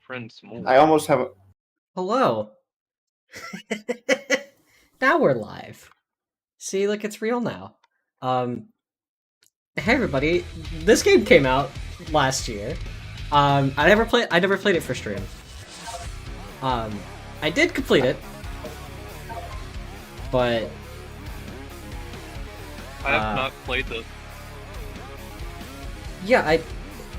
friends more. I almost have a... Hello. Now we're live. See, look, it's real now. Hey everybody, this game came out last year. I never played it for stream. I did complete it, but I have not played this. yeah,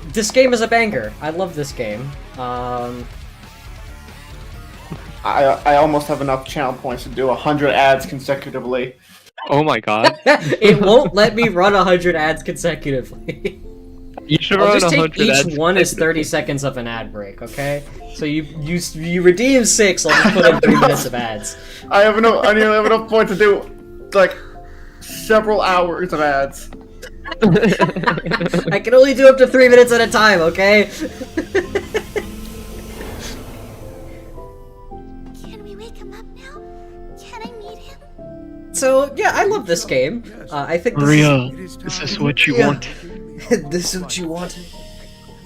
this game is a banger. I love this game. I almost have enough channel points to do 100 ads consecutively. Oh my god. It won't let me run 100 ads consecutively. You should I'll run just take 100 ads. each one as 30 seconds of an ad break, okay? So you redeem 6, I'll just put in 3 minutes of ads. I nearly have enough points to do, like, several hours of ads. I can only do up to 3 minutes at a time, okay? Can we wake him up now? Can I meet him? So, yeah, I love this game. I think Maria, is this what you want? This is what you want?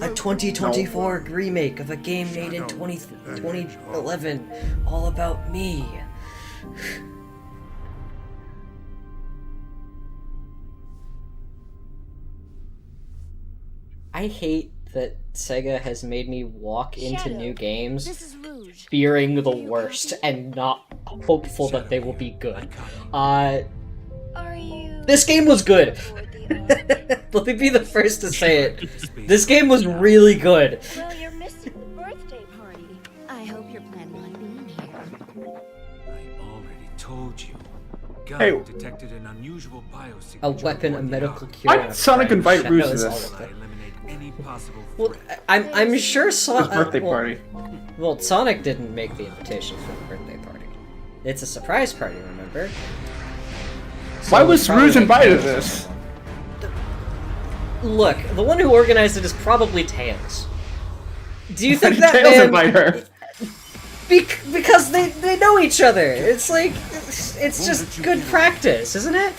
A 2024 remake of a game made in 2011, all about me. I hate that Sega has made me walk into new games This is Rouge. fearing the worst and not hopeful that they will be good. Are you... This game was good. Let me be the first to say it. This game was really good. Well, you're missing the birthday party. I hope you're planning on being here. I already told you. Hey. Guy detected an unusual biosignature A weapon, a aboard the medical yacht. cure. Why and did a Sonic friend. invite Rouge to Shadows, this? all of I it. eliminate any possible Well, threat. I'm sure His birthday party. Well, Sonic didn't make the invitation for the birthday party. It's a surprise party, remember? Why So was probably Rouge like- invited to this? Look, the one who organized it is probably Tails. Do you Why think did that Tails man? invite her? Because they know each other. It's like it's just good practice, isn't it?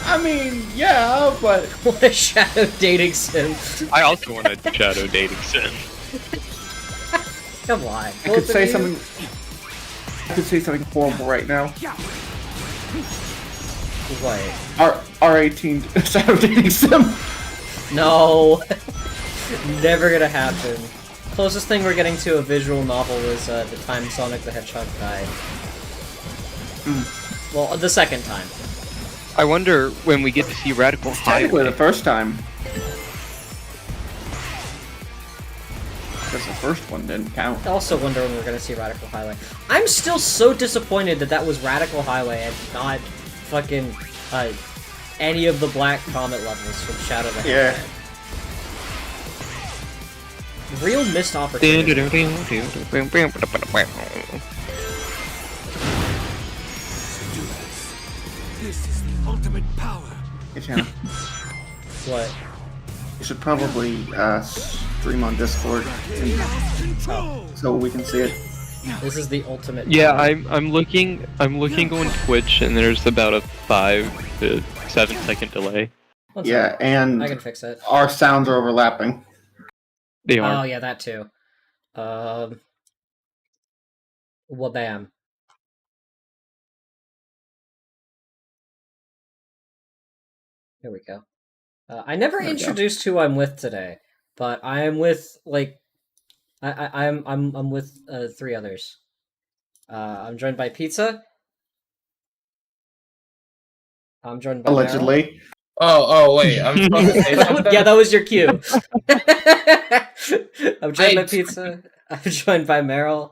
I mean, yeah, but... What a shadow dating sim. I also want a shadow dating sim. Come on. I both could of say you? something... I could say something horrible right now. What? R18 shadow dating sim. No. Never gonna happen. Closest thing we're getting to a visual novel is the time Sonic the Hedgehog died. Well, the second time. I wonder when we get to see Radical Technically Highway. the first time. Because the first one didn't count. I also wonder when we're gonna see Radical Highway. I'm still so disappointed that that was Radical Highway and not fucking any of the Black Comet levels from Shadow the Yeah. Hedgehog. Real missed opportunity. This is the ultimate power. Hey, Shanna, What? you should probably stream on Discord Control. so we can see it. This is the ultimate. Yeah, power. I'm looking on Twitch and there's about a 5 to 7 second delay. One Yeah, second. and I can fix it. our sounds are overlapping. They Oh are. yeah, that too. Well, bam. Here we go. I never There we go. introduced who I'm with today, but I am with like, I'm with 3 others. I'm joined by Pizza. I'm joined by Meryl. Allegedly. Oh, wait, I'm supposed to say something? Yeah, that was your cue. I'm joined by I- Pizza. I'm joined by Meryl,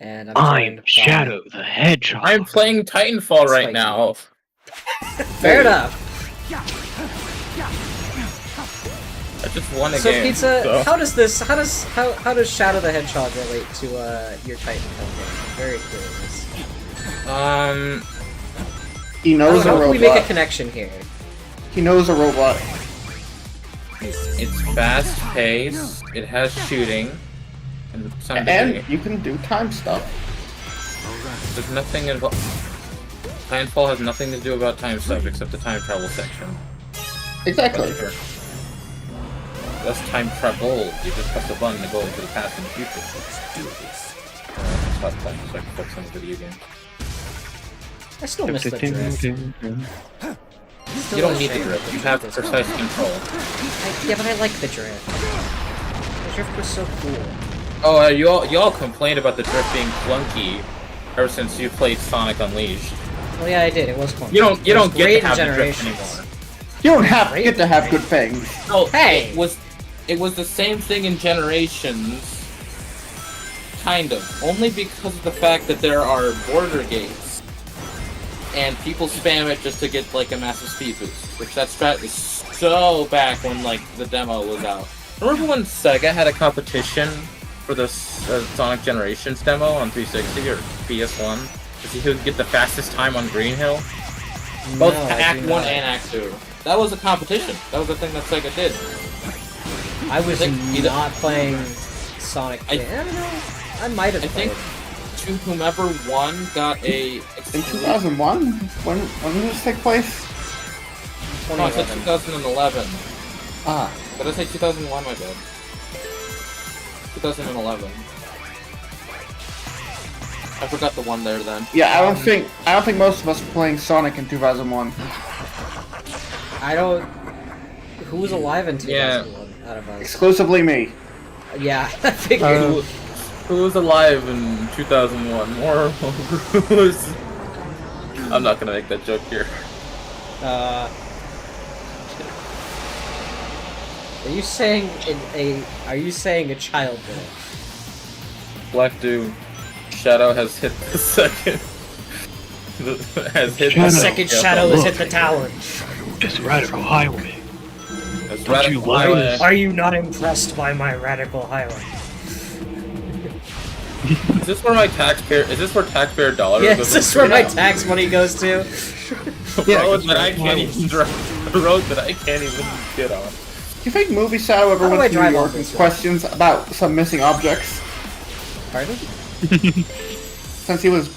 and I'm joined by... the Hedgehog. I'm playing Titanfall right Spike. now. Fair enough. I just won a So game. Pizza, so- how does Shadow the Hedgehog relate to your Titanfall game? I'm very curious. He knows How a can we make a robot. connection here? He knows a robot. It's fast paced, it has shooting, and some And degree. you can do time stuff. There's nothing involved. Titanfall has nothing to do about time stuff except the time travel section. Exactly. Whatever. That's time travel. You just press the button to go into the past and the future. Let's do this. Stop playing so I can focus on the video game. I still miss the drift. You don't need the drift. You have precise control. Yeah, but I like the drift. The drift was so cool. Oh, y'all complained about the drift being clunky ever since you played Sonic Unleashed. Well, yeah, I did. It was fun. You don't get to great have the drift Generations. anymore. You don't get to have good things. No, Hey! it was the same thing in Generations. Kind of. Only because of the fact that there are border gates. And people spam it just to get, like, a massive speed boost. Which that strat is so back when, like, the demo was out. Remember when Sega had a competition for the Sonic Generations demo on 360 or PS1? To see who could get the fastest time on Green Hill? Both No, I Act do 1 not. and Act 2. That was a competition. That was the thing that Sega did. I was think either- not playing Sonic. I don't know. I might have I played. think to whomever won got a... In 2001? When did this take place? No, I said 2011. Ah. Did I say 2001? My bad. 2011. I forgot the one there then. Yeah, I don't think most of us were playing Sonic in 2001. I don't. Who was alive in 2001 out of us? Exclusively me. Yeah, I figured. Who was alive in 2001? More who was... I'm not gonna make that joke here. Are you saying Are you saying a child there? Black Dude. Shadow has hit the second. has hit The the second shadow has hit the tower. It's Radical Highway. That's Don't you Radical like Highway. Are you not impressed by my radical highway? Is this where my taxpayer? Is this where taxpayer dollars? Yeah, goes is this into? where my tax money goes to? The road that I can't even drive. The road that I can't even get on. Do you think Movie Shadow ever How do I went to New drive York on and this one? questions about some missing objects? Pardon? Since he was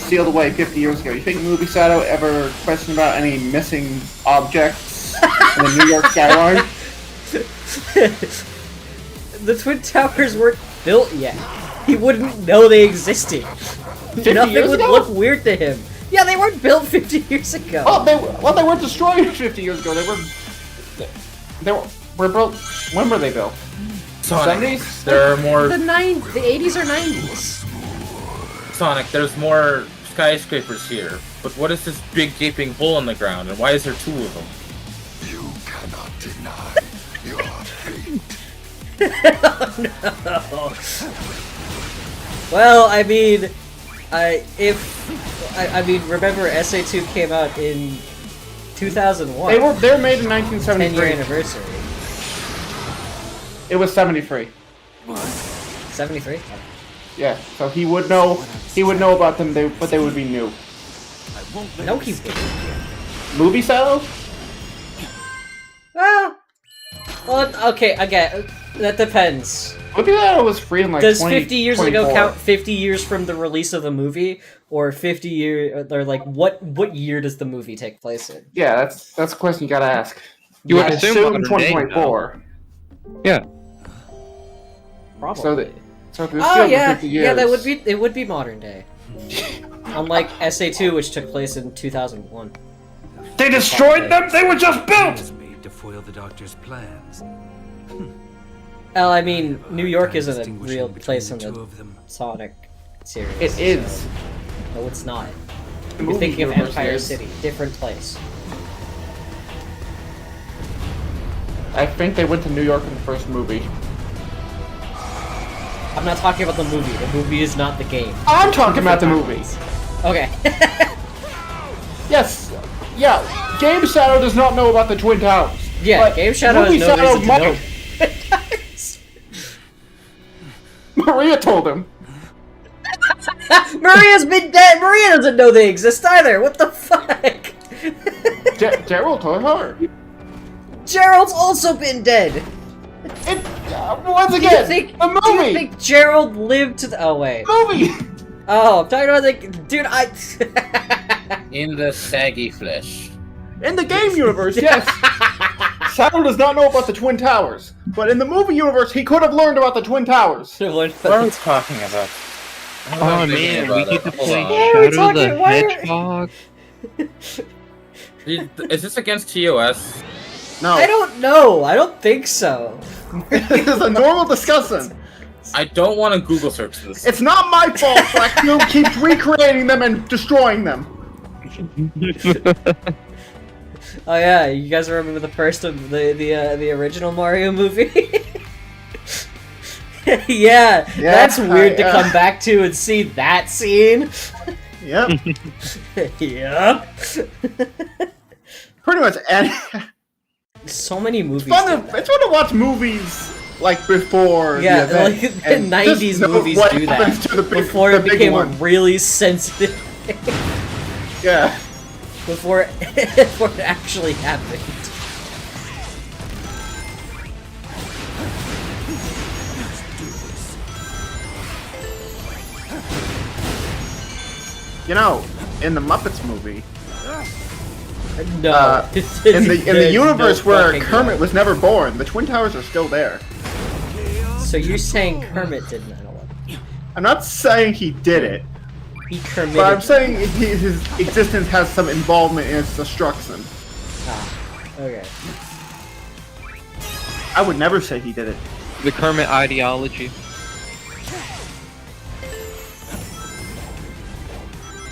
sealed away 50 years ago, you think Movie Shadow ever questioned about any missing objects in the New York skyline? The Twin Towers weren't built yet. He wouldn't know they existed. 50 Nothing years would ago? look weird to him. Yeah, they weren't built 50 years ago. Oh, they weren't destroyed 50 years ago. They were built. When were they built? Sonic. 70s? There are more. The 80s or 90s. Sonic. There's more skyscrapers here. But what is this big gaping hole in the ground, and why is there two of them? You cannot deny your fate. No. Well, I mean, remember SA2 came out in 2001. They were made in 10-year 1973. anniversary. It was 73. 73? Yeah, so he would know about them, but they would be new. No, he wouldn't. Movie Shadow? Well, okay, again, that depends. Movie Shadow was free in like Does 20, 50 years ago 24. count 50 years from the release of the movie, or 50 year, or like what year does the movie take place in? Yeah, that's a question you gotta ask. You would I assume modern day, 2024. Yeah. Probably. So if it's Oh still yeah, 50 years. yeah, it would be modern day. Unlike SA2, which took place in 2001. They destroyed them. They were just built. Was made to foil the doctor's plans. Well, I mean, New York isn't a Distinguishing real between place in the two the of them. Sonic series. It is. so- No, it's not. The You're movie thinking of universe Empire is. City, different place. I think they went to New York in the first movie. I'm not talking about the movie. The movie is not the game. I'm talking about the movie. Okay. Yes. Yeah. Game Shadow does not know about the Twin Towers. Yeah, but Game Shadow has Movie no Shadow reason to know. might. Maria told him. Maria's been dead! Maria doesn't know they exist either! What the fuck? Gerald told her. Gerald's also been dead! Once Do you again, think, the do you movie. think Gerald lived to the- oh wait. Movie. Oh, I'm talking about the- dude, In the saggy flesh. In the game universe, yes. Saturn does not know about the Twin Towers, but in the movie universe, he could have learned about the Twin Towers. What are we talking about? Oh man, we get to play Why are we Shadow the talking- why are- Hedgehog. Is this against TOS? No, I don't know. I don't think so. this is a normal discussion. I don't want to Google search this. It's not my fault Black Cube keeps recreating them and destroying them. Oh yeah, you guys remember the first of the original Mario movie? Yeah, that's weird to come back to and see that scene. Yep. Yep. Pretty much any... So many movies. It's fun did to, that. it's fun to watch movies like before Yeah, the event. like the and just 90s know movies what do that happens to the big, before the it big became a one. really sensitive. Yeah. before it actually happened. You know, in the Muppets movie, No. in the There's universe no where fucking Kermit way. was never born, the Twin Towers are still there. So you're saying Kermit did 9/11? I'm not saying he did it, He Kermit. but I'm saying his existence has some involvement in its destruction. Okay. I would never say he did it. The Kermit ideology.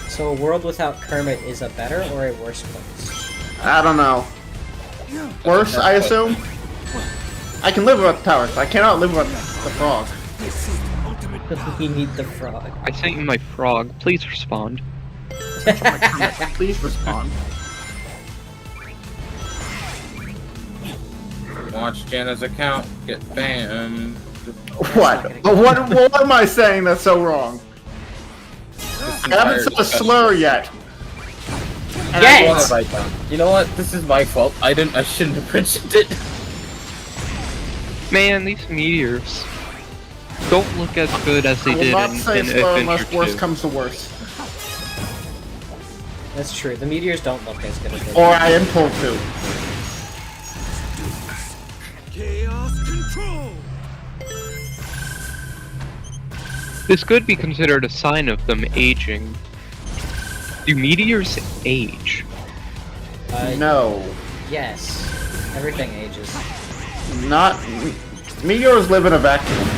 So a world without Kermit is a better or a worse place? I don't know. Worse, I assume? I can live without the towers, but I cannot live without the frog. We need the frog. I sent you my frog. Please respond. Please respond. Watch Jenna's account get banned. What? What am I saying that's so wrong? I haven't said a slur yet. And I Yes! won't. You know what? This is my fault. I shouldn't have mentioned it. Man, these meteors don't look as good as they I will did not in say slur Adventure unless worse 2. comes to worse. That's true. The meteors don't look as good as they Or do. I am told to. Chaos control. This could be considered a sign of them aging. Do meteors age? No. Yes. Everything ages. Not... Meteors live in a vacuum.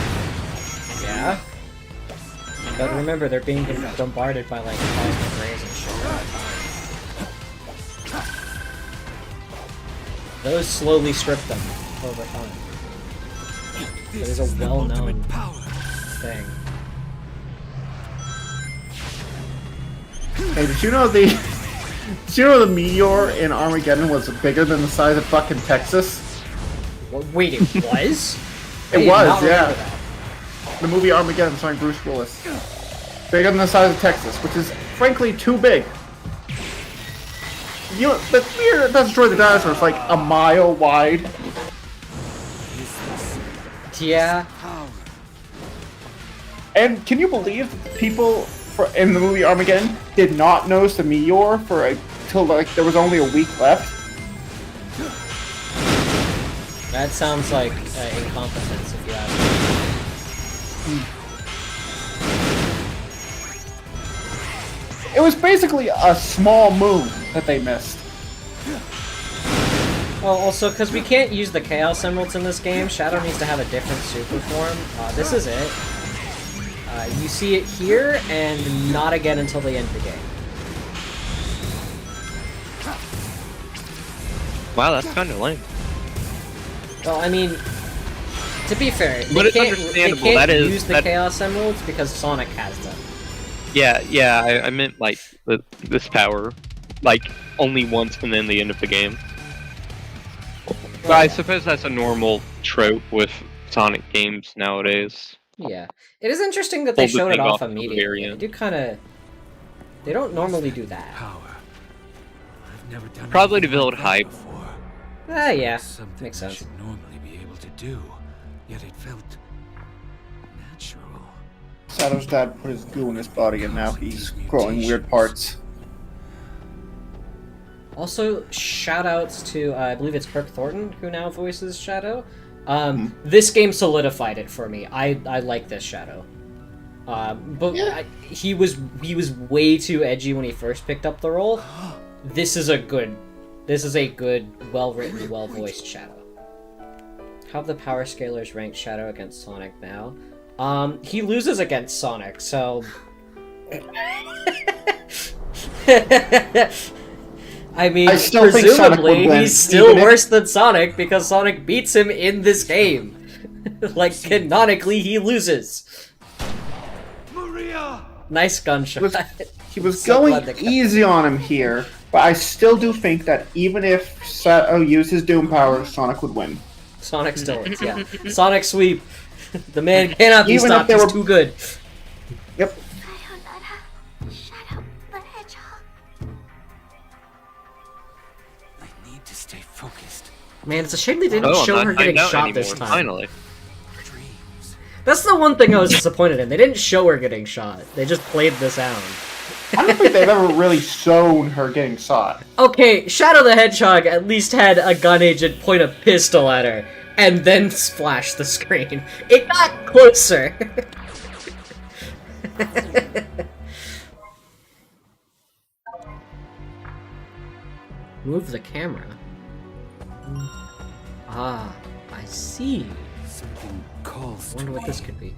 Yeah? But remember, they're being bombarded by, like, cosmic rays and shit all the time. Those slowly strip them over time. It is a well-known thing. Hey, did you know the... Did you know the meteor in Armageddon was bigger than the size of fucking Texas? Wait, it was? I It did was, not remember yeah. that. The movie Armageddon starring Bruce Willis. Bigger than the size of Texas, which is frankly too big. You know, the meteor that destroyed the dinosaurs is like a mile wide. Yeah. And can you believe that the people in the movie Armageddon did not notice the meteor for until like there was only a week left? That sounds like incompetence, if you ask me. It was basically a small moon that they missed. Oh, also, because we can't use the Chaos Emeralds in this game, Shadow needs to have a different super form. This is it. You see it here, and not again until the end of the game. Wow, that's kind of lame. Well, I mean, to be fair, But they it's can't understandable, that is- use the that- Chaos Emeralds because Sonic has them. Yeah, I meant like this power, like only once and then the end of the game. But I suppose that's a normal trope with Sonic games nowadays. Yeah. It is interesting that they Hold the showed it thing off off at the immediately. very They end. do kind of... They don't normally do that. Power. I've never done Probably to anything build like that hype. before. Yeah. Something Makes I sense. should normally be able to do, yet it felt natural. Shadow's dad put his goo in his body and now he's growing weird parts. Also, shoutouts to I believe it's Kirk Thornton who now voices Shadow. This game solidified it for me. I like this Shadow. But Yeah. he was way too edgy when he first picked up the role. This is a good, well written, well voiced Shadow. How have the power scalers ranked Shadow against Sonic now? He loses against Sonic, so. I mean, I still think Sonic would presumably win, he's still even if- worse than Sonic because Sonic beats him in this game. Like, canonically, he loses. Maria! Nice gunshot. He was So glad going they kept- easy on him here, but I still do think that even if Sato used his Doom power, Sonic would win. Sonic still wins, yeah. Sonic sweep. The man cannot be Even if stopped, they he's were- too good. Yep. Shadow the Hedgehog. I need to stay focused. Man, it's a shame they didn't Oh, show I'm her not getting timed out shot anymore, this time. finally. Dreams. That's the one thing I was disappointed in. They didn't show her getting shot. They just played the sound. I don't think they've ever really shown her getting shot. Okay, Shadow the Hedgehog at least had a gun agent point a pistol at her and then splash the screen. It got closer. Move the camera. Ah, I see. Something calls I wonder to what me. this could be.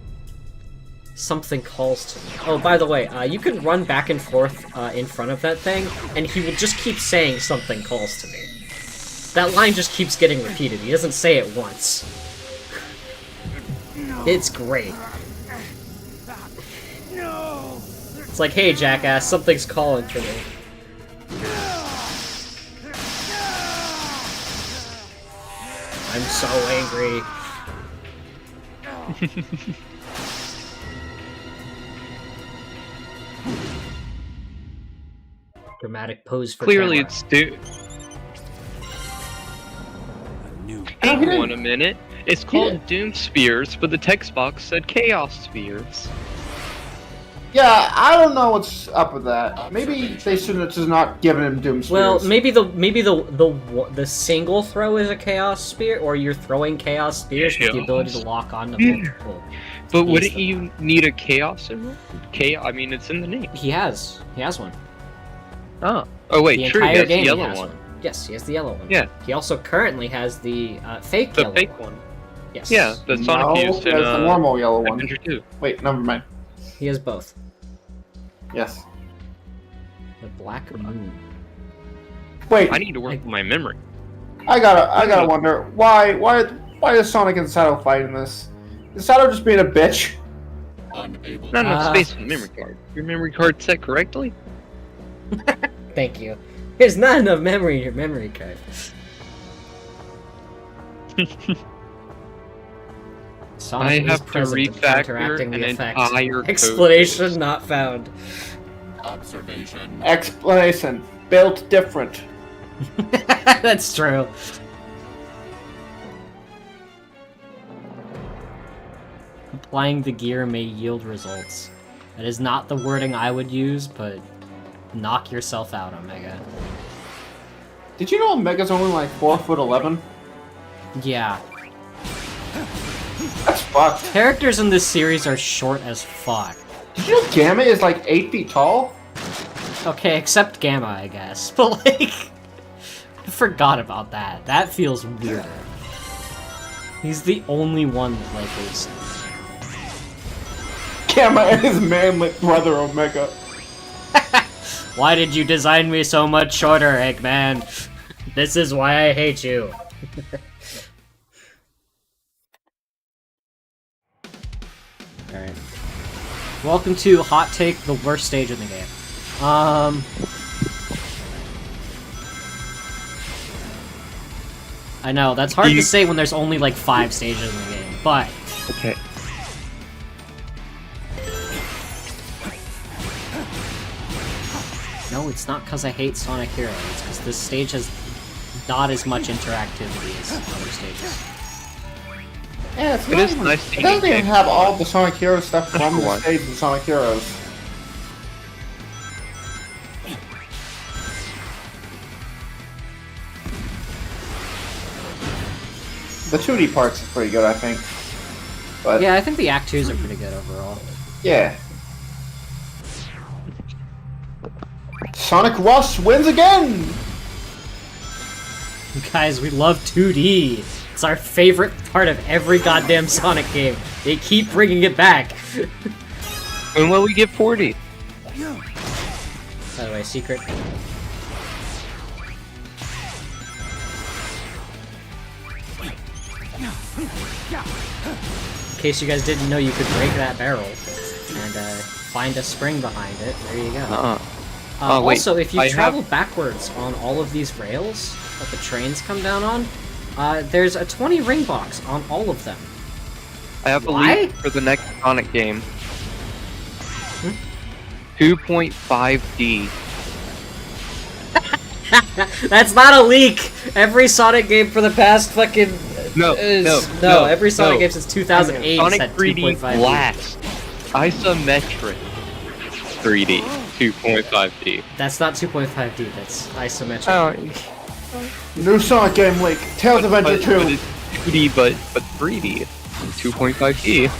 Something calls to me. Oh, by the way, you can run back and forth in front of that thing, and he will just keep saying something calls to me. That line just keeps getting repeated. He doesn't say it once. It's great. It's like, hey, jackass, something's calling for me. I'm so angry. Dramatic pose for Clearly, camera. it's Doom. A new Hang on a minute. It's called Doom Spears, but the text box said Chaos Spears. Yeah, I don't know what's up with that. Maybe they should have just not given him Doom Spears. Well, maybe the single throw is a chaos spear, or you're throwing chaos spears with the ability to lock on to multiple. But He's wouldn't the- you need a Chaos symbol? I mean, it's in the name. He has one. Oh wait, The true. He entire has the game he yellow has one. one. Yes, he has the yellow one. Yeah. He also currently has the fake The yellow fake one. Yes. Yeah, the Sonic no, used in that's the normal yellow one. Adventure 2. Wait, never mind. He has both. Yes. The black moon. Wait, I need to work on my memory. I gotta wonder why is Sonic and Sato fighting this? Is Sato just being a bitch? Not enough space on the memory card. Your memory card set correctly? Thank you. There's not enough memory in your memory card. Sonic I is have to present in refactor counteracting the an effect. entire code Explanation base. not found. Explanation. Built different. That's true. Applying the gear may yield results. That is not the wording I would use, but knock yourself out, Omega. Did you know Omega's only like 4'11"? Yeah. That's fucked. Characters in this series are short as fuck. Did you know Gamma is like 8 feet tall? Okay, except Gamma, I guess. But like, I forgot about that. That feels weirder. He's the only one that like is. Gamma and his manly brother Omega. Why did you design me so much shorter, Eggman? This is why I hate you. Alright. Welcome to Hot Take, the worst stage in the game. I know, that's hard to say when there's only like 5 stages in the game, but... Okay. No, it's not because I hate Sonic Heroes, it's because this stage has not as much interactivity as other stages. Yeah, it's It not is even, nice to it doesn't get even have all the Sonic Heroes stuff from the What? stage in Sonic Heroes. The 2D parts are pretty good, I think. But Yeah, I think the Act 2s are pretty good overall. yeah. Sonic Rush wins again! Guys, we love 2D. It's our favorite part of every goddamn Sonic game. They keep bringing it back. When will we get 40? By the way, secret. In case you guys didn't know, you could break that barrel and find a spring behind it. There you go. Oh, wait, also, if you I travel backwards on all of these rails that the trains come down on, there's a 20 ring box on all of them. I have a Why? leak for the next Sonic game. 2.5D. That's not a leak! Every Sonic game for the past fucking... No, every Sonic no. game since 2008 Sonic said 3D 2.5D. Blast. Isometric 3D. 2.5D. That's not 2.5D, that's isometric. Oh, New Sonic game leak. Tales of Adventure 2. But it's 2D, but 3D. 2.5D.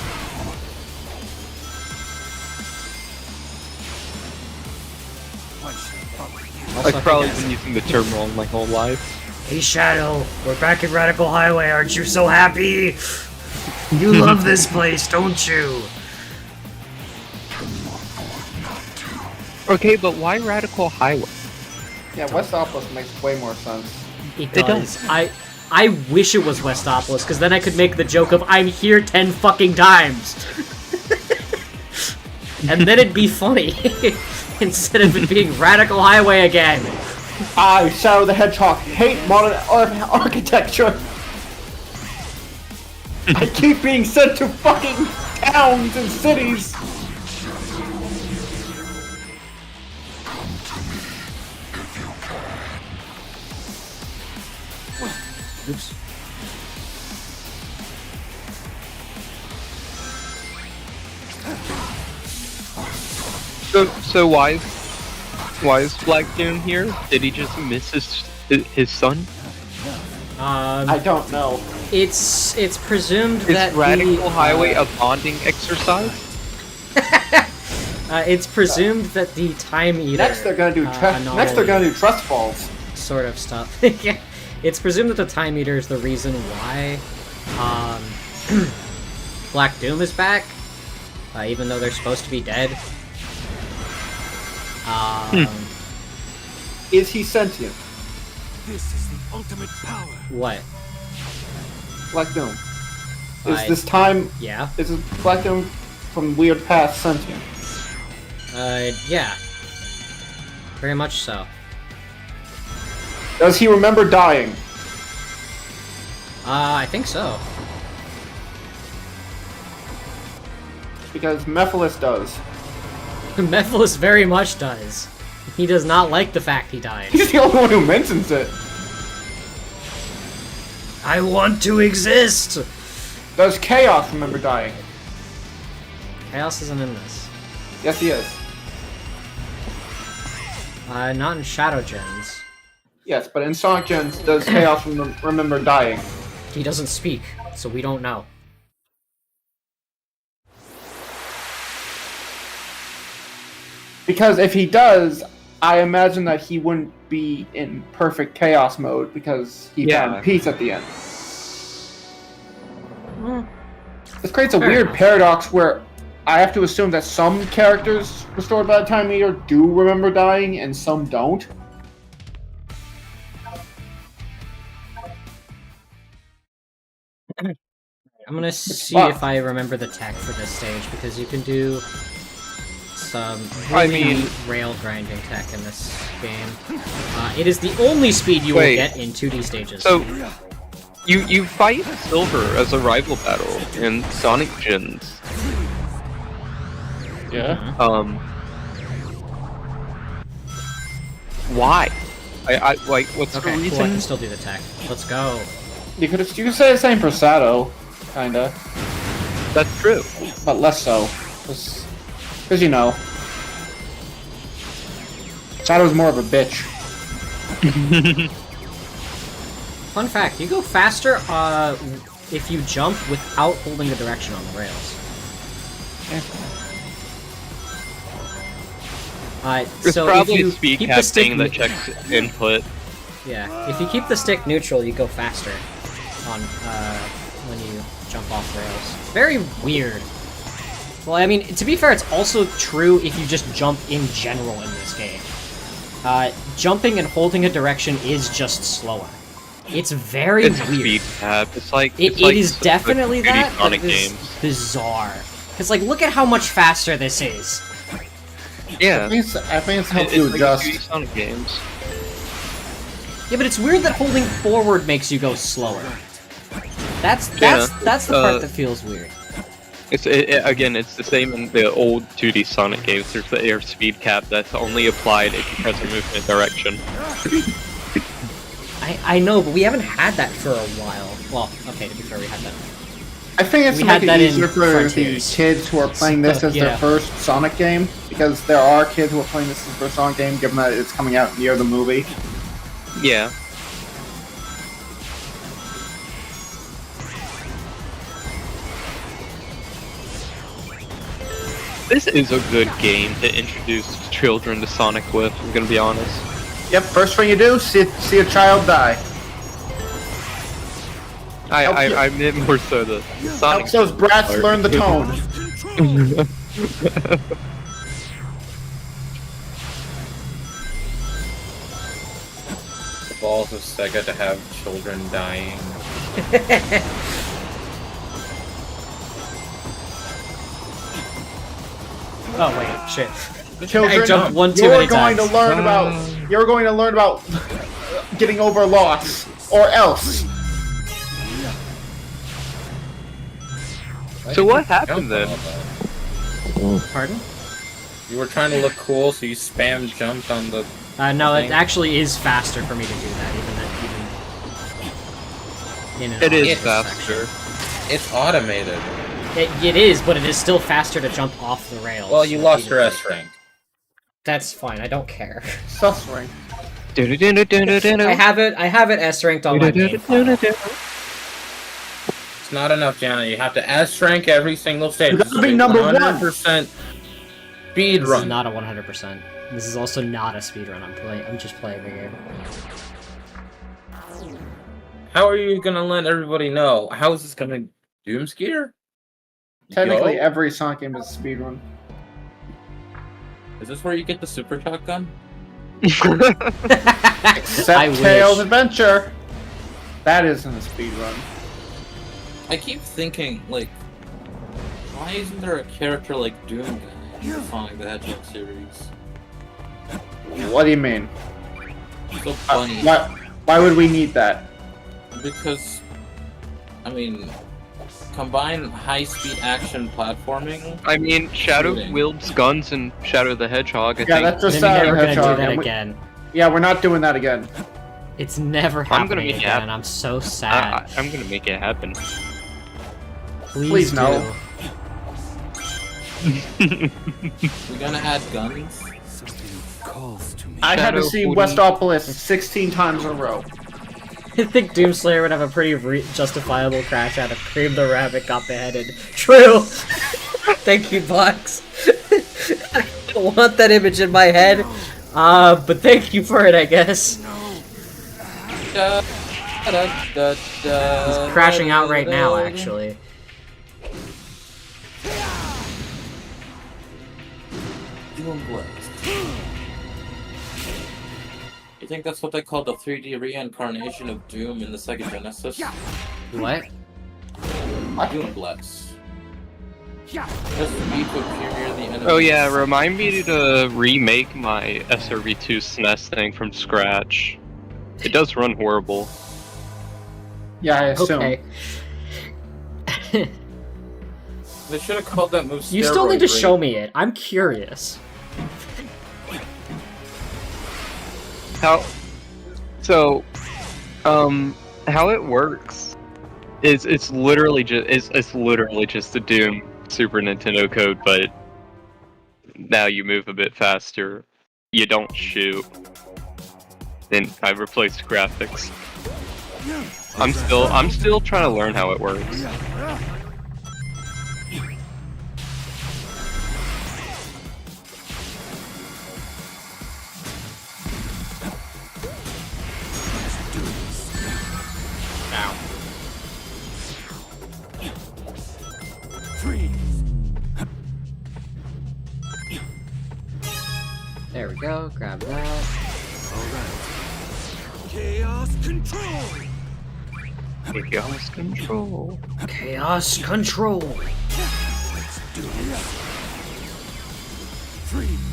Also, I've probably I think been using the term wrong my whole life. Hey Shadow, we're back at Radical Highway, aren't you so happy? You love this place, don't you? Okay, but why Radical Highway? Yeah, Westopolis makes way more sense. It It does. I wish it was Westopolis, because then I could make the joke of I'm here 10 fucking times. And then it'd be funny. Instead of it being Radical Highway again. I, Shadow the Hedgehog, hate modern architecture. I keep being sent to fucking towns and cities. Oops. So why is Black Doom here? Did he just miss his son? I don't know. It's presumed Is that Radical Highway a bonding exercise? it's presumed that the Time Eater. Next they're gonna do trust falls. Sort of stuff. Yeah. It's presumed that the Time Eater is the reason why Black Doom is back, even though they're supposed to be dead. Is he sentient? This is the ultimate power. What? Black Doom. Is this time? Yeah. Is this Black Doom from weird past sentient? Yeah. Very much so. Does he remember dying? I think so. Because Mephiles does. Mephiles very much does. He does not like the fact he died. He's the only one who mentions it. I want to exist! Does Chaos remember dying? Chaos isn't in this. Yes, he is. Not in Shadow Gens. Yes, but in Sonic Gens, does Chaos remember dying? He doesn't speak, so we don't know. Because if he does, I imagine that he wouldn't be in perfect chaos mode because he found peace at the end. This creates a weird paradox where I have to assume that some characters restored by the Time Eater do remember dying and some don't. I'm gonna see if I remember the tech for this stage, because you can do some really neat rail grinding tech in this game. It is the only speed you will get in 2D stages. So, you fight Silver as a rival battle in Sonic Gens. Yeah. Why? I like, what's the Okay, reason? cool, I can still do the tech. Let's go. You could say the same for Sato, kinda, That's true. but less so, because you know, Sato's more of a bitch. Fun fact, you go faster if you jump without holding the direction on the rails. There's so probably if you a speed keep cap the stick thing that checks input. Yeah, if you keep the stick neutral, you go faster on when you jump off rails. It's very weird. Well, I mean, to be fair, it's also true if you just jump in general in this game. Jumping and holding a direction is just slower. It's very It's a weird. speed cap. It's like It like is definitely the 2D that, but Sonic it's games. bizarre. Because, like, look at how much faster this is. Yeah, I think it's helped it's you like the adjust. 2D Sonic games. Yeah, but it's weird that holding forward makes you go slower. That's the part that feels weird. Again, it's the same in the old 2D Sonic games. There's the air speed cap that's only applied if you press a movement direction. I know, but we haven't had that for a while. Well, okay, to be fair, we had that. I think it's We to had make that it in easier for the Frontiers. kids who are playing this as Yeah. their first Sonic game, because there are kids who are playing this as their first Sonic game, given that it's coming out near the movie. Yeah. This is a good game to introduce children to Sonic with, I'm gonna be honest. Yep, first thing you do, see a child die. I meant more so the Sonic. Helps those brats part. learn the tone. The balls of Sega to have children dying. Oh wait, shit. Children, I jumped one too you're many going times. to learn about you're going to learn about getting over loss, or else. So what happened then? Pardon? You were trying to look cool, so you spam jumped on the. No, it thing. actually is faster for me to do that, even in an It is obvious faster. section. It's automated. It is, but it is still faster to jump off the rails. Well, you lost your S rank. That's fine. I don't care. Suffering. I have it S ranked on my main file. It's not enough, Janet. You have to S rank every single stage. You gotta be number one. 100% speed This run. is not a 100%. This is also not a speedrun. I'm just playing the game. How are you gonna let everybody know? How is this gonna Doom Skier? Technically, Yo? every Sonic game is a speedrun. Is this where you get the super shotgun? Except I Tails wish. Adventure. That isn't a speedrun. I keep thinking, like, why isn't there a character like Doom Guy in the Sonic the Hedgehog series? What do you mean? So funny. Why would we need that? Because, I mean, combine high-speed action platforming. I mean, Shadow Shooting. wields guns in Shadow the Hedgehog, I Yeah, think. that's just Then we're never gonna Hedgehog. do that and we- again. Yeah, we're not doing that again. It's never I'm gonna happening make it again. happen. I'm so sad. I'm gonna make it happen. Please please no. We're gonna add guns. Something calls to me. I had to Shadow see holding- Westopolis 16 times in a row. I think Doomslayer would have a pretty justifiable crash out of Cream the Rabbit got beheaded. True! Thank you, Box. I don't want that image in my head. But thank you for it, I guess. He's crashing out right now, actually. Doom Blast. You think that's what they call the 3D reincarnation of Doom in the Sega Genesis? What? Doom Blast. Just for me to appear near the enemy. Oh yeah, remind me to remake my SRV2 SNES thing from scratch. It does run horrible. Yeah, I assume. Okay. They should have called that move You still need to Steroid show Rape. me it. I'm curious. How it works is it's literally just the Doom Super Nintendo code, but now you move a bit faster. You don't shoot. Then I replaced graphics. I'm still trying to learn how it works. Ow. There we go, grab that. Chaos control. Chaos control. Chaos control!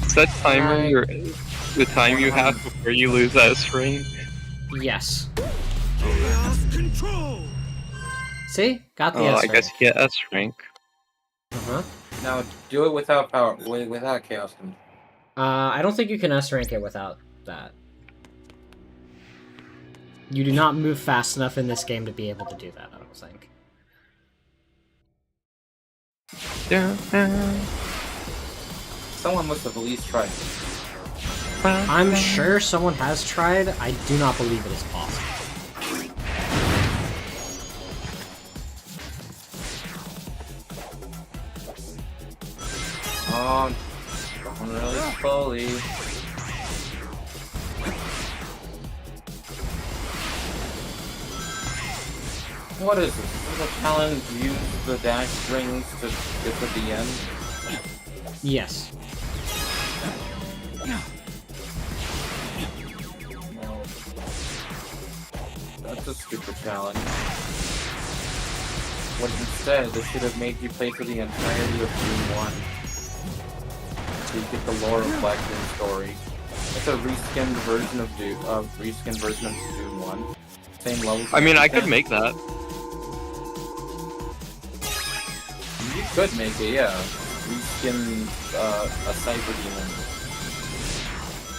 Is that timer the time you have before you lose that string? Yes. Chaos control. See? Got the Oh, S I guess you get S rank. Uh-huh. Now do it without power, without chaos control. I don't think you can S rank it without that. You do not move fast enough in this game to be able to do that, I don't think. Yeah. Someone must have at least tried. I'm sure someone has tried. I do not believe it is possible. Oh, going really slowly. What is this? Is this a challenge? Use the dash rings to get to the end? Yes. No. That's a stupid challenge. What instead, they should have made you play through the entirety of Doom 1. So you get the lore of Black Doom story. It's a reskinned version of Doom 1. Same levels. I mean, I could make that. You could make it, yeah. Reskin a Cyber Demon.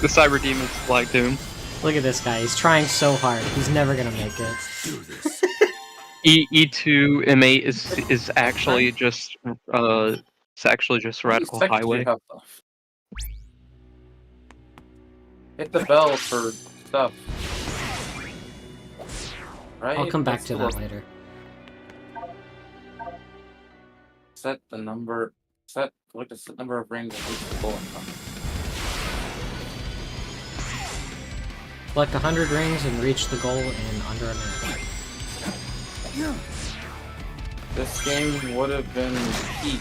The Cyber Demon's Black Doom. Look at this guy. He's trying so hard. He's never gonna make it. E2 M8 is actually just it's actually just Radical How many seconds do Highway. you have left? Hit the bell for stuff. Right? I'll come back That's to the- that later. Set the number. Set the number of rings and reach the goal income. Collect 100 rings and reach the goal in under a minute. This game would have been peak.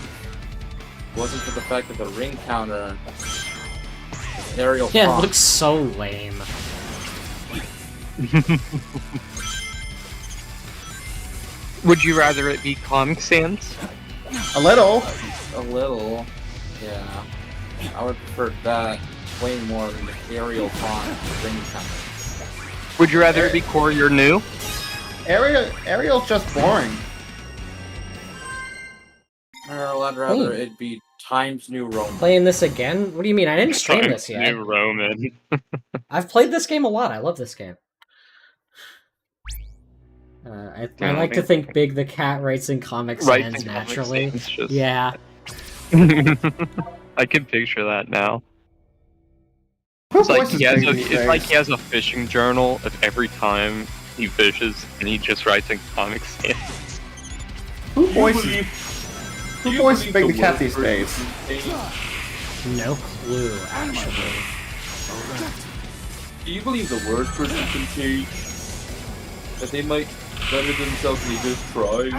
Wasn't for the fact that the ring counter is aerial Yeah, it font. looks so lame. Would you rather it be Comic Sans? A little. A little. Yeah. I would prefer that way more than the aerial font ring counter. Would you rather it be Courier New? Ariel's just boring. Or I'd rather it be Times New Roman. Playing this again? What do you mean? I didn't stream this Times yet. New Roman. I've played this game a lot. I love this game. I like to think Big the Cat writes in Comic Sans naturally. Just... Yeah. I can picture that now. Who It's like, voices he has Big a, these it's like days? he has a fishing journal of every time he fishes, and he just writes in Comic Sans. Who voices Big the Cat these days? No clue, actually. Do you believe the word person can change? That they might better themselves if they just try?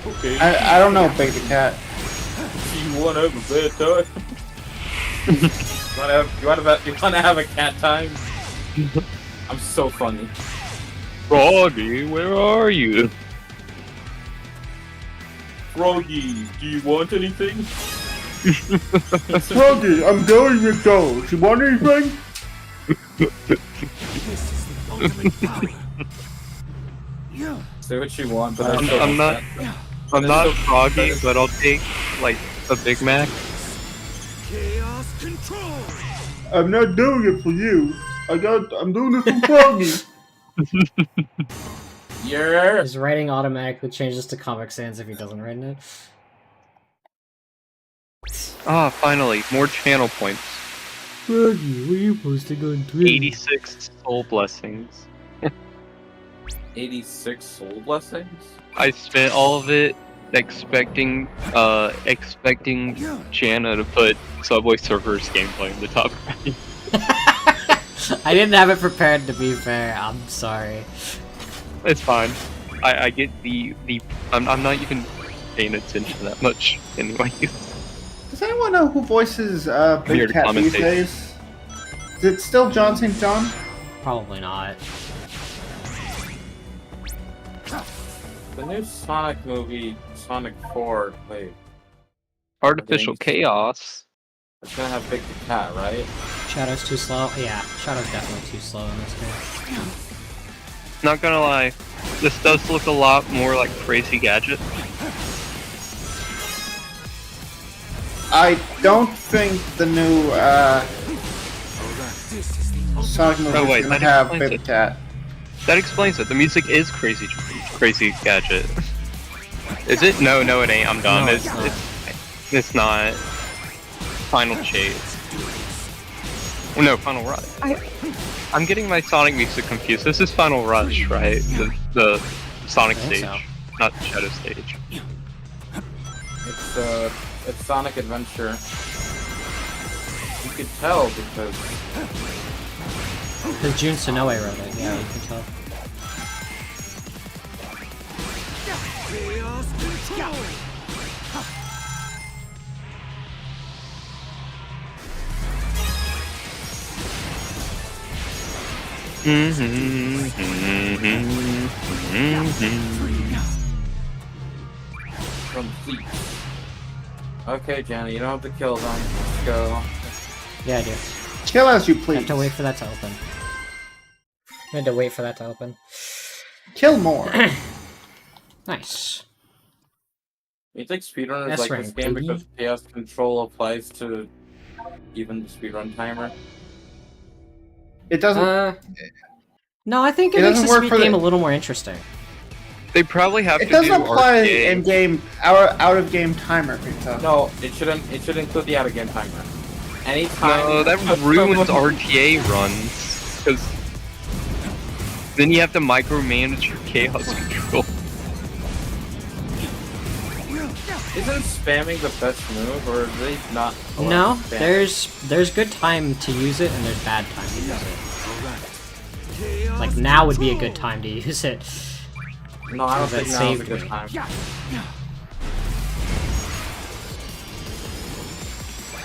Okay. I don't know, Big the Cat. You wanna have a bad time? you wanna have a cat time? I'm so funny. Froggy, where are you? Froggy, do you want anything? Froggy, I'm going with those. You want anything? Say what you want, but I'm not Froggy, but I'll take like a Big Mac. Chaos control. I'm not doing it for you. I'm doing it for Froggy. Yeah. His writing automatically changes to Comic Sans if he doesn't write it. Ah, finally, more channel points. Froggy, what are you posting on Twitter? 86 soul blessings. 86 soul blessings? I spent all of it expecting Jana to put Subway Surfers gameplay in the top right. I didn't have it prepared, to be fair. I'm sorry. It's fine. I get I'm not even paying attention that much anyway. Does anyone know who voices Here Big to Cat these commentate. days? Is it still John St. John? Probably not. The new Sonic movie, Sonic 4, wait, Artificial chaos. it's gonna have Big Cat, right? Shadow's too slow? Yeah, Shadow's definitely too slow in this game. Not gonna lie, this does look a lot more like Crazy Gadget. I don't think the new Sonic movie Oh, wait, is gonna that have explains Big it. Cat. That explains it. The music is Crazy Gadget. Is it? No, it ain't. I'm done. No, It's not. Final Chase. Oh, no, Final Rush. I'm getting my Sonic music confused. This is Final Rush, right? The Sonic I think stage, so. not the Shadow stage. It's Sonic Adventure. You could tell because Jun Sonoe wrote it, yeah, you can tell. Chaos control. complete. Okay, Jenny, you don't have to kill them. Let's go. Yeah, I do. Kill as you I please. have to wait for that to open. I had to wait for that to open. Kill more. Nice. You think speedrunners That's like right, this game baby. because chaos control applies to even the speedrun timer? It doesn't. No, I think it It makes doesn't the work speed for the- game a little more interesting. They probably have It to doesn't do apply RTA. in game out of game timer. Pizza. No, it shouldn't. It should include the out-of-game timer. Anytime. No, that ruins RTA runs. Because then you have to micromanage your chaos control. Isn't spamming the best move, or are they not? allowed No, to spam? there's good time to use it and there's bad time to use it. Like now would be a good time to use it. No, I don't that think now is a saved good me. time.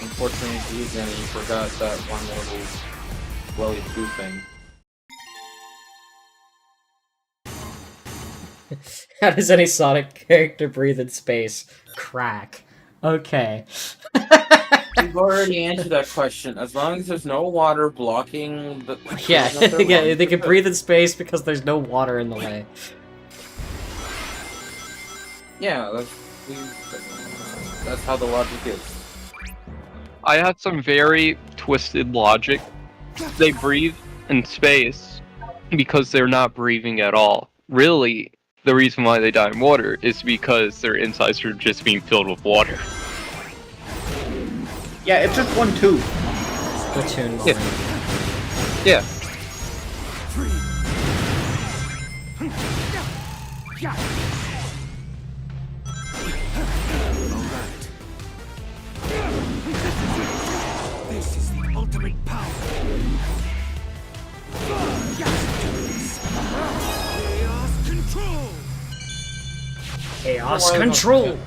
Unfortunately, if you used any, you forgot that one little Welly 2 thing. How does any Sonic character breathe in space? Crack. Okay. We've already answered that question. As long as there's no water blocking the Yeah, of their yeah, lungs, they can they're breathe in space because there's no water in the way. good. Yeah, that's how the logic is. I had some very twisted logic. They breathe in space because they're not breathing at all. Really, the reason why they die in water is because their insides are just being filled with water. Yeah, it's just one tube. Platoon Yeah. moment. Yeah. This is the ultimate power. Chaos control. Chaos Why don't- control!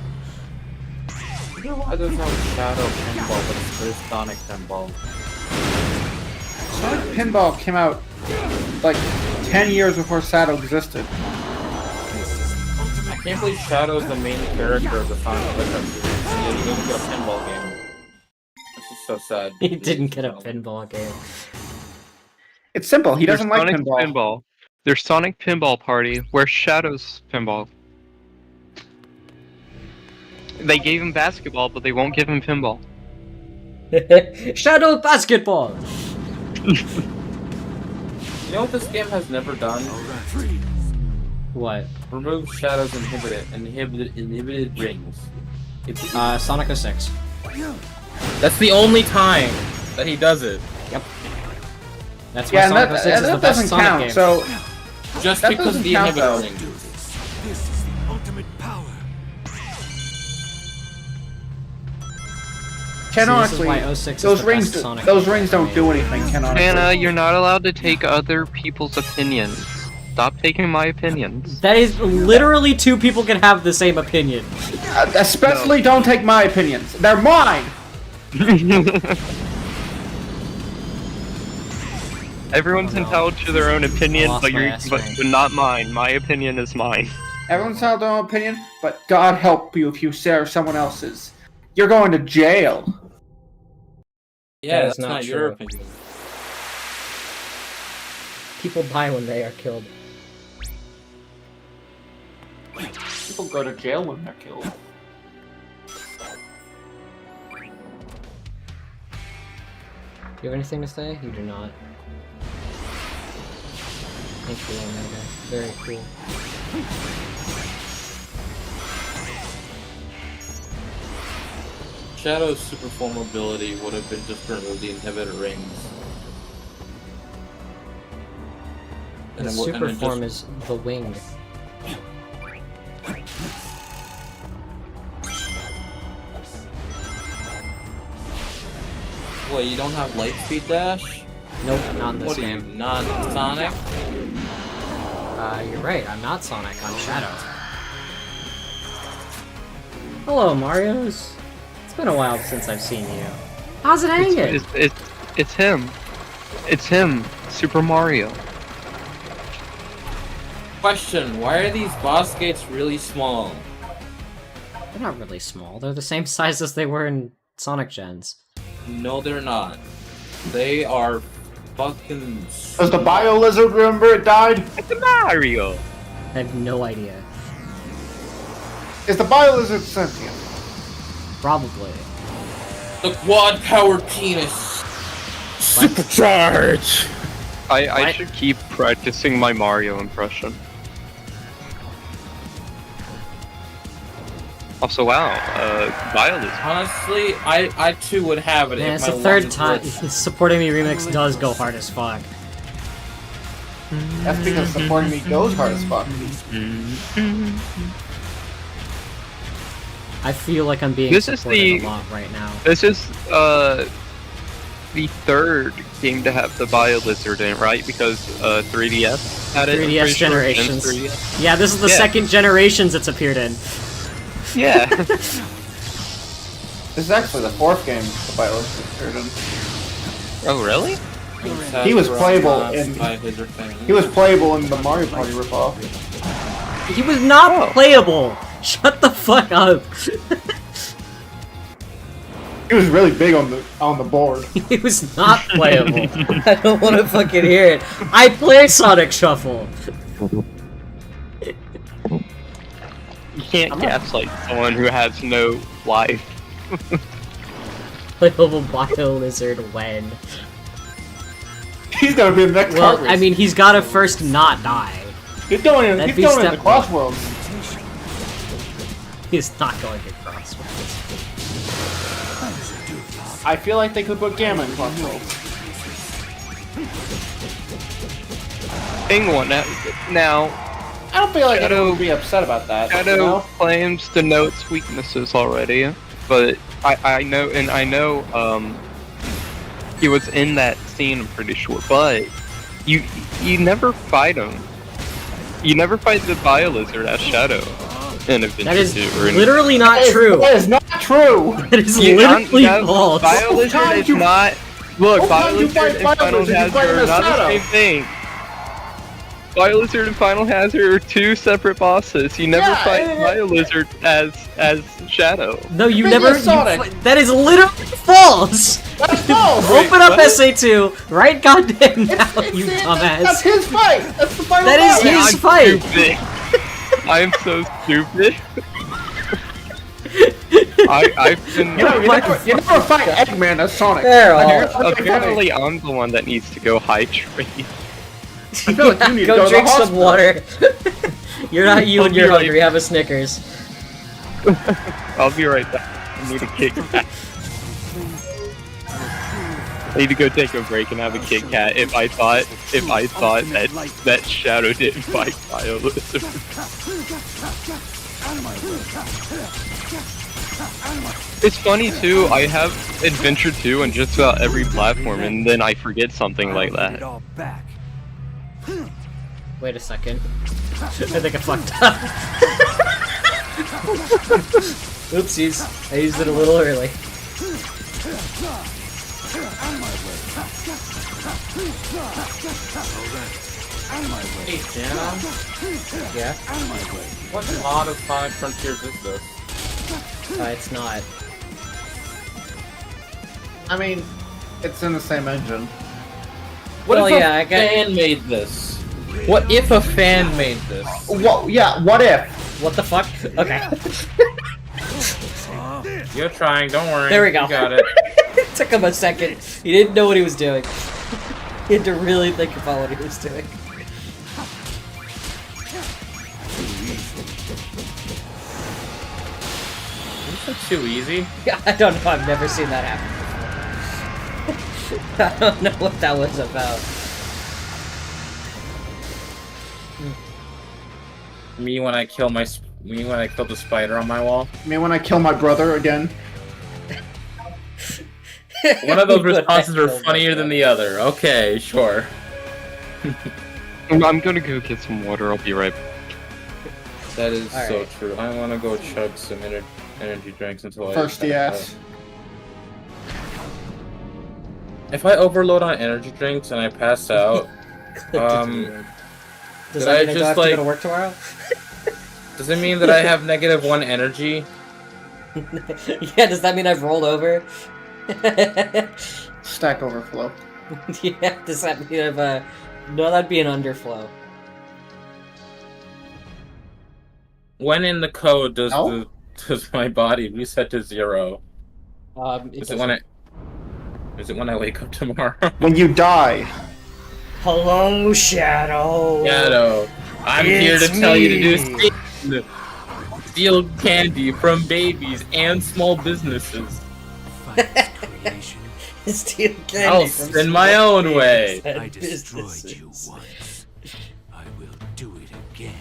You know why there's no Shadow Pinball, but there's Sonic Pinball? Sonic Pinball came out like 10 years before Shadow existed. I can't believe Shadow's the main character of the Sonic Adventure series, and he didn't get a pinball game. This is so sad. He didn't get a pinball game. It's simple. He doesn't like Sonic pinball. There's Sonic Pinball Party. Where's Shadow's Pinball? They gave him basketball, but they won't give him pinball. Shadow basketball! You know what this game has never done? What? Remove Shadow's inhibited rings. It's, Sonic 06. that's the only time! that he does it. That's why Yeah, and Sonic that, 06 is and the that best doesn't Sonic count. game. So Just That because doesn't the count, inhibitor though. ring. This is the ultimate power. canonically, why 06 is those the rings, best Sonic those game rings ever don't made. do anything canonically. Hannah, you're not allowed to take other people's opinions. Stop taking my opinions. That is literally two people can have the same opinion. Especially don't take my opinions. They're mine. Everyone's Oh, no. entitled to their own opinion, lost but my you're ass but rank. not mine. My opinion is mine. Everyone's entitled to their own opinion, but God help you if you share someone else's. You're going to jail. Yeah, That is that's not not your true. opinion. People die when they are killed. People go to jail when they're killed. You have anything to say? You do not. Thank you, Omega. Very cool. Shadow's super form ability would have been just to remove the inhibitor rings. The And super it form just- is the wing. What, you don't have light speed dash? Nope, not in this What are you, game. not Sonic? You're right, I'm not Sonic, I'm Shadow. Hello, Marios. It's been a while since I've seen you. How's it hanging? It's him. It's him, Super Mario. Question, why are these boss gates really small? They're not really small. They're the same size as they were in Sonic Gens. No, they're not. They are fucking... Does the bio lizard remember it died? It's a Mario. I have no idea. Is the bio lizard sentient? Probably. The quad-powered penis! Supercharge! I What? should keep practicing my Mario impression. Also, wow, Violet. Honestly, I too would have it Man, if it's my the third lungs time. were- Supporting Me remix does go hard as fuck. That's because supporting me goes hard as fuck. I feel like I'm being This is supported the- a lot right now. This is the third game to have the Bio-Lizard in it, right? Because 3DS had it. I'm 3DS pretty sure, and generations. 3DS. Yeah, this is the Yeah. second generations it's appeared in. Yeah. This is actually the fourth game the bio lizard appeared in. Oh, really? He was playable in- By his or thing. He was playable in the Mario Party ripoff. He was not Oh. playable! Shut the fuck up! He was really big on the board. He was not playable. I don't want to fucking hear it. I play Sonic Shuffle! You can't gaslight someone who has no life. Playable Bio Lizard when? He's gonna be the next Well, Kart I race. mean, he's gotta first not die. He's going in. that'd He's be going in the step one. crossroads. He's not going to Crossroads. I feel like they could put Gamma in crossroads. Thing one now. I don't feel like Shadow- anyone would be upset about that. Shadow You know? claims to know its weaknesses already, but I know he was in that scene, I'm pretty sure. But you never fight him. You never fight the Bio Lizard as Shadow in Adventure That is 2 or in literally not true! That is not true. That is You- literally no, false! Bio What Lizard time is you- not. Look, what Bio time you Lizard fight and Bio Final Lizard? You Hazard fight him are as not the Shadow. same thing. Bio Lizard and Final Hazard are two separate bosses. You never Yeah, fight Bio Lizard as Shadow. No, you Big never. as Sonic. That is literally false. That's false. Open up what? SA2 right goddamn now, you That's dumbass. his fight. That's the final That is fight. his I'm fight. stupid. I am so stupid. I've been. You never fight Eggman as Sonic. There, all. Apparently, I'm the one that needs to go hydrate. I feel like you need to Go go to drink the some hospital. water. You're not you I'll and be you're right hungry. Have a Snickers. I'll be right back. I need a kick back. I need to go take a break and have a Kit Kat. If I thought that Shadow didn't fight Kyle. It's funny too, I have Adventure 2 on just about every platform and then I forget something like that. Wait a second. I think I fucked up. Oopsies. I used it a little early. Hey, Jana, Yeah? what mod of Sonic Frontiers is this? It's not. I mean, it's in the same engine. What Well, if yeah, I a get- fan made this? What if a fan made this? What? Yeah. What if? What the fuck? Okay. You're trying, don't worry. There we go. You got it. It took him a second. He didn't know what he was doing. He had to really think about what he was doing. Is that too easy? I don't know, I've never seen that happen before. I don't know what that was about. Me when I kill the spider on my wall. I mean, when I kill my brother again. One of those When I responses are kill my funnier than the other. Okay, sure. I'm gonna go get some water, I'll be right back. That is so Alright. true. I want to go chug some energy drinks until I... Thirsty ass. If I overload on energy drinks and I pass out, Does Did that I mean I don't just, have to like- go to work tomorrow? does it mean that I have -1 energy? Yeah, does that mean I've rolled over? Stack overflow. Yeah, does that mean I've, no, that'd be an underflow. When in the code does No? does my body reset to 0? Is it when I wake up tomorrow? When you die. Hello, Shadow! Shadow, I'm here to It's tell you to do me. steal candy from babies and small businesses. Steal candy I'll from spin my small own way. babies and I destroyed you businesses. once. I will do it again.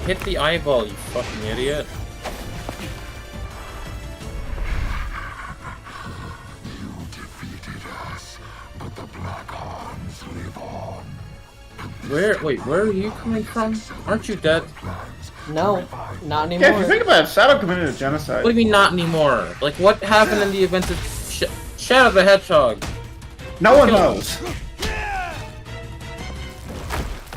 Hit the eyeball, you fucking idiot. Where are you coming from? Aren't you dead? No, not Yeah, if you anymore. think about it, Shadow committed a genocide. What do you mean not anymore? Like, what happened in the event of Shadow the Hedgehog? No one knows.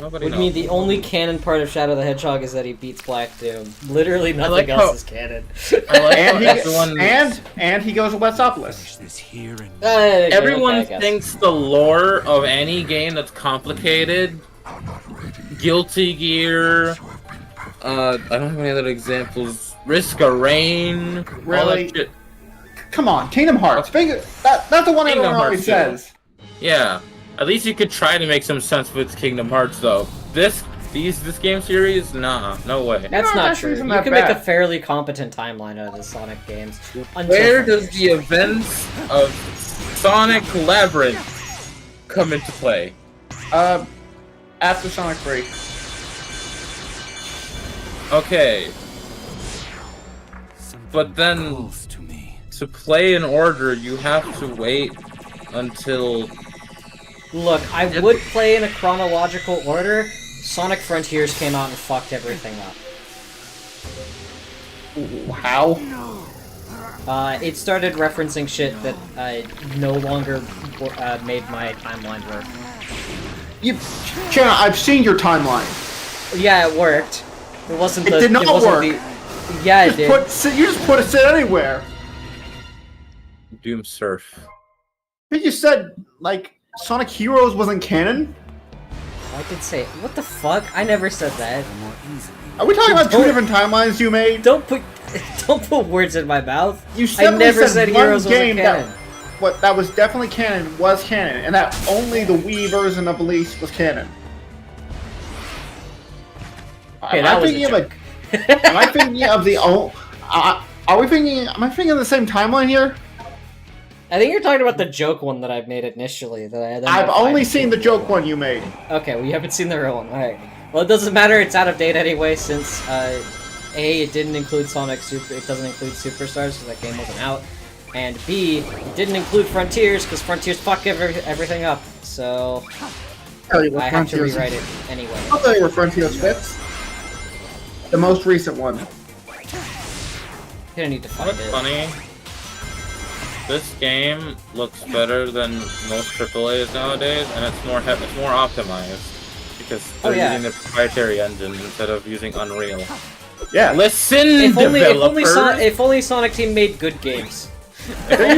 Nobody What do knows. you mean the only canon part of Shadow the Hedgehog is that he beats Black Doom? Literally nothing like else how- is canon. I like how And everyone, and he goes to Westsopolis. Finish this here and everyone okay, I guess. thinks the lore of any game that's complicated, Guilty Gear, I don't have any other examples, Risk of Rain, all Really? that shit. Come on, Kingdom Hearts. That's the one Kingdom everyone always Hearts, says. Yeah, at least you could try to make some sense with Kingdom Hearts, though. This game series, nah, no way. That's No, not it true. isn't You that can make a bad. fairly competent timeline out of the Sonic games. Until Where does Frontiers. the events of Sonic Labyrinth come into play? After Sonic 3. Okay, something but then calls to me. to play in order, you have to wait until... Look, I would play in a chronological order. Sonic Frontiers came out and fucked everything up. How? It started referencing shit that no longer made my timeline work. Chana, I've seen your timeline. Yeah, it worked. It wasn't It the. did not wasn't work. Yeah, it did. You just put it anywhere. Doom Surf. But you said, like, Sonic Heroes wasn't canon? I did say. What the fuck? I never said that. More easily. Are we talking about two Don't- different timelines you made? Don't put words in my mouth. You I simply never said one Heroes wasn't game canon. that was definitely canon was canon, and that only the Wii version of Elise was canon. Okay, Am that I was a thinking of joke. Am I thinking of the Are we thinking? Am I thinking the same timeline here? I think you're talking about the joke one that I made initially. I've only seen the joke one you made. Okay, we haven't seen the real one. Alright. Well, it doesn't matter, it's out of date anyway, since, A, it didn't include it doesn't include Superstars, because that game wasn't out, and B, it didn't include Frontiers, because Frontiers fuck everything up, so I have to rewrite it anyway. I'll tell you where Frontiers fits. The most recent one. You don't need to find What's it. funny? This game looks better than most AAAs nowadays, and it's more optimized because they're using the proprietary engine instead of using Unreal. Yeah. Listen, If developers. if only Sonic Team made good games. They're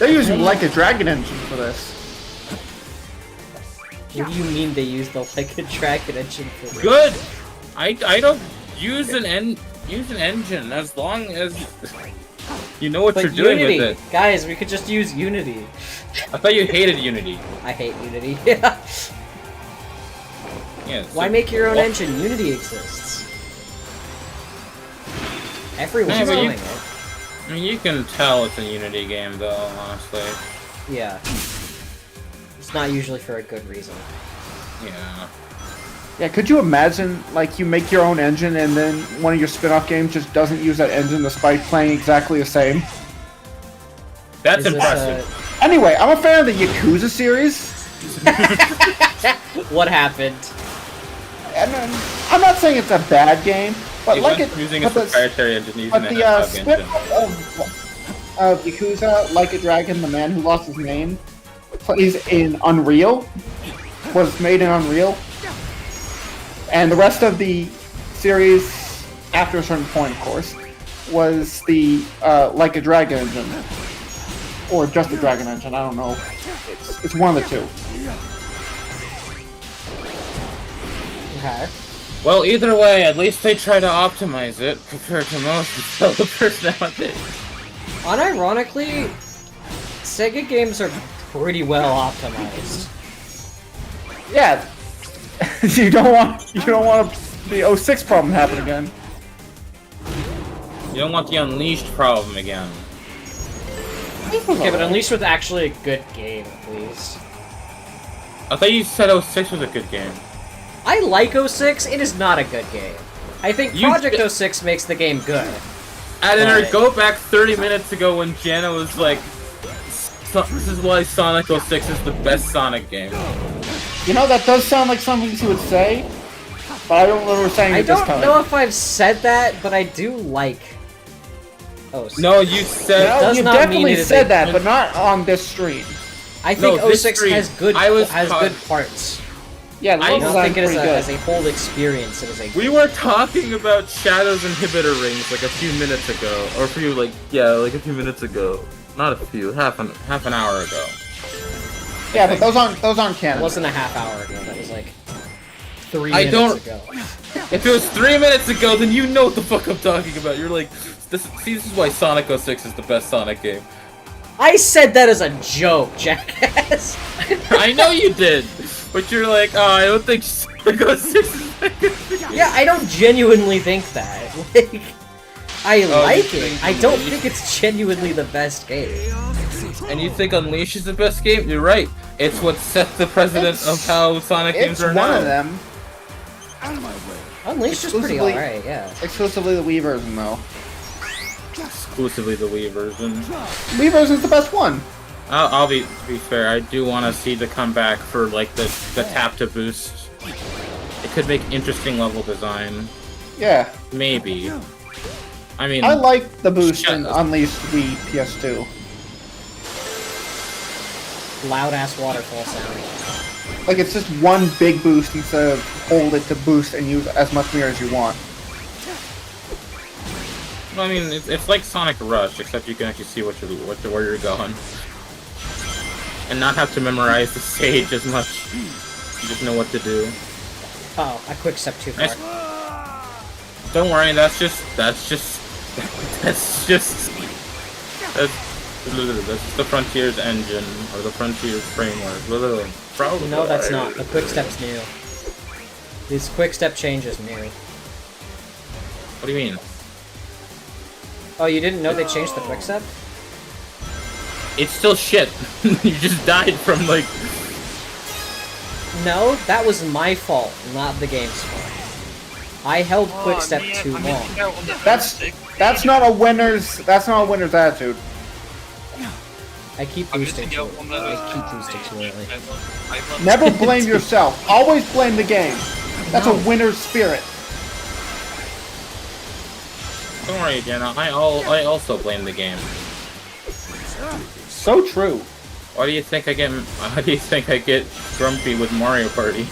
using Like a Dragon engine for this. What do you mean they used the Like a Dragon engine for this? Good. I don't use an engine as long as you know what But you're doing Unity, with it. guys, we could just use Unity. I thought you hated Unity. I hate Unity. Yeah. Yeah. Why make your own engine? Unity exists. Everyone's but doing it. I mean, you can tell it's a Unity game, though. Honestly. Yeah. It's not usually for a good reason. Yeah. Yeah, could you imagine, like, you make your own engine and then one of your spin-off games just doesn't use that engine despite playing exactly the same? That's Is this, impressive. Anyway, I'm a fan of the Yakuza series, What happened? and I'm not saying it's a bad game, but He like went it, using but a the, proprietary engine using but the the Hedgehog spin-off engine. of Yakuza, Like a Dragon, the man who lost his name, plays in Unreal, was made in Unreal. And the rest of the series, after a certain point, of course, was the Like a Dragon engine, or just the Dragon engine. I don't know. It's one of the two. Okay. Well, either way, at least they try to optimize it compared to most developers nowadays. Unironically, Sega games are pretty well optimized. Yeah, you don't want the 06 problem to happen again. You don't want the Unleashed problem again. Okay, but Unleashed was actually a good game, at least. I thought you said 06 was a good game. I like 06, it is not a good game. I think You- Project 06 makes the game good. And then Right. go back 30 minutes ago when Jana was like, this is why Sonic 06 is the best Sonic game. You know, that does sound like something she would say, but I don't remember saying I it this don't time. know if I've said that, but I do like 06. No, you said... No, does you not mean definitely it is said a- that, but not on this stream. I think No, this 06 stream, has good I was has taught- good parts. Yeah, the I I level don't design's think it is pretty as good. a whole experience. It is a We were talking about Shadow's inhibitor rings like a few minutes ago, or a few like a few minutes ago. Not a few, half an hour ago. Yeah, but those aren't It canon. wasn't a half hour ago. That was like 3 I minutes don't- ago. If it was 3 minutes ago, then you know what the fuck I'm talking about. You're like, this is why Sonic 06 is the best Sonic game. I said that as a joke, jackass. I know you did, but you're like, oh, I don't think Sonic 06 is that good. Yeah, I don't genuinely think that. Like, I Oh, like you it. think I don't Unleashed- think it's genuinely the best game. And you think Unleashed is the best game? You're right. It's what set the precedent of how Sonic It's games are one now. of them. Unleashed is pretty Exclusively- alright, yeah. Exclusively the Wii version, though. Exclusively the Wii version. Wii version's the best one. I'll be to be fair. I do want to see the comeback for like the tap to boost. It could make interesting level design. Yeah. Maybe. I mean, I like the boost Shut in up. Unleashed Wii PS2. Loud ass waterfall sound. Like, it's just one big boost instead of hold it to boost and use as much mirror as you want. I mean, it's like Sonic Rush, except you can actually see where you're going, and not have to memorize the stage as much. You just know what to do. Oh, I quick step too far. Nice. Don't worry, that's just that's the Frontiers engine or the Frontiers framework. Probably. No, that's not. The quick step's new. This quick step change is new. What do you mean? Oh, you didn't know they changed the quickstep? It's still shit. You just died from, like... No, that was my fault, not the game's fault. I held quickstep too long. That's not a winner's attitude. I keep boosting too early. I keep boosting too early. Never blame yourself. Always blame the game. That's a winner's spirit. Don't worry, Jenna. I also blame the game. So true. Why do you think I get grumpy with Mario Party?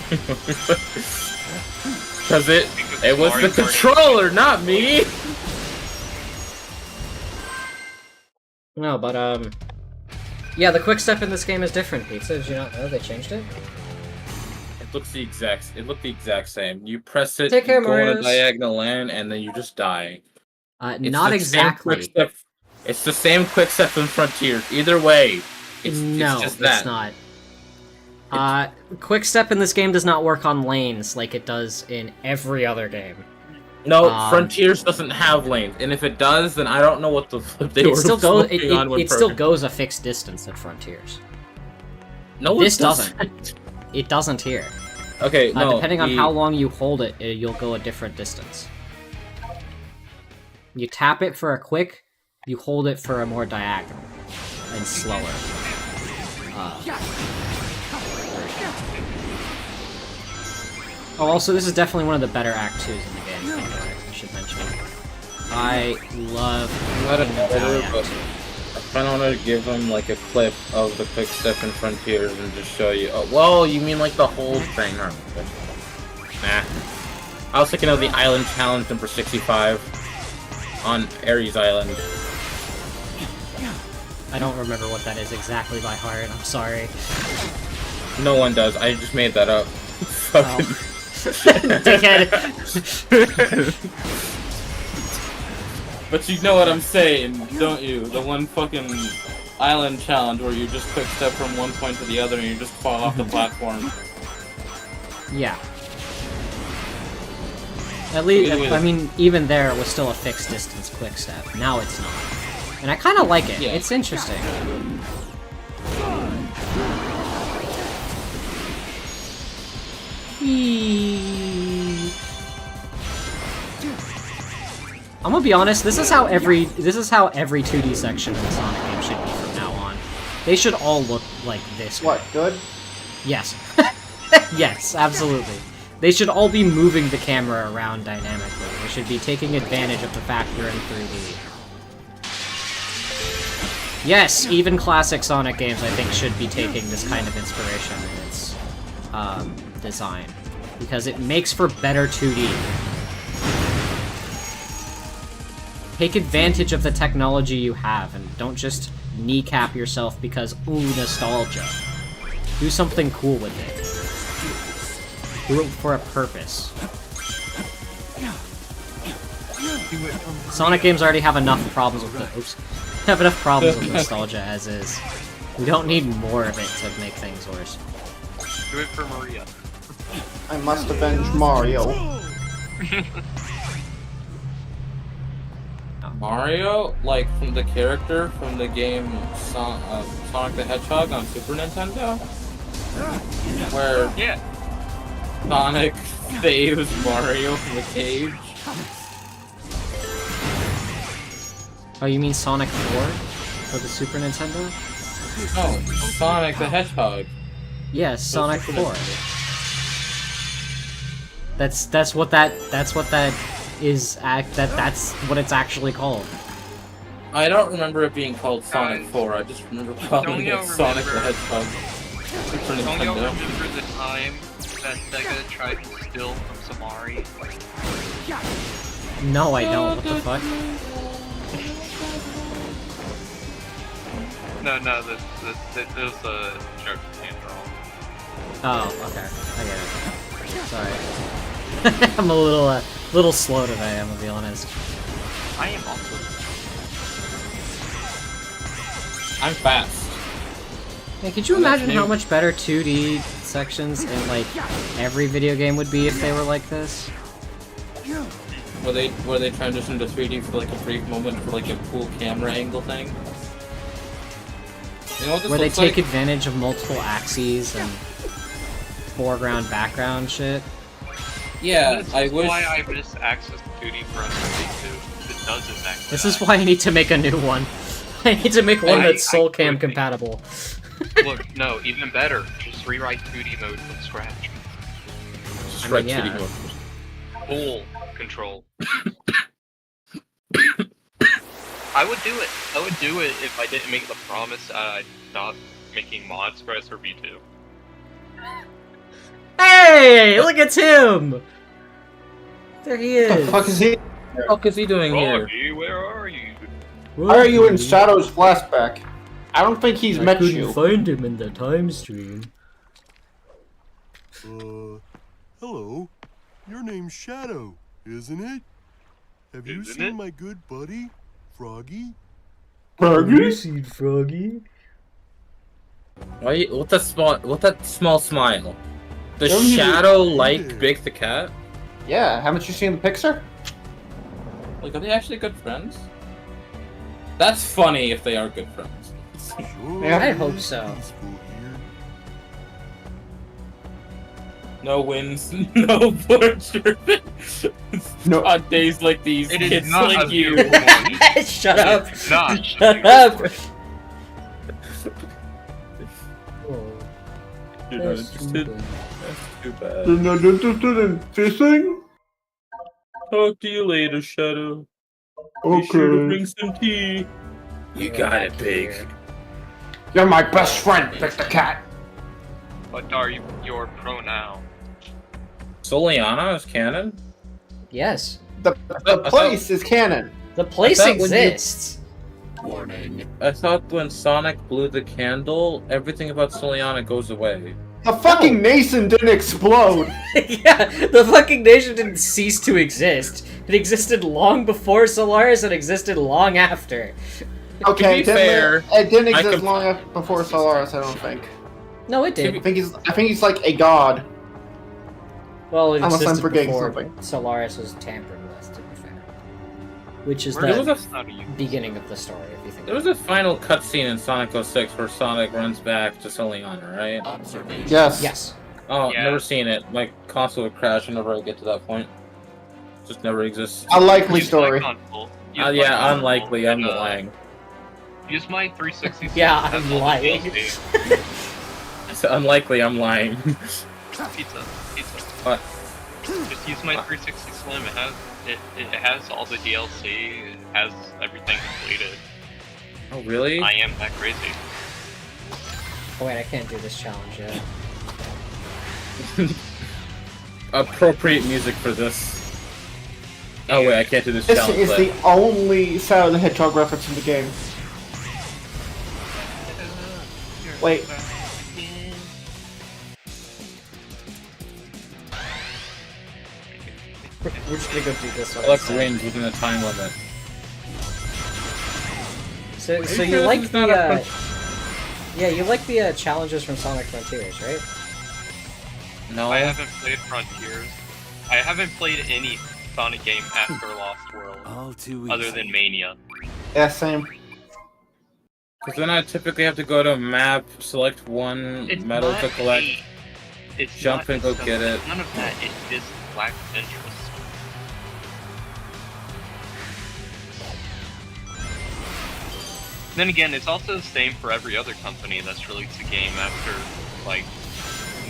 Because it was the controller, not me. No, but yeah, the quickstep in this game is different. Pizza, did you not know they changed it? It looked the exact same. You press it, Take care, you go in a Marios. diagonal land, and then you just die. Not exactly. It's the same quickstep in Frontiers. Either way, it's just that. It's not. Quickstep in this game does not work on lanes like it does in every other game. No, Frontiers doesn't have lanes, and if it does, then I don't know what the flip they were smoking on when it still goes a fixed distance at Frontiers. No, this doesn't. It doesn't here. Okay, no. Depending on how long you hold it, you'll go a different distance. You tap it for a quick, you hold it for a more diagonal and slower. Oh, also, this is definitely one of the better Act 2s in the game. I should mention. I love I kind of want to give them like a clip of the quick step in Frontiers and just show you. Oh, well, you mean like the whole thing? Nah. I was thinking of the Island Challenge number 65 on Ares Island. I don't remember what that is exactly by heart. I'm sorry. No one does. I just made that up. Fucking. Dickhead. But you know what I'm saying, don't you? The one fucking island challenge where you just quick step from one point to the other and you just fall off the platform. Yeah. At least, I mean, even there, it was still a fixed distance quick step. Now it's not. And I kind of like it. Yeah. It's interesting. I'm gonna be honest, this is how every 2D section in the Sonic game should be from now on. They should all look like this. What, good? Yes. Yes, absolutely. They should all be moving the camera around dynamically. They should be taking advantage of the fact they're in 3D. Yes, even classic Sonic games, I think, should be taking this kind of inspiration in its design. Because it makes for better 2D. Take advantage of the technology you have, and don't just kneecap yourself because, ooh, nostalgia. Do something cool with it. Do it for a purpose. Sonic games already have enough problems with with nostalgia as is. We don't need more of it to make things worse. Do it for Maria. I must avenge Mario. Mario, like from the character from the game Sonic the Hedgehog on Super Nintendo, where Sonic saves Mario from the cage. Oh, you mean Sonic 4 for the Super Nintendo? No, Sonic the Hedgehog. Yes, Sonic 4. That's what that is. That's what it's actually called. I don't remember it being called Sonic 4. I just remember calling it Sonic the Hedgehog. Super Don't you Nintendo. remember the time that Sega tried to steal from Samari? No, I don't. What the fuck? No, it was a joke can't draw. Oh, okay. I get it. Sorry. I'm a little slow today, I'm gonna be honest. I am also. I'm fast. Hey, could you imagine how much better 2D sections in, like, every video game would be if they were like this? where they transition to 3D for like a brief moment for like a cool camera angle thing. You know what this Where they looks take like? advantage of multiple axes and foreground, background shit. Yeah, This I is wish. why I miss Access 2D for SMB2. It does exactly This that. is why I need to make a new one. I need to make one that's I Soulcam could- compatible. Look, no, even better. Just rewrite 2D mode from scratch. Just I right mean, 2D yeah. mode. Full control. I would do it. I would do it if I didn't make the promise I'd stop making mods for SRB2. Hey, look at him! There he What the is. fuck is he? What the fuck is he doing here? Froggy, where are you? Why are you in Shadow's flashback? I don't think he's met you. find him in the time stream. Hello. Your name's Shadow, isn't it? Have you Isn't seen it? my good buddy, Froggy? seen Froggy? Why? What that small smile? Does Don't you- Shadow like Big the Cat? Yeah, haven't you seen the picture? Like, are they actually good friends? That's funny if they are good friends. Sure Yeah. I hope is so. peaceful here. No wins, no fortune. No. On days like these, It is kids not like a you. beautiful one. Shut up! It's not. Shut up! You're not interested? That's too bad. You're not interested in fishing? Talk to you later, Shadow. Be sure to Okay. bring some tea. You got it, Big. You're my best friend, Victor Cat. What are your pronouns? Soliana is canon? Yes. The place is canon. The place thought when you- exists. I thought when Sonic blew the candle, everything about Soliana goes away. The fucking nation didn't explode. Yeah, the fucking nation didn't cease to exist. It existed long before Solaris and existed long after. Okay, To be fair, it didn't I exist could- long after before Solaris. I don't think. No, it did. I think he's like a god. Well, it Unless I'm existed forgetting before something. Solaris was tampered with, to be fair. Which is Where There the was a How do you? beginning of the story, if you think There was a final cutscene in Sonic 06 where Sonic runs back to Soliana, right? Yes. Yes. Oh, Yeah. never seen it. My console would crash whenever I get to that point. Just never exists. Unlikely Use my story. console. Use my Yeah, console unlikely. I'm and, lying. Use my 360. Yeah, That's I'm all the lying. DLC. It's unlikely. I'm lying. Pizza. What? Just use my 360 Slim. It has all the DLC. It has everything completed. Oh, really? I am that crazy. Oh wait, I can't do this challenge yet. Appropriate music for this. Oh wait, I can't do this This challenge. is but- the only Shadow the Hedgehog reference in the game. Wait. We're just gonna go do this one. Alex wins within a time limit. So you you sure like this is the not a yeah, you like the challenges from Sonic Frontiers, right? No. I haven't played Frontiers. I haven't played any Sonic game after Lost World, All too other than Mania. Yeah, same. Because then I typically have to go to a map, select one metal to collect. It's jump not- and go it's get it. None of that. It just lacks interest. Then again, it's also the same for every other company that's released a game after, like,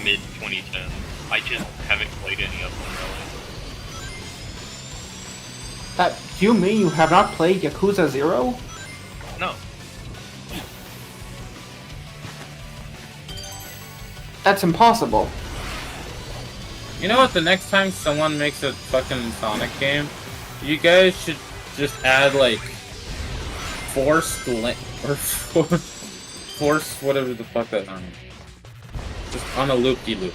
mid-2010. I just haven't played any of them, really. Do you mean you have not played Yakuza 0? No. That's impossible. You know what? The next time someone makes a fucking Sonic game, you guys should just add like forced whatever the fuck that is. Just on a loop-de-loop.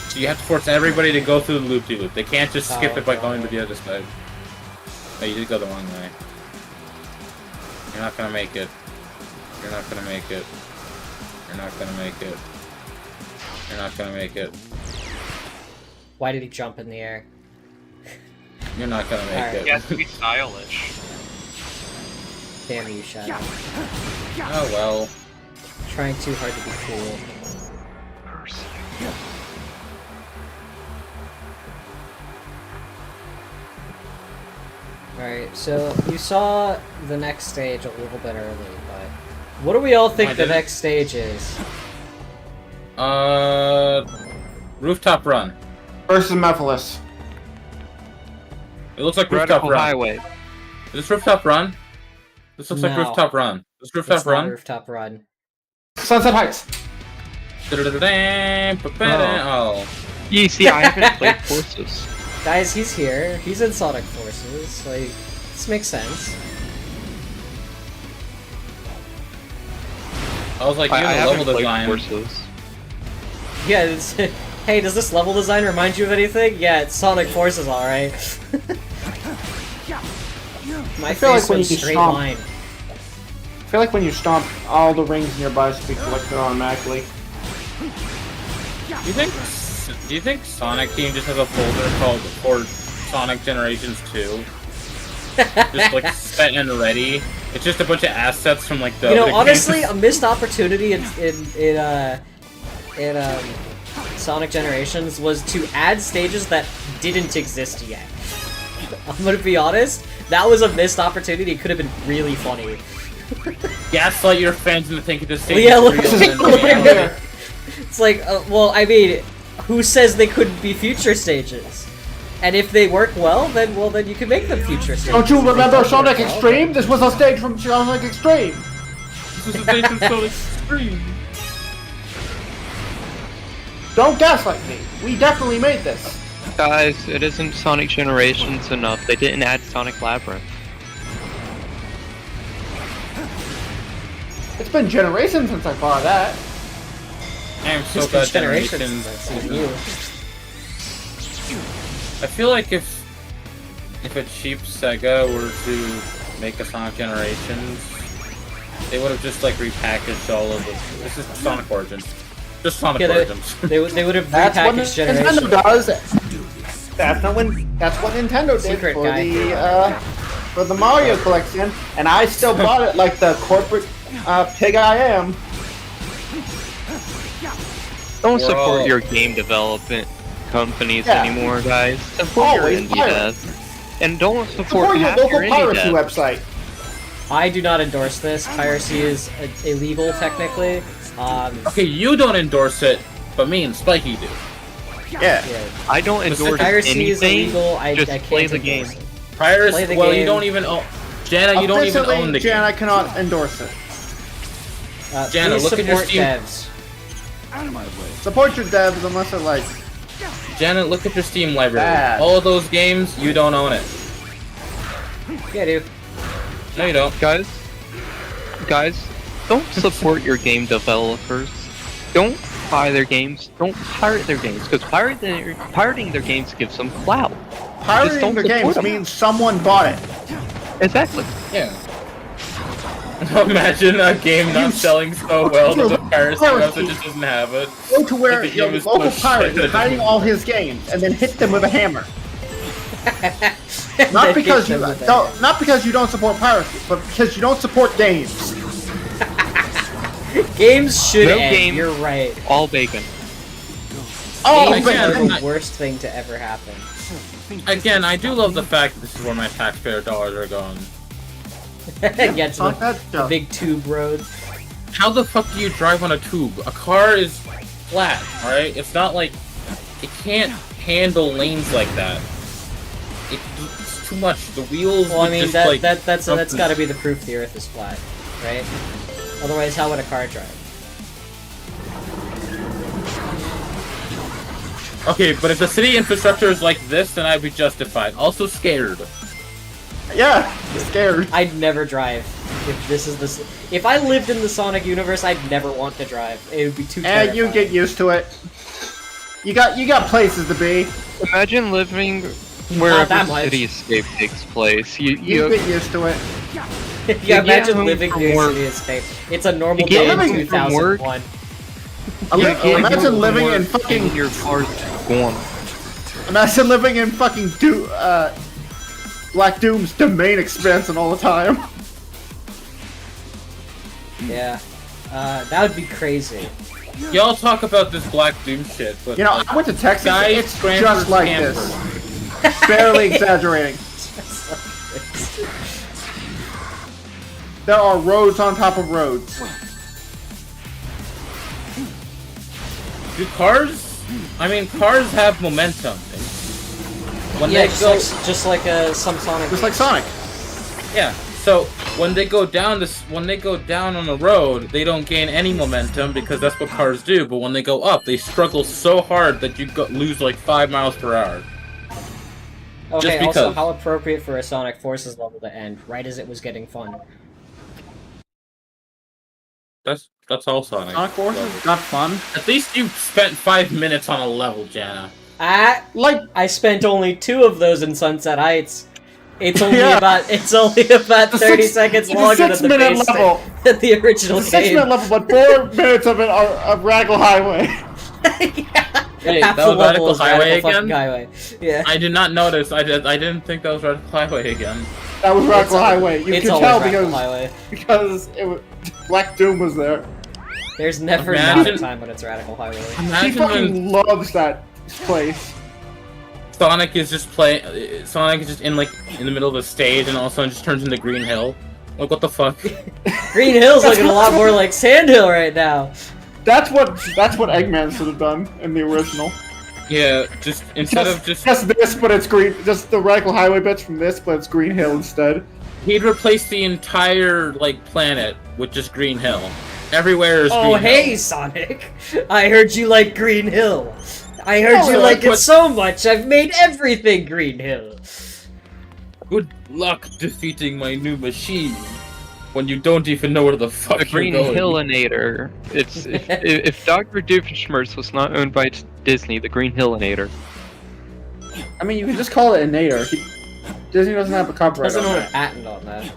So you have to force everybody to go through the loop-de-loop. They can't just skip it by going to the other side. Oh, you did go the wrong way. You're not gonna make it. You're not gonna make it. You're not gonna make it. You're not gonna make it. Why did he jump in the air? You're not gonna make Alright. it. He has to be stylish. Damn you, Shadow. Oh well. Trying too hard to be cool. Alright, so you saw the next stage a little bit early, but what do we all think I the didn't. next stage is? Rooftop Run. Versus Mephiles. It looks like Rooftop Radical Run. Highway. Is this Rooftop Run? This looks like No. Rooftop Run. This It's Rooftop not Run? Rooftop Run. Sunset Heights. Oh. You see, I haven't played Forces. Guys, he's here. He's in Sonic Forces. Like, this makes sense. I was like, I you have haven't level played design. Forces. Yeah, it's, hey, does this level design remind you of anything? Yeah, it's Sonic Forces, alright. My feel face like when went you straight stomp- line. I feel like when you stomp, all the rings nearby should be collected automatically. Do you think Sonic Team just has a folder called for Sonic Generations 2? Just like set and ready. It's just a bunch of assets from like the. You know, other honestly, games. a missed opportunity in Sonic Generations was to add stages that didn't exist yet. I'm gonna be honest, that was a missed opportunity. It could have been really funny. Gaslight your fans into thinking this Well, stage yeah, is look, real. and look then- at there. It's like, well, I mean, who says they couldn't be future stages? And if they work well, then you can make them future stages. Don't you If they remember don't Sonic work well, Extreme? This was a stage from Sonic Extreme. This is a stage from Sonic Extreme. Don't gaslight me. We definitely made this. Guys, it isn't Sonic Generations enough. They didn't add Sonic Labyrinth. It's been generations since I bought that. I am so It's been glad generations Generations. since I've seen you. I feel like if a cheap Sega were to make a Sonic Generations, they would have just like repackaged all of it. This is Sonic Origins. Just Sonic Yeah, Origins. they would have That's what repackaged Generations. Nintendo does. That's what Nintendo did Secret for guy. for the Mario collection, and I still bought it like the corporate pig I am. Don't We're support all- your game development companies Yeah. anymore, guys. Support your Always indie pirate. devs. And don't support Support your half local your indie piracy devs. website. I do not endorse this. Piracy is illegal, technically. Okay, you don't endorse it, but me and Spiky do. Yeah. Yeah. I don't endorse Piracy is anything. illegal. I just can't play the endorse game. it. Piracy. Play the Well, game. you don't even own. Jana, you don't even own the Jan, game. I cannot endorse it. Jana, Please look at your support Steam- devs. Support your devs unless they're like, Janet, look at your Steam library. Bad. All of those games, you don't own it. Yeah, dude. No, you don't. Guys, don't support your game developers. Don't buy their games. Don't pirate their games, because pirating their games gives them clout. pirating don't the support games them. means someone bought it. Exactly. Yeah. Imagine a game not selling so well that the piracy website just doesn't have it. Go to where Like the your game is local so pirate shit. is hiding all his games, and then hit them with a hammer. They Not because hit you them with not because you don't support piracy, but because you don't support games. Games should No end. game. You're right. All bacon. Oh, Games again, are but the worst thing to ever happen. Again, I do love the fact that this is where my taxpayer dollars are going. Get to talk that the stuff. big tube road. How the fuck do you drive on a tube? A car is flat, alright? It's not like... It can't handle lanes like that. It's too much. The wheels Well, I would mean just, that like, that's jump got to be the proof the Earth is flat, right? Otherwise, how would a car drive? Okay, but if the city infrastructure is like this, then I'd be justified. Also scared. yeah, scared. I'd never drive if this is the. If I lived in the Sonic universe, I'd never want to drive. It would be too. And you get used to it. You got places to be. Imagine living that wherever much. Cityscape takes place. You get used to it. Yeah, get imagine home living from near work. City Escape. It's a normal You get day in home from work. 2001. Imagine living in fucking your car's gone. Imagine living in fucking Black Doom's domain expansion all the time. Yeah. That would be crazy. Y'all talk about this Black Doom shit, but You know, like, I went to Texas. guys, It's scramblers, just like campers. this. Barely exaggerating. There are roads on top of roads. Do cars? I mean, cars have momentum. When Yeah, they go, just like some Sonic. Just like games. Sonic. yeah. So when they go down when they go down on the road, they don't gain any momentum because that's what cars do. But when they go up, they struggle so hard that you lose like 5 miles per hour. Okay, Just also, because. how appropriate for a Sonic Forces level to end, right as it was getting fun. That's all Sonic. Sonic Forces is not fun. At least you spent 5 minutes on a level, Jana. I spent only 2 of those in Sunset Heights. It's only Yeah. about 30 seconds it's a longer than the 6-minute base level. than the original It's a game. 6-minute level, but 4 minutes of it are of Radical Highway. Yeah. Hey, Half that the was level Radical is Highway Radical fucking again? Highway. Yeah. I did not notice. I didn't think that was Radical Highway again. That was Radical It's Highway. You it's can always tell Radical because Highway. it was Black Doom was there. There's never not a Imagine- time when it's Radical Highway. He Imagine when fucking loves that place. Sonic is just Sonic is just in the middle of the stage, and all of a sudden just turns into Green Hill. Like, what the fuck? Green Hill's looking a lot more like Sand Hill right now. That's what Eggman should have done in the original. Yeah, just instead of Just this, but it's green. Just the Radical Highway bits from this, but it's Green Hill instead. he'd replace the entire planet with just Green Hill. Everywhere is Oh, Green hey, Hill. Sonic. I heard you like Green Hill. I heard Oh, you yeah, like it but- so much, I've made everything Green Hill. Good luck defeating my new machine when you don't even know where the fuck The you're Green going. Hillinator. It's if Dr. Doofenshmirtz was not owned by Disney, the Green Hillinator. I mean, you can just call it a Nader. Disney doesn't have a copyright Doesn't on own a that. patent on that.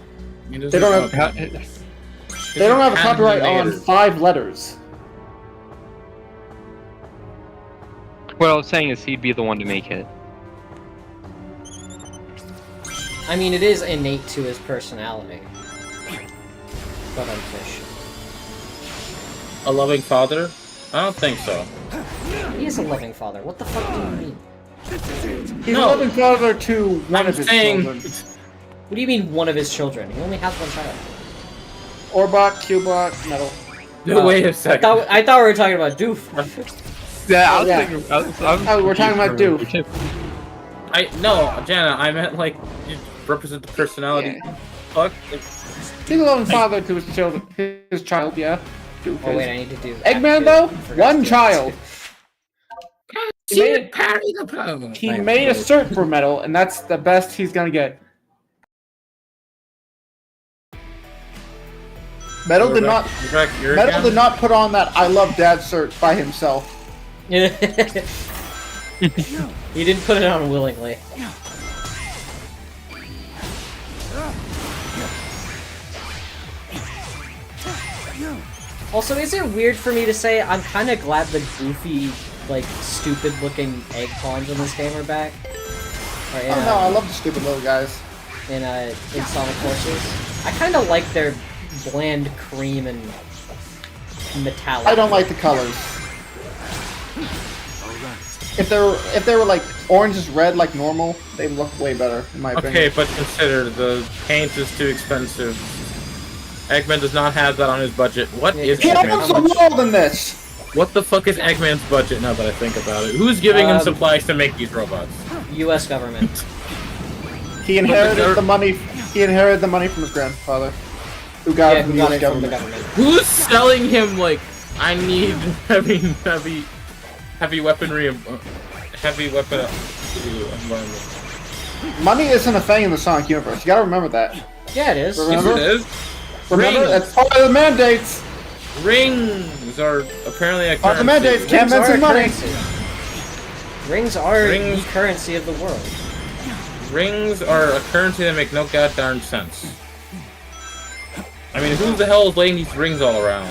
He doesn't They don't know- They don't have a copyright on Hillinator. 5 letters. What I was saying is he'd be the one to make it. I mean, it is innate to his personality. But I'm fish. A loving father? I don't think so. He is a loving father. What the fuck do you mean? He's No. a loving father to one I'm of his saying children. What do you mean one of his children? He only has one child. Orbot, Cubot, Metal. no, wait a I second. thought we were talking about Doof. Yeah, I was yeah. thinking. Oh, we're talking about Doof. No, Jana, I meant you represent the personality. Fuck. He's a loving father to his children. His child, yeah. Doof Oh is. wait, I need to do Eggman, though? One child. He made, Parry the pole. he made a cert for Metal, and that's the best he's gonna get. Metal did not. Metal did not put on that "I love Dad" cert by himself. He didn't put it on willingly. Also, is it weird for me to say I'm kind of glad the goofy, like, stupid-looking egg pawns in this game are back? Or in, Oh no, I love the stupid little guys. in Sonic Forces. I kind of like their bland cream and metallic. I don't like the colors. If they were like orange is red like normal, they look way better in my opinion. Okay, but consider the paint is too expensive. Eggman does not have that on his budget. What is He Eggman? owns How the much- world in this. What the fuck is Eggman's budget now that I think about it? Who's giving him supplies to make these robots? U.S. government. He inherited they're- the money. He inherited the money from his grandfather, who got Yeah, it from who the got U.S. it from the government. government. Who's selling him I need heavy weaponry, heavy weapon environment? Money isn't a thing in the Sonic universe. You gotta remember that. Yeah, it is. Remember? Yes, it is. Remember, Rings. that's part of the mandates. Rings are apparently a Part of the currency. mandates. Can't Rings are mention a money. currency. Rings are Rings- the currency of the world. Rings are a currency that make no goddamn sense. I mean, who the hell is laying these rings all around?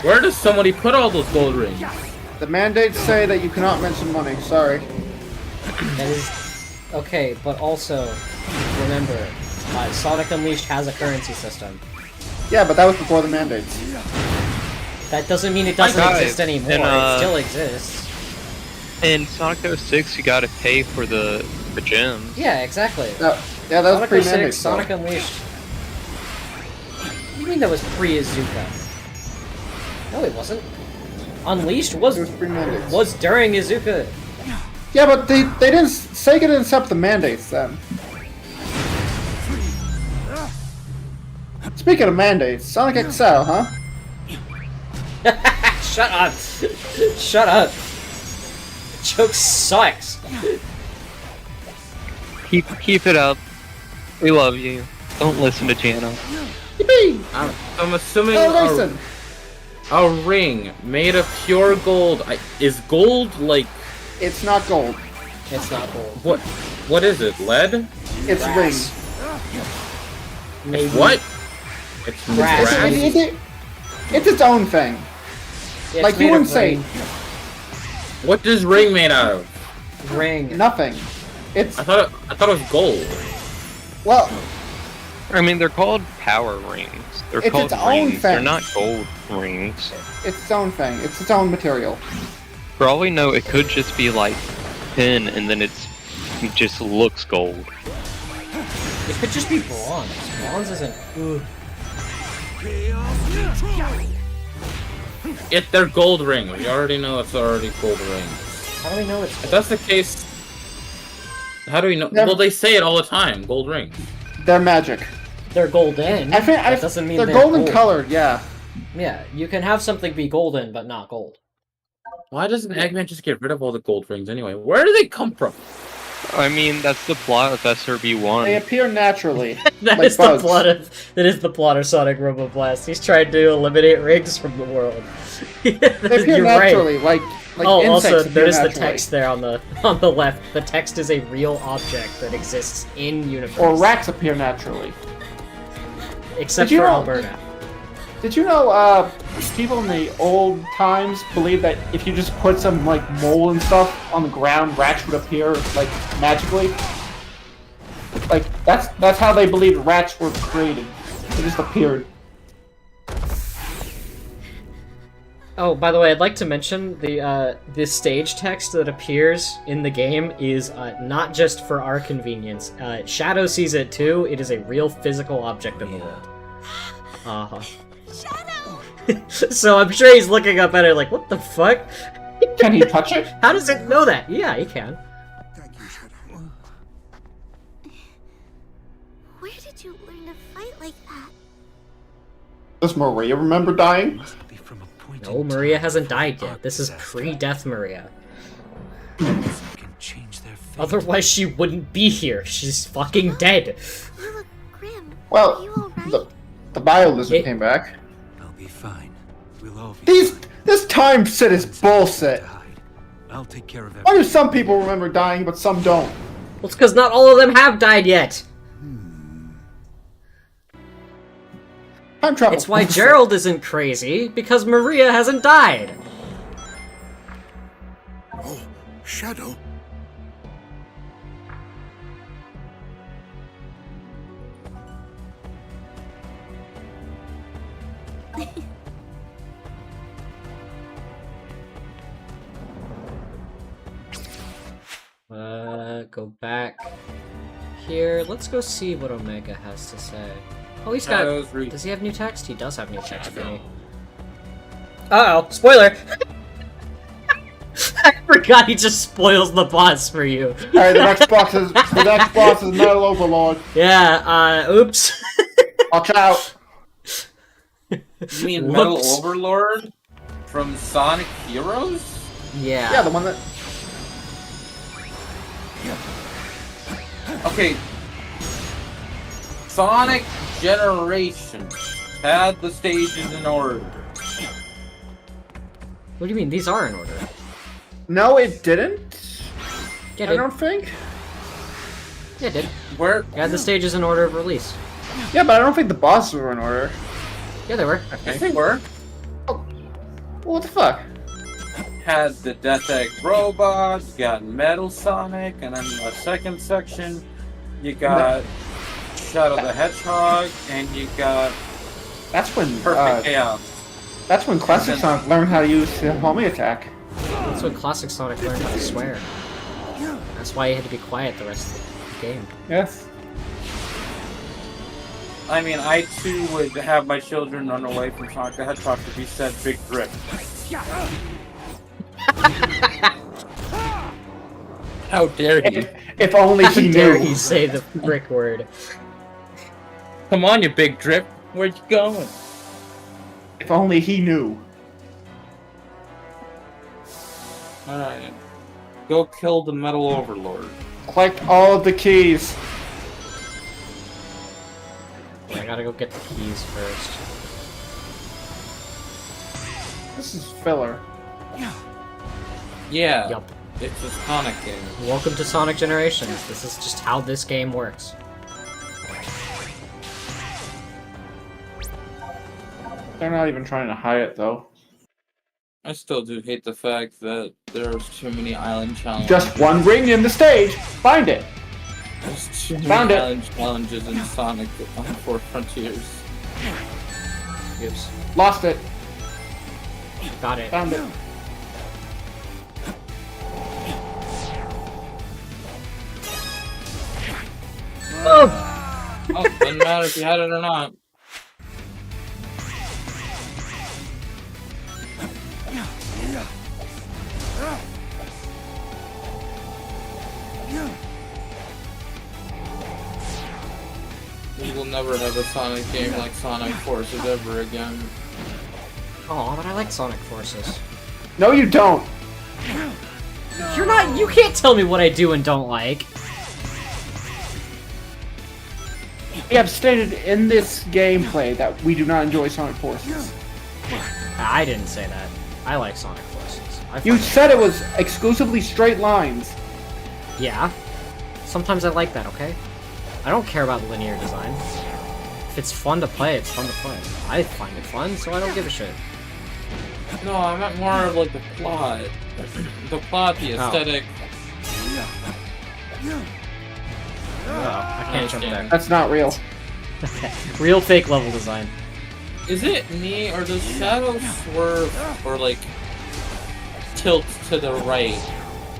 Where does somebody put all those gold rings? The mandates say that you cannot mention money. Sorry. That is Okay, but also, remember, Sonic Unleashed has a currency system. Yeah, but that was before the mandates. That doesn't mean it doesn't Guys, exist anymore, and, it still exists. In Sonic 06, you gotta pay for the gems. Yeah, exactly. No, yeah, that was Sonic 06, pre-mandates. Sonic Unleashed. What do you mean that was pre-Izuka? No, it wasn't. Unleashed It was pre-mandates. was during Izuka. Yeah, but they didn't. Sega didn't accept the mandates then. Speaking of mandates, Sonic XL, huh? Shut up! Shut up! The joke sucks! Keep it up. We love you. Don't listen to Jana. Yippee! I'm assuming Oh, listen. a ring made of pure gold. Is gold like It's not gold. It's not gold. what is it? Lead? It's Brass. ring. Maybe. What? It's Brass. brass. It's its own thing. Yeah, Like it's you made wouldn't of say What is ring made out of? ring. nothing. It's I thought it was gold. well, I mean, they're called power rings. They're It's called its own rings. thing. They're not gold rings. it's its own thing. It's its own material. For all we know, it could just be like tin, and then it just looks gold. It could just be bronze. Bronze isn't. Ugh. They're gold rings. We already know it's already gold rings. How do we know it's If gold? that's the case, how do we know? Never- Well, they say it all the time. Gold rings. They're magic. They're golden. That doesn't mean they're they're golden gold. colored. Yeah. Yeah, you can have something be golden but not gold. Why doesn't Eggman just get rid of all the gold rings anyway? Where do they come from? I mean, that's the plot of SRB1. They appear naturally. That like is bugs. that is the plot of Sonic Robo Blast. He's trying to eliminate rings from the world. They appear You're right. naturally, like Oh, insects also, appear there's the naturally. text there on the left. The text is a real object that exists in universe. Or rats appear naturally. Except Did you for know- Alberta. Did you know, people in the old times believed that if you just put some, like, mold and stuff on the ground, rats would appear, like, magically? Like, that's how they believed rats were created. They just appeared. Oh, by the way, I'd like to mention the stage text that appears in the game is not just for our convenience. Shadow sees it too. It is a real physical object in the world. Uh-huh. Shadow! So I'm sure he's looking up at it like, what the fuck? Can he touch it? How does it know that? Yeah, he can. Thank you, Shadow. Where did you learn to fight like that? Does Maria remember dying? Must be from a point No, in Maria time hasn't when died the yet. This is art pre-death Maria. possessed can change their fate. Otherwise she wouldn't be here. She's fucking dead. You look grim. Are Well, you alright? the bio lizard It- came back. I'll be fine. We'll all be fine. This time shit is bullshit. To hide. I'll take care of Why everything. do some people remember dying but some don't? Well, it's because not all of them have died yet. Time travel. It's why Gerald isn't crazy, because Maria hasn't died. Oh, Shadow. Go back here. Let's go see what Omega has to say. Oh, he's got... Does he have new text? He does have new text for me. Uh-oh, spoiler! I forgot he just spoils the boss for you. Alright, the next boss is Metal Overlord. Yeah, oops. Watch out. You mean Metal Whoops. Overlord from Sonic Heroes? Yeah, the one that. Okay. Sonic Generations had the stages in order. What do you mean? These are in order. No, it didn't. Yeah, I it don't think. Yeah, it did. Where? It had the stages in order of release. Yeah, but I don't think the bosses were in order. Yeah, they were. I Yes, think. they were. Well, what the fuck? had the Death Egg robot, you got Metal Sonic, and then the second section, you got Shadow the Hedgehog, and you got That's when Perfect Chaos. that's when Classic Sonic learned how to use the homie attack. That's when Classic Sonic learned how to swear. That's why he had to be quiet the rest of the game. Yes. I mean, I too would have my children run away from Sonic the Hedgehog if he said Big Drip. How dare he? If only How he dare knew. he say the frick word? Come on, you Big Drip. Where you going? If only he knew. Alright. Go kill the Metal Overlord. Collect all of the keys. I gotta go get the keys first. This is filler. Yeah. Yup. It's a Sonic game. Welcome to Sonic Generations. This is just how this game works. They're not even trying to hide it though. I still do hate the fact that there's too many island challenges. Just one ring in the stage. Find it. There's too Found many it. island challenges in Sonic on 4 Frontiers. Oops. Lost it. Got it. Found it. Oh! Oh, doesn't matter if you had it or not. We will never have a Sonic game like Sonic Forces ever again. Oh, but I like Sonic Forces. No, you don't. You're not- you can't tell me what I do and don't like. We have stated in this gameplay that we do not enjoy Sonic Forces. I didn't say that. I like Sonic Forces. You said it was exclusively straight lines. Yeah. Sometimes I like that, okay? I don't care about linear design. If it's fun to play, it's fun to play. I find it fun, so I don't give a shit. No, I meant more of like the plot. The plot, the aesthetic. I can't jump there. That's not real. Real fake level design. Is it me, or does Shadow swerve, or like tilt to the right,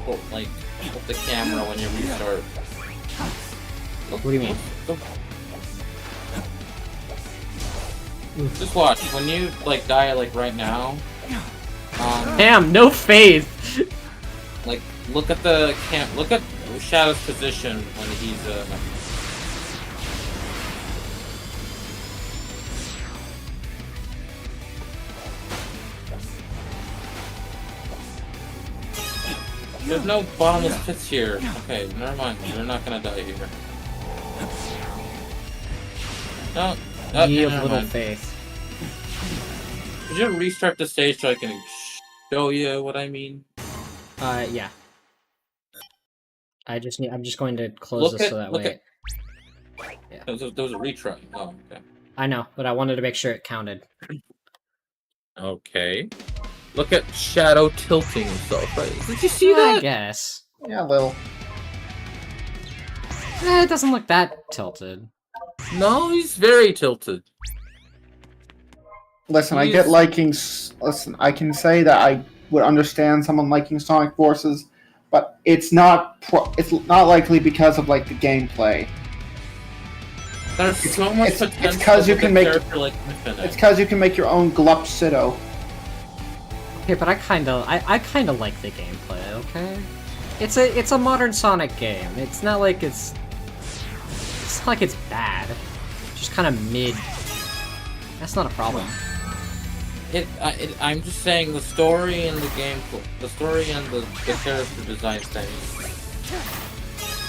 or, like with the camera when you restart? What do you mean? Just watch, when you like die like right now, Damn, no faith! like look at the look at Shadow's position when he's There's no bottomless pits here. Okay, never mind. You're not gonna die here. No. Ye of never little mind. faith. Could you restart the stage so I can show you what I mean? Yeah. I'm just going to close this so that way. There was a retry. Oh, okay. I know, but I wanted to make sure it counted. Okay. Look at Shadow tilting himself, right? Did you see I that? guess. Yeah, Lil. It doesn't look that tilted. No, he's very tilted. Listen, I get liking. Listen, I can say that I would understand someone liking Sonic Forces, but it's not. It's not likely because of like the gameplay. There's so much potential. It's because you with can a make. character like Infinite. It's because you can make your own Glup Sido. Okay, but I kinda like the gameplay. Okay, it's a modern Sonic game. It's not like it's not like it's bad. Just kind of mid. That's not a problem. I'm just saying the story and the game, the story and the character design thing.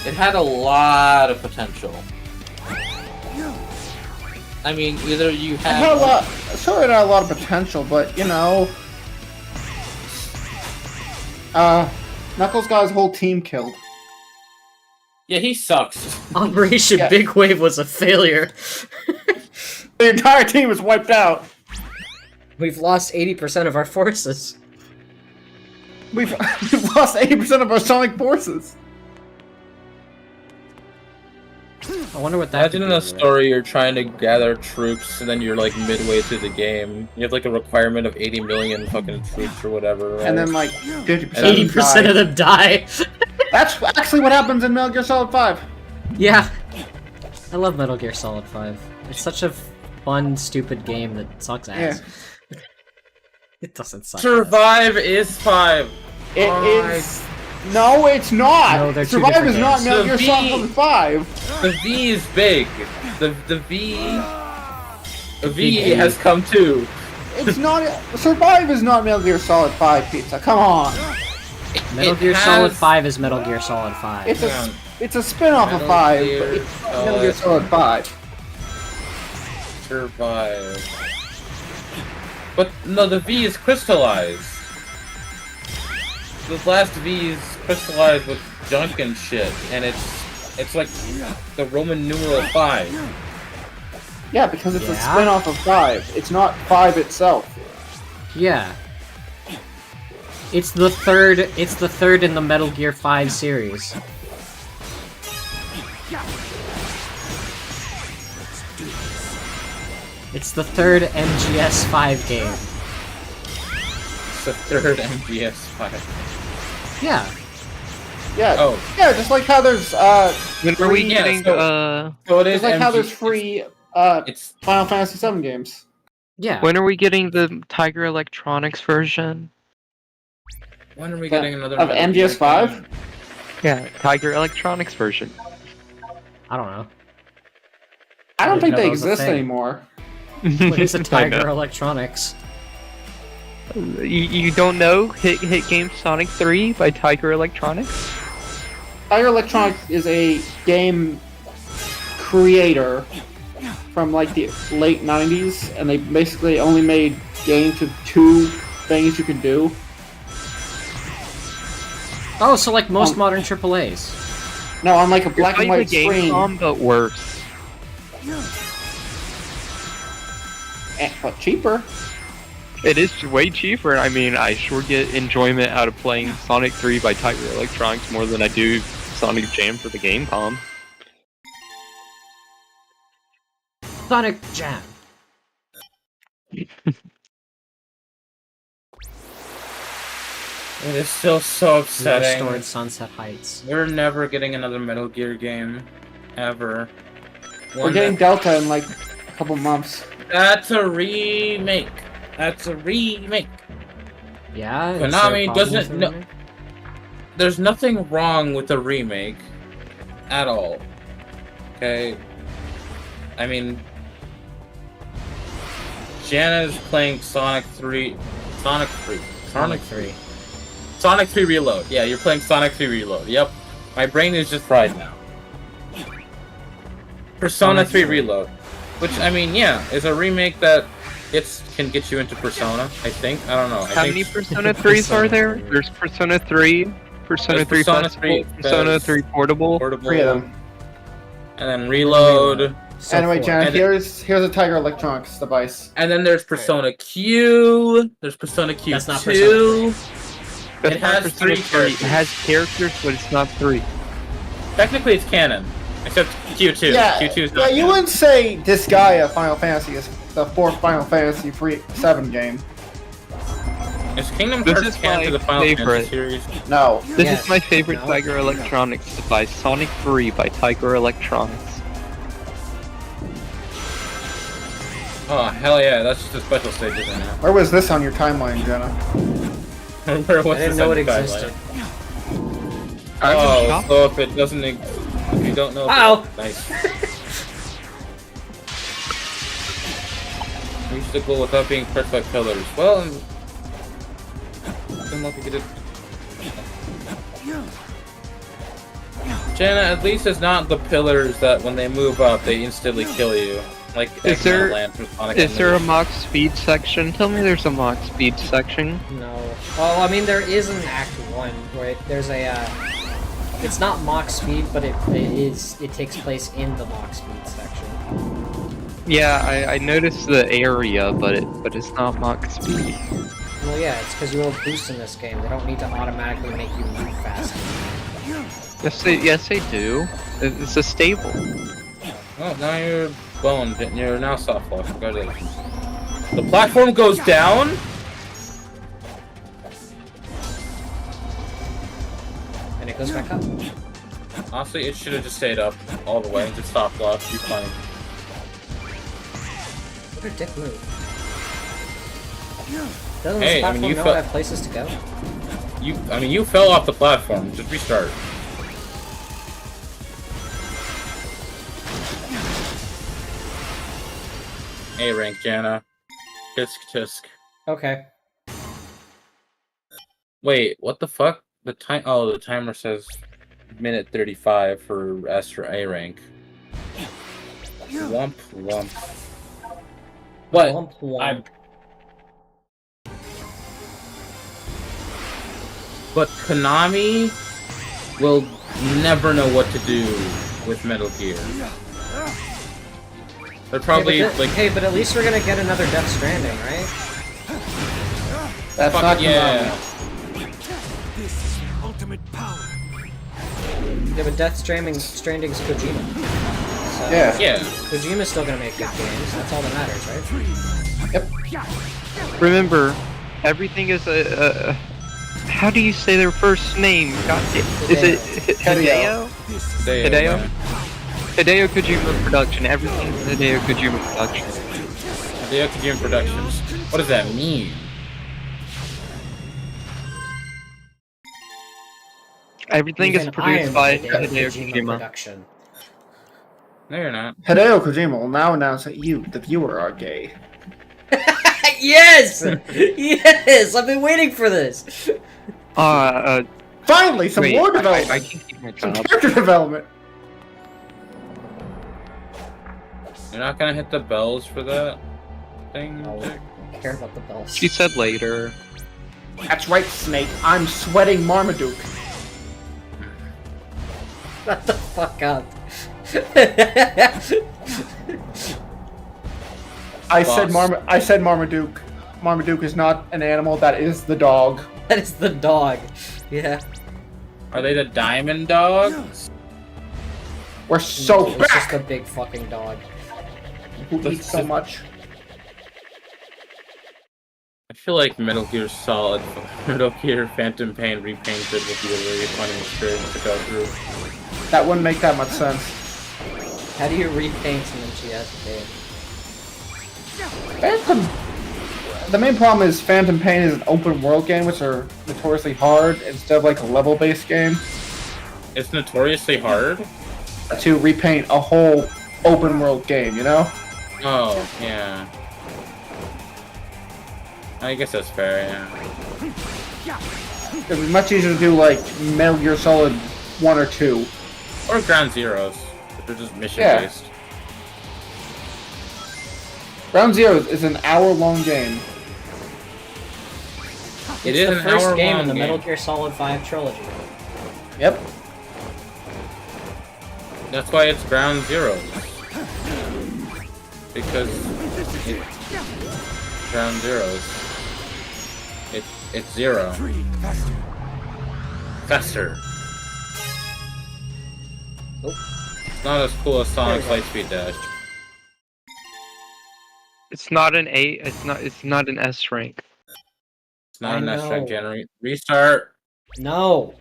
It had a lot of potential. I mean, either you It had a lot. Sure, it had a lot of potential, but you know, Knuckles got his whole team killed. Yeah, he sucks. Operation Yeah. Big Wave was a failure. The entire team was wiped out. We've lost 80% of our forces. We've lost 80% of our Sonic forces. I wonder what that. Imagine in a story you're trying to gather troops, and then you're like midway through the game. You have like a requirement of 80 million fucking troops or whatever, right? And then like 50% 80% of them die. That's actually what happens in Metal Gear Solid 5. Yeah. I love Metal Gear Solid 5. It's such a fun, stupid game that sucks ass. It doesn't suck. Survive is 5. It is. No, it's not. No, they're two Survive different is not games. Metal The Gear Solid 5. The V is big. The V V. has come too. It's not. Survive is not Metal Gear Solid 5 pizza. Come on. Metal Gear Solid 5 is Metal Gear Solid 5. It's a spin-off of 5, but it's not Metal Gear Solid 5. Survive. But no, the V is crystallized. The last V is crystallized with junk and shit, and it's like the Roman numeral 5. Yeah, because it's a spin-off of 5. It's not 5 itself. Yeah. It's the third in the Metal Gear 5 series. It's the third MGS 5 game. It's the third MGS 5. Yeah. Yeah. Oh. Yeah, just like how there's When are we getting so it is just like how there's MG free It's Final Fantasy 7 games. Yeah. when are we getting the Tiger Electronics version? when are we getting another Of Metal Gear MGS 5? game? Yeah, Tiger Electronics version. I don't know. I don't think know they that was a exist thing. anymore. What is a I Tiger know. Electronics? You don't know hit game Sonic 3 by Tiger Electronics? Tiger Electronics is a game creator from like the late 90s, and they basically only made games with 2 things you can do. Oh, so like most modern AAAs. No, on like a black and It's white like the game screen. but worse. But cheaper. It is way cheaper. I mean, I sure get enjoyment out of playing Sonic 3 by Tiger Electronics more than I do Sonic Jam for the Gamecom. Sonic Jam. It is still so upsetting. Restored Sunset Heights. We're never getting another Metal Gear game. Ever. We're getting Delta in like a couple months. That's a remake. That's a remake. Yeah. is Konami there a problem doesn't with the know- remake? There's nothing wrong with the remake. At all. Okay? I mean... Jana's playing Sonic 3... Sonic 3. Sonic 3. Sonic 3 Reload. Yeah, you're playing Sonic 3 Reload. Yep. My brain is just fried now. Persona Sonic 3 3. Reload. Which, I mean, yeah, is a remake that can get you into Persona, I think. I don't know. How many Persona 3s are there? There's Persona 3, Persona There's 3 Persona Festival, 3 Persona Fest. 3 Portable. 3 of them. And then Reload. So Anyway, forth. Janet, And here's a Tiger Electronics device. And then there's Persona Q. There's Persona Q2. That's not Persona That's It not has Persona 3 3. It characters. has characters, but it's not 3. Technically, it's canon. Except Q2. Yeah, Q2 is yeah, not you canon. wouldn't say Disgaea Final Fantasy is the 4th Final Fantasy 7 game. Is Kingdom This Hearts is canon to my the Final favorite. Fantasy series? No. This Yes. is my favorite No. Tiger Electronics device, Sonic 3 by Tiger Electronics. Oh, hell yeah, that's just a special stage, isn't it? Where was this on your timeline, Jenna? Where I was didn't this know on it the timeline? existed. I'm Oh, shocked. so if it doesn't, if you don't know, Ow! nice. Reach the goal without being pressed by pillars. Well, I'm lucky you did. Jenna, at least it's not the pillars that when they move up, they instantly kill you. Like Is there- Land from Sonic Is there a Unlimited. mock speed section? Tell me there's a mock speed section. No. Well, I mean, there is an Act 1, right? There's a, it's not Mach Speed, but it takes place in the Mach Speed section. Yeah, I noticed the area, but it's not mock speed. Well, yeah, it's because you roll boosts in this game. They don't need to automatically make you move faster. Yes, they do. It's a stable. Oh, now you're boned. You're now soft lock. Congratulations. The platform goes down? And it goes back up. Honestly, it should have just stayed up all the way. Just soft lock. Be fine. What a dick move. Doesn't Hey, this I mean, platform you know felt- I have places to go? You fell off the platform. Just restart. A rank, Jana. Tisk tisk. Okay. Wait, what the fuck? The time? Oh, the timer says minute 35 for S or A rank. Wump wump. What? Womp womp. But Konami will never know what to do with Metal Gear. They're probably like, hey, but at least we're gonna get another Death Stranding, right? That's fuck not yeah. This is ultimate power. Yeah, but Death Stranding's Kojima. So, Yeah. Yeah. Kojima's still gonna make good games. That's all that matters, right? Yep. Remember, everything is a. How do you say their first name? God, is it Hideo? Hideo? Hideo Kojima Production. Everything is Hideo Kojima Production. Hideo Kojima Productions. What does that mean? Everything is Even I produced am by Hideo Hideo Kojima. Production. No, you're not. Hideo Kojima will now announce that you, the viewer, are gay. Yes! Yes! I've been waiting for this! Finally, some Wait, more development. I can keep my Some job. character development. You're not gonna hit the bells for that thing? Oh, Dick? I care about the bells. She said later. That's right, Snake. I'm sweating Marmaduke. Shut the fuck up. I said Boss. Marmaduke. Marmaduke is not an animal. That is the dog. That is the dog. Yeah. Are they the diamond dogs? We're so It's just back. a big fucking dog. Who eats so much? I feel like Metal Gear Solid, Metal Gear Phantom Pain repainted would be a really funny experience to go through. That wouldn't make that much sense. How do you repaint an MGS game? Phantom. The main problem is Phantom Pain is an open world game, which are notoriously hard instead of like a level based game. It's notoriously hard. To repaint a whole open world game, you know? Oh, yeah. I guess that's fair, yeah. It'd be much easier to do like Metal Gear Solid 1 or 2. Or Ground Zeroes, if they're just mission-based. Ground Zero is an hour-long game. It It's is the an first game in hour-long the game. Metal Gear Solid 5 trilogy. Yep. That's why it's Ground Zeroes. Because it's Ground Zeroes. It's zero. Faster. Oh. It's not as cool as Sonic's There we go. Lightspeed Dash. It's not an A. It's not an S rank. It's not I an S rank know. generate. Restart. No!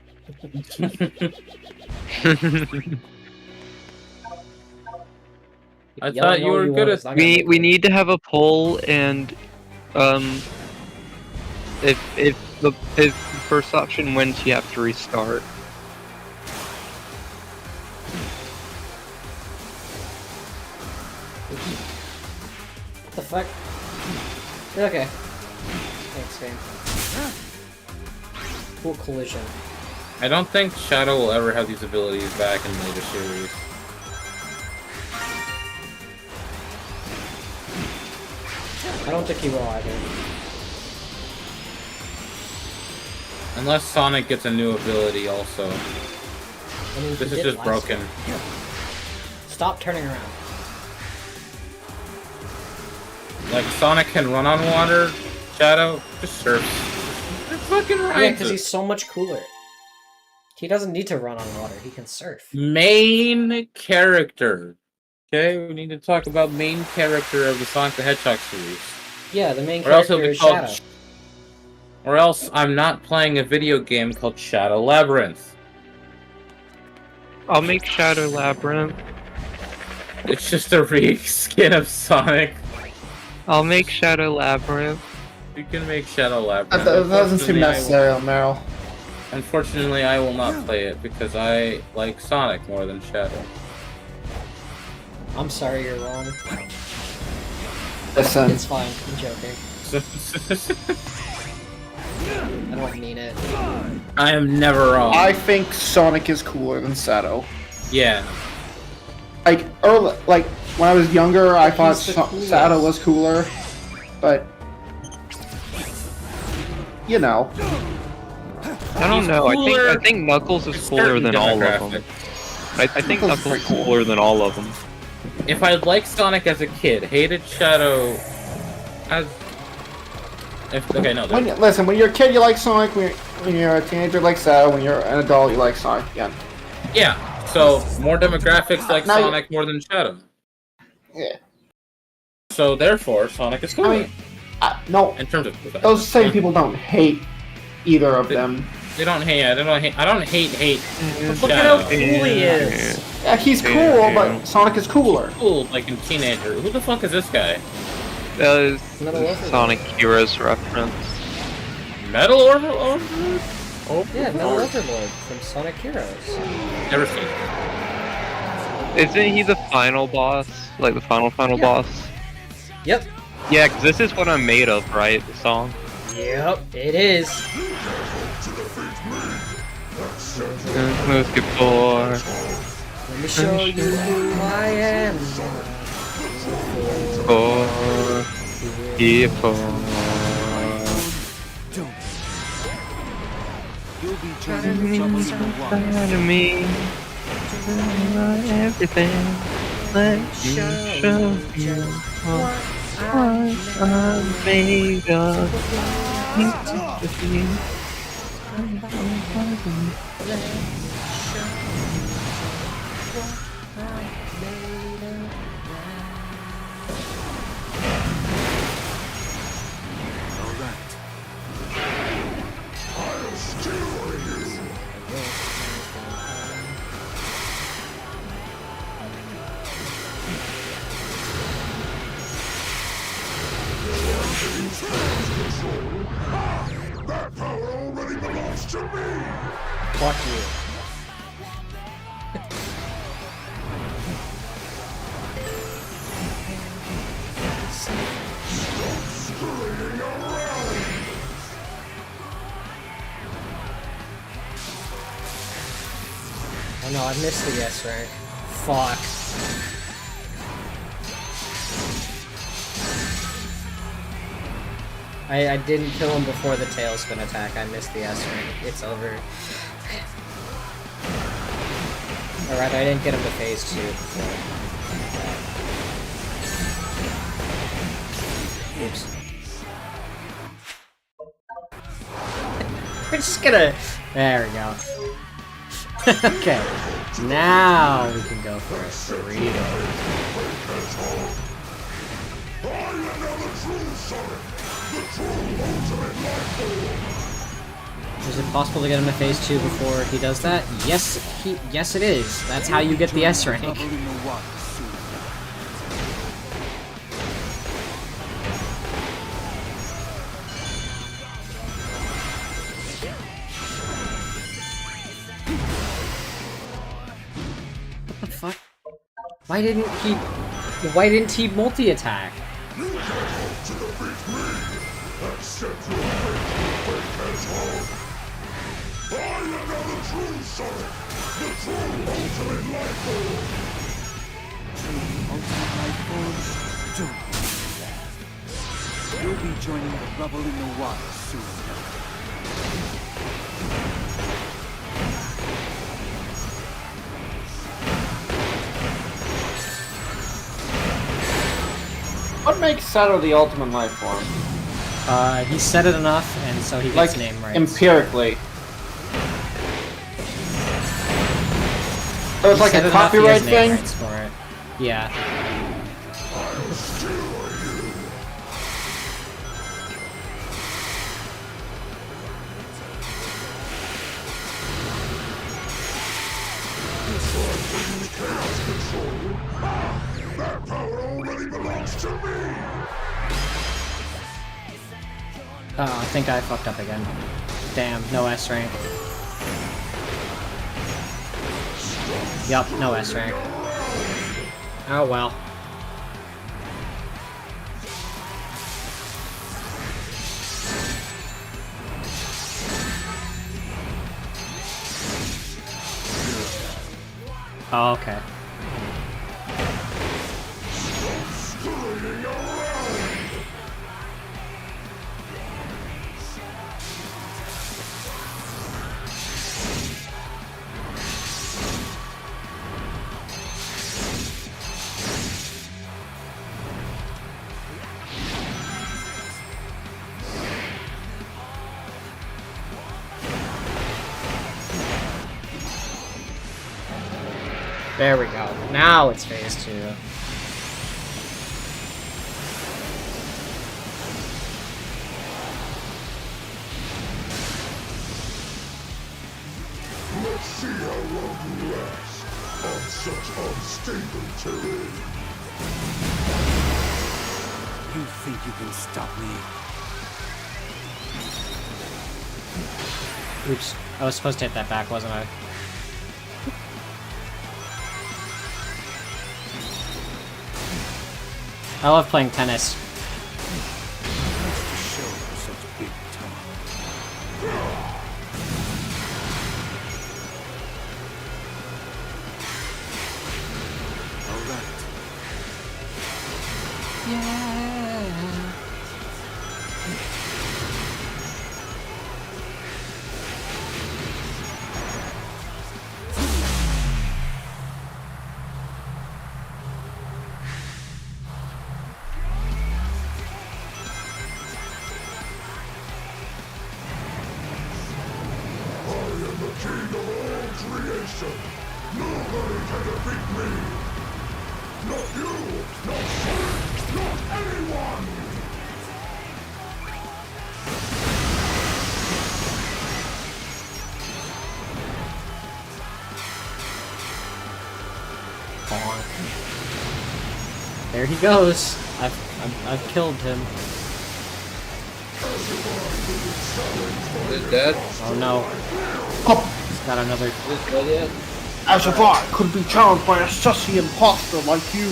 I Yelling thought you all were want good is at. not gonna we make we it. need to have a poll, and if the first option wins, you have to restart. What the fuck? Okay. Thanks, game. Cool collision. I don't think Shadow will ever have these abilities back in later series. I don't think he will either. Unless Sonic gets a new ability also. I mean, This he is did just last broken. time. Stop turning around. Like, Sonic can run on water, Shadow just surfs. It fucking rides. Yeah, because he's so much cooler. He doesn't need to run on water. He can surf. Main character. Okay, we need to talk about main character of the Sonic the Hedgehog series. Yeah, the main Or else character it'll be is called Shadow. Or else I'm not playing a video game called Shadow Labyrinth. I'll make Shadow Labyrinth. It's just a reskin of Sonic. I'll make Shadow Labyrinth. You can make Shadow Labyrinth. That doesn't seem Unfortunately, necessary, Meryl. Unfortunately, I will not play it because I like Sonic more than Shadow. I'm sorry, you're wrong. Listen, It's fine. I'm joking. I don't mean it. I am never wrong. I think Sonic is cooler than Shadow. Yeah. Like when I was younger, I thought He's the coolest. Shadow was cooler, but you know, I don't He's know. cooler I think Knuckles is with cooler certain than all of them. demographics. I think Knuckles is Knuckles is pretty cool. cooler than all of them. If I liked Sonic as a kid, hated Shadow as... Okay, no. when you're a kid, you like Sonic. When you're a teenager, you like Shadow. When you're an adult, you like Sonic again. Yeah, so more demographics like Now you- Sonic more than Shadow. Yeah. So therefore, Sonic is cooler. I mean, no, in terms of those same people don't hate either of them. They don't hate. I don't hate. Look at how cool he is! Yeah, he's cool, but Sonic is cooler. Cool, like in Teenager. Who the fuck is this guy? That is Metal Overlord. Sonic Heroes reference. Metal Overlord? Yeah, Metal Overlord from Sonic Heroes. Never seen it. Isn't he the final boss? Like the final boss? Yep. Yeah, because this is what I'm made of, right? The song. Yep, it is. Let's get four. Let me show you who I am. Four. Here for. Don't. You'll be joining the trouble in the water. Inside of me. Everything. Let me show you what I'm made of. All right. Fuck you. Oh no, I missed the S rank. Fuck. I didn't kill him before the tailspin attack. I missed the S rank. It's over. Alright, I didn't get him to phase 2 before. Oops. We're just gonna... There we go. Okay. Now we can go for a burrito. Is it possible to get him to phase 2 before he does that? Yes it is. That's how you get the S rank. Trouble in the water soon. What the fuck? Why didn't he multi-attack? Ultimate life form, don't do that. You'll be joining the rubble in the water soon. What makes Shadow the ultimate life form? He said it enough, and so he Like, gets name rights. empirically. So it's He like said a it enough, he copyright has name thing? rights for it. Yeah. That power already belongs to me! Oh, I think I fucked up again. Damn, no S rank. Yup, no S rank. Oh well. Oh, okay. There we go. Now it's phase 2. Let's see how long you last on such unstable terrain. You think you can stop me? Oops. I was supposed to hit that back, wasn't I? I love playing tennis. What's to show such big talk? All right. I am the king of all creation. Nobody can defeat me. Not you, not Sonic, not anyone. There he goes. I've killed him. Is it dead? Oh no. Oh, He's got another. Is it dead yet? as if I could be challenged by a sussy imposter like you.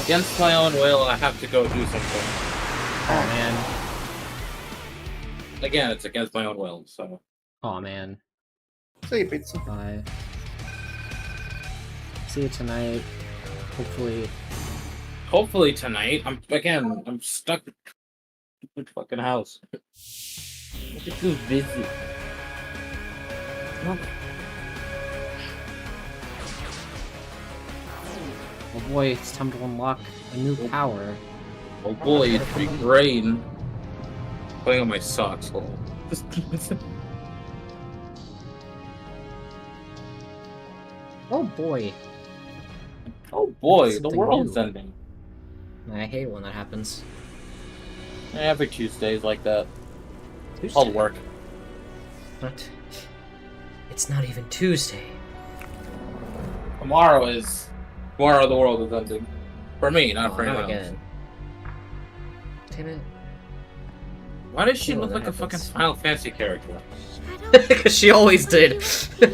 Against my own will, I have to go do something. Oh man. Again, it's against my own will, so. Oh man. See you, pizza. Bye. See you tonight. Hopefully. Hopefully tonight. I'm stuck in the fucking house. I'm just too busy. Oh boy, it's time to unlock a new power. Oh boy, it's big rain. Putting on my socks. Hold on. Oh boy. Oh boy, the Something world's new. ending. I hate it when that happens. Every Tuesday's like that. Tuesday. I'll work. What? It's not even Tuesday. Tomorrow the world is ending. For me, not for Oh, not anyone else. again. Damn it. Why does she Oh, look that like a fucking happens. Final Fantasy character? Because she always did. No.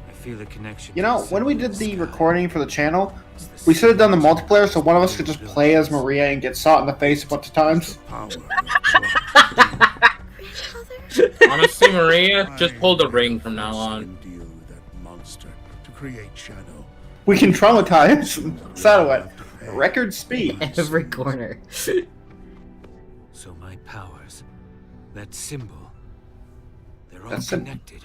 I feel a connection. You to know, the when we symbol did in the sky. recording for the channel, It's the we should have done the symbol multiplayer so one of us could just play as Maria and get shot in the face a bunch of times. The power that Honestly, Maria, just pull the ring from now on. Endue that monster to create shadow. We can traumatize Satellite. Record speed. Every corner. So my powers, that symbol, they're all That's it. connected.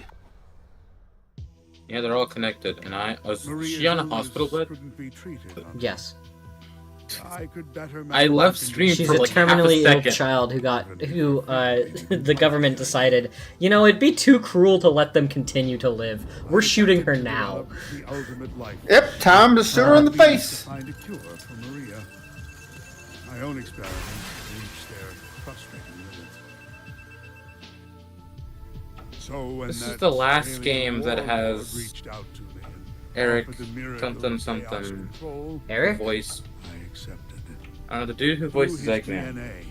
Yeah, they're all connected. And was Maria's she on a illness hospital bed? couldn't be treated on Yes. I could better I left stream She's for a like half a terminally ill second. child who the government decided, you know, it'd be too cruel to let them continue to live. We're shooting her now. The ultimate life. Yep, time to shoot her in the face. To find a cure for Maria. My own experiments reached their frustrating limits. So when This is that the last alien game that warlord has reached out to me and Eric offered the miracle something of chaos something control, Eric? voice. I accepted it. The dude who voices Through his Eggman. DNA,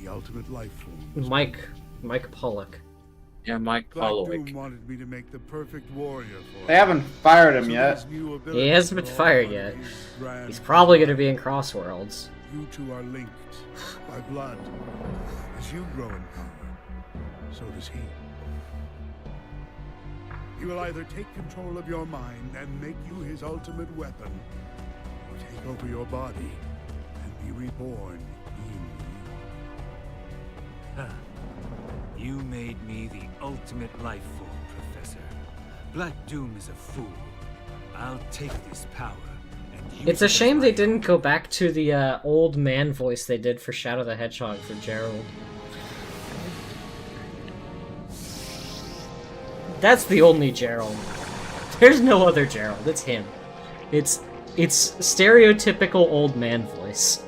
the ultimate life form. Mike Pollock. Yeah, Mike Black Pollowick. Doom wanted me to make the perfect warrior for They haven't fired him So yet. these new He abilities hasn't been are all fired part yet. of his grand He's probably plan. gonna be in Crossworlds. You two are linked by blood. As you grow in power, so does he. He will either take control of your mind and make you his ultimate weapon, or take over your body and be reborn in you. You made me the ultimate life form, Professor. Black Doom is a fool. I'll take this power and use It's a it as shame my they didn't go back to the old man voice they did for Shadow the Hedgehog for Gerald. That's the only Gerald. There's no other Gerald. It's him. It's stereotypical old man voice.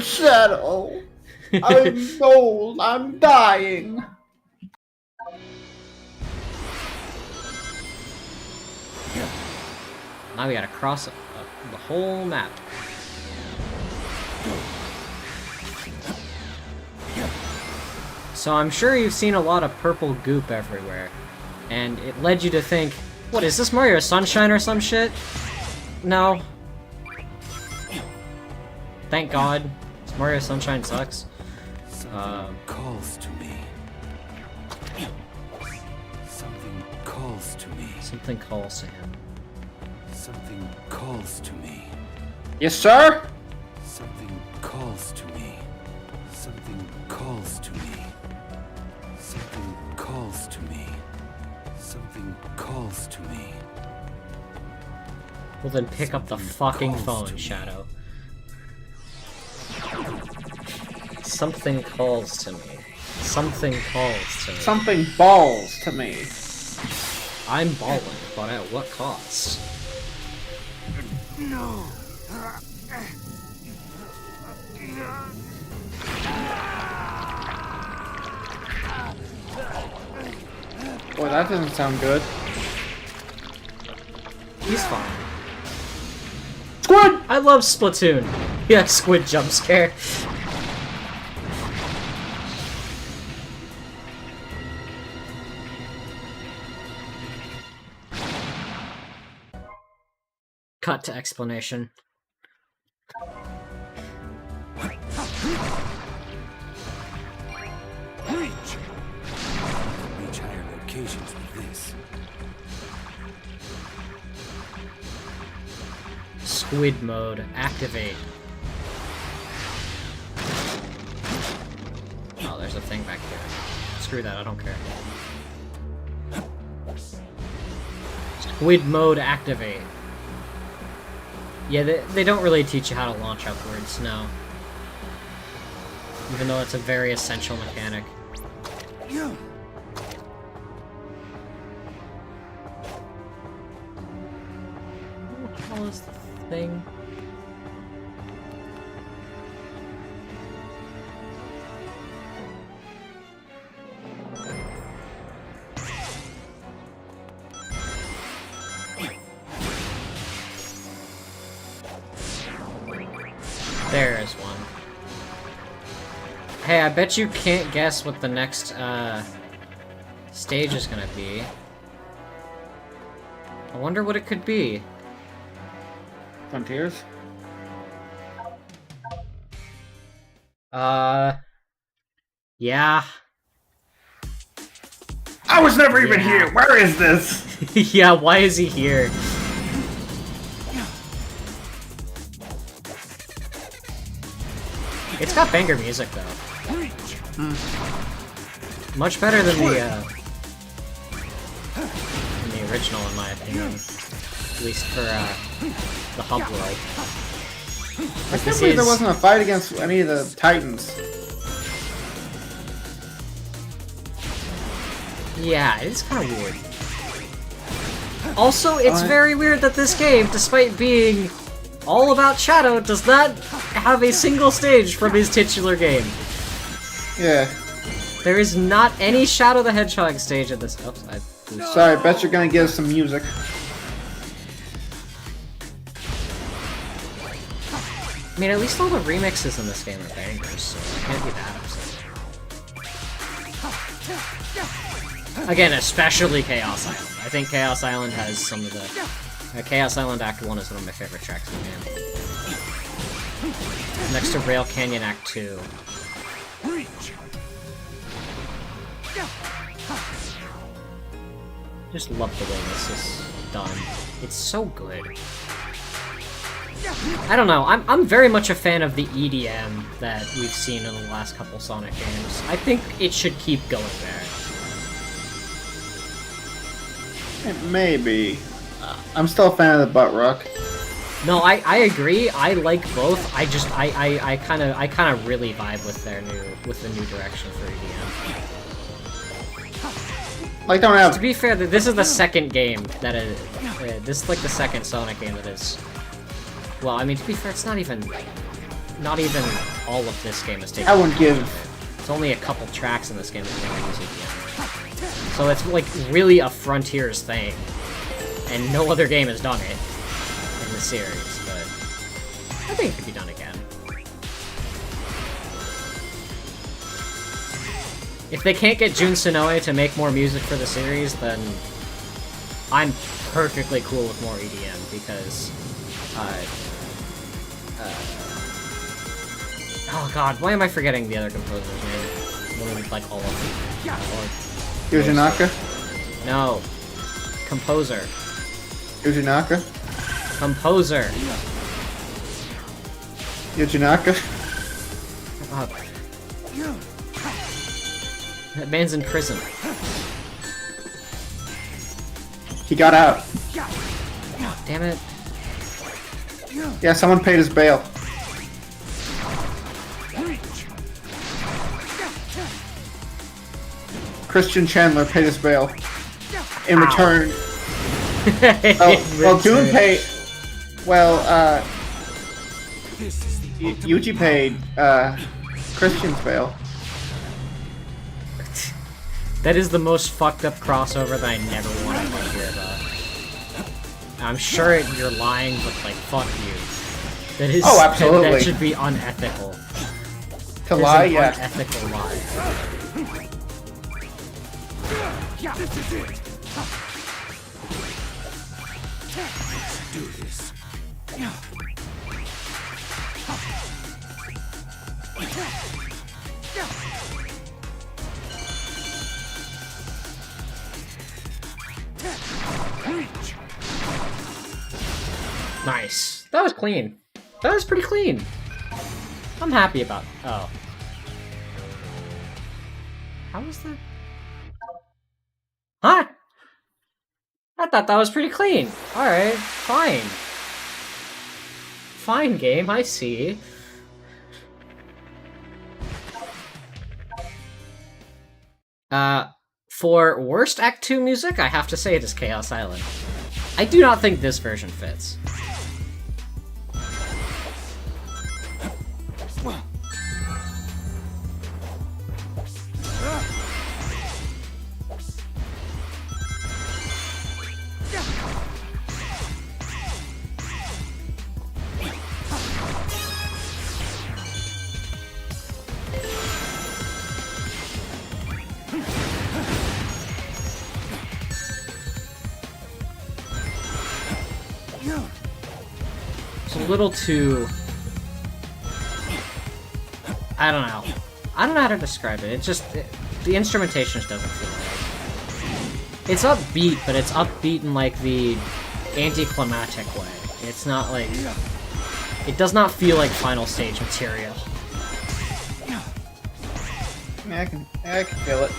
Shadow. I'm old. I'm dying. Now we gotta cross the whole map. So I'm sure you've seen a lot of purple goop everywhere, and it led you to think, what is this, Mario Sunshine or some shit? No. Thank God. Mario Sunshine sucks. Something calls to me. Something calls to me. Something calls to him. Something calls to me. Yes, sir? Something calls to me. Something calls to me. Something calls to me. Something calls to me. Well then pick up the fucking calls phone, to me. Shadow. Something calls to me. Something calls to me. Something balls to me. I'm balling, but at what cost? No. Boy, that doesn't sound good. He's fine. Squid! I love Splatoon. Yeah, squid jump scare. Cut to explanation. Reach higher locations with this. Squid mode, activate. Oh, there's a thing back here. Screw that, I don't care. Squid mode, activate. Yeah, they don't really teach you how to launch upwards, no. Even though it's a very essential mechanic. What the hell is the thing? There is one. Hey, I bet you can't guess what the next, stage is gonna be. I wonder what it could be. Frontiers? Yeah. I was never even Yeah. here! Where is this? Yeah, why is he here? It's got banger music, though. Much better than the original, in my opinion. At least for, the hub world. I can't believe there wasn't a fight against any of the Titans. Yeah, it's kind of weird. Also, it's very weird that this game, despite being all about Shadow, does not have a single stage from his titular game. Yeah. There is not any Shadow the Hedgehog stage in this. Oops, Sorry, I bet you're gonna give us some music. I mean, at least all the remixes in this game are bangers, so I can't be that upset. Again, especially Chaos Island. I think Chaos Island has some of the... Chaos Island Act 1 is one of my favorite tracks in the game. Next to Rail Canyon Act 2. Just love the way this is done. It's so good. I don't know, I'm very much a fan of the EDM that we've seen in the last couple Sonic games. I think it should keep going there. It may be. I'm still a fan of the butt rock. No, I agree. I like both. I just I kind of really vibe with the new direction for EDM. Like, don't have. To be fair, this is the second game that is. This is like the second Sonic game that is. Well, I mean, to be fair, it's not even all of this game is taken. I wouldn't give. It's only a couple tracks in this game that don't use EDM. So it's like really a Frontiers thing, and no other game has done it in the series. But I think it could be done again. If they can't get Jun Sonoe to make more music for the series, then I'm perfectly cool with more EDM because. Oh god, why am I forgetting the other composer's name? One of like all of them. Yojinaka? No. Composer. Yojinaka? Composer. Yojinaka? That man's in prison. He got out. Damn it. Yeah, someone paid his bail. Christian Chandler paid his bail. In return... well, Dune paid... Well, Yuji paid, Christian's bail. That is the most fucked up crossover that I never wanted to hear about. I'm sure you're lying, but like, fuck you. That is... Oh, absolutely. That should be unethical. To lie, yeah. Unethical lie. This is it. Let's do this. Nice. That was clean. That was pretty clean. I'm happy about... Oh. How was that? Huh? I thought that was pretty clean. Alright, fine. Fine game, I see. For worst Act 2 music, I have to say it is Chaos Island. I do not think this version fits. It's a little too... I don't know. I don't know how to describe it. It just... the instrumentation just doesn't feel right. It's upbeat, but it's upbeat in, like, the anticlimactic way. It's not, like... It does not feel like final stage material. I can feel it.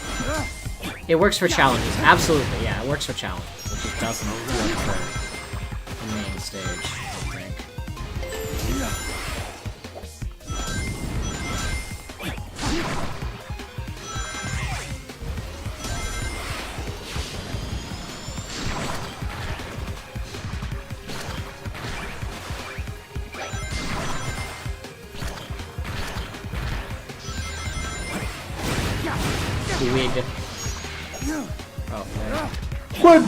It works for challenges. Absolutely, yeah, it works for challenges. It just doesn't work for the main stage, I think. Wig. Oh, man. Squid!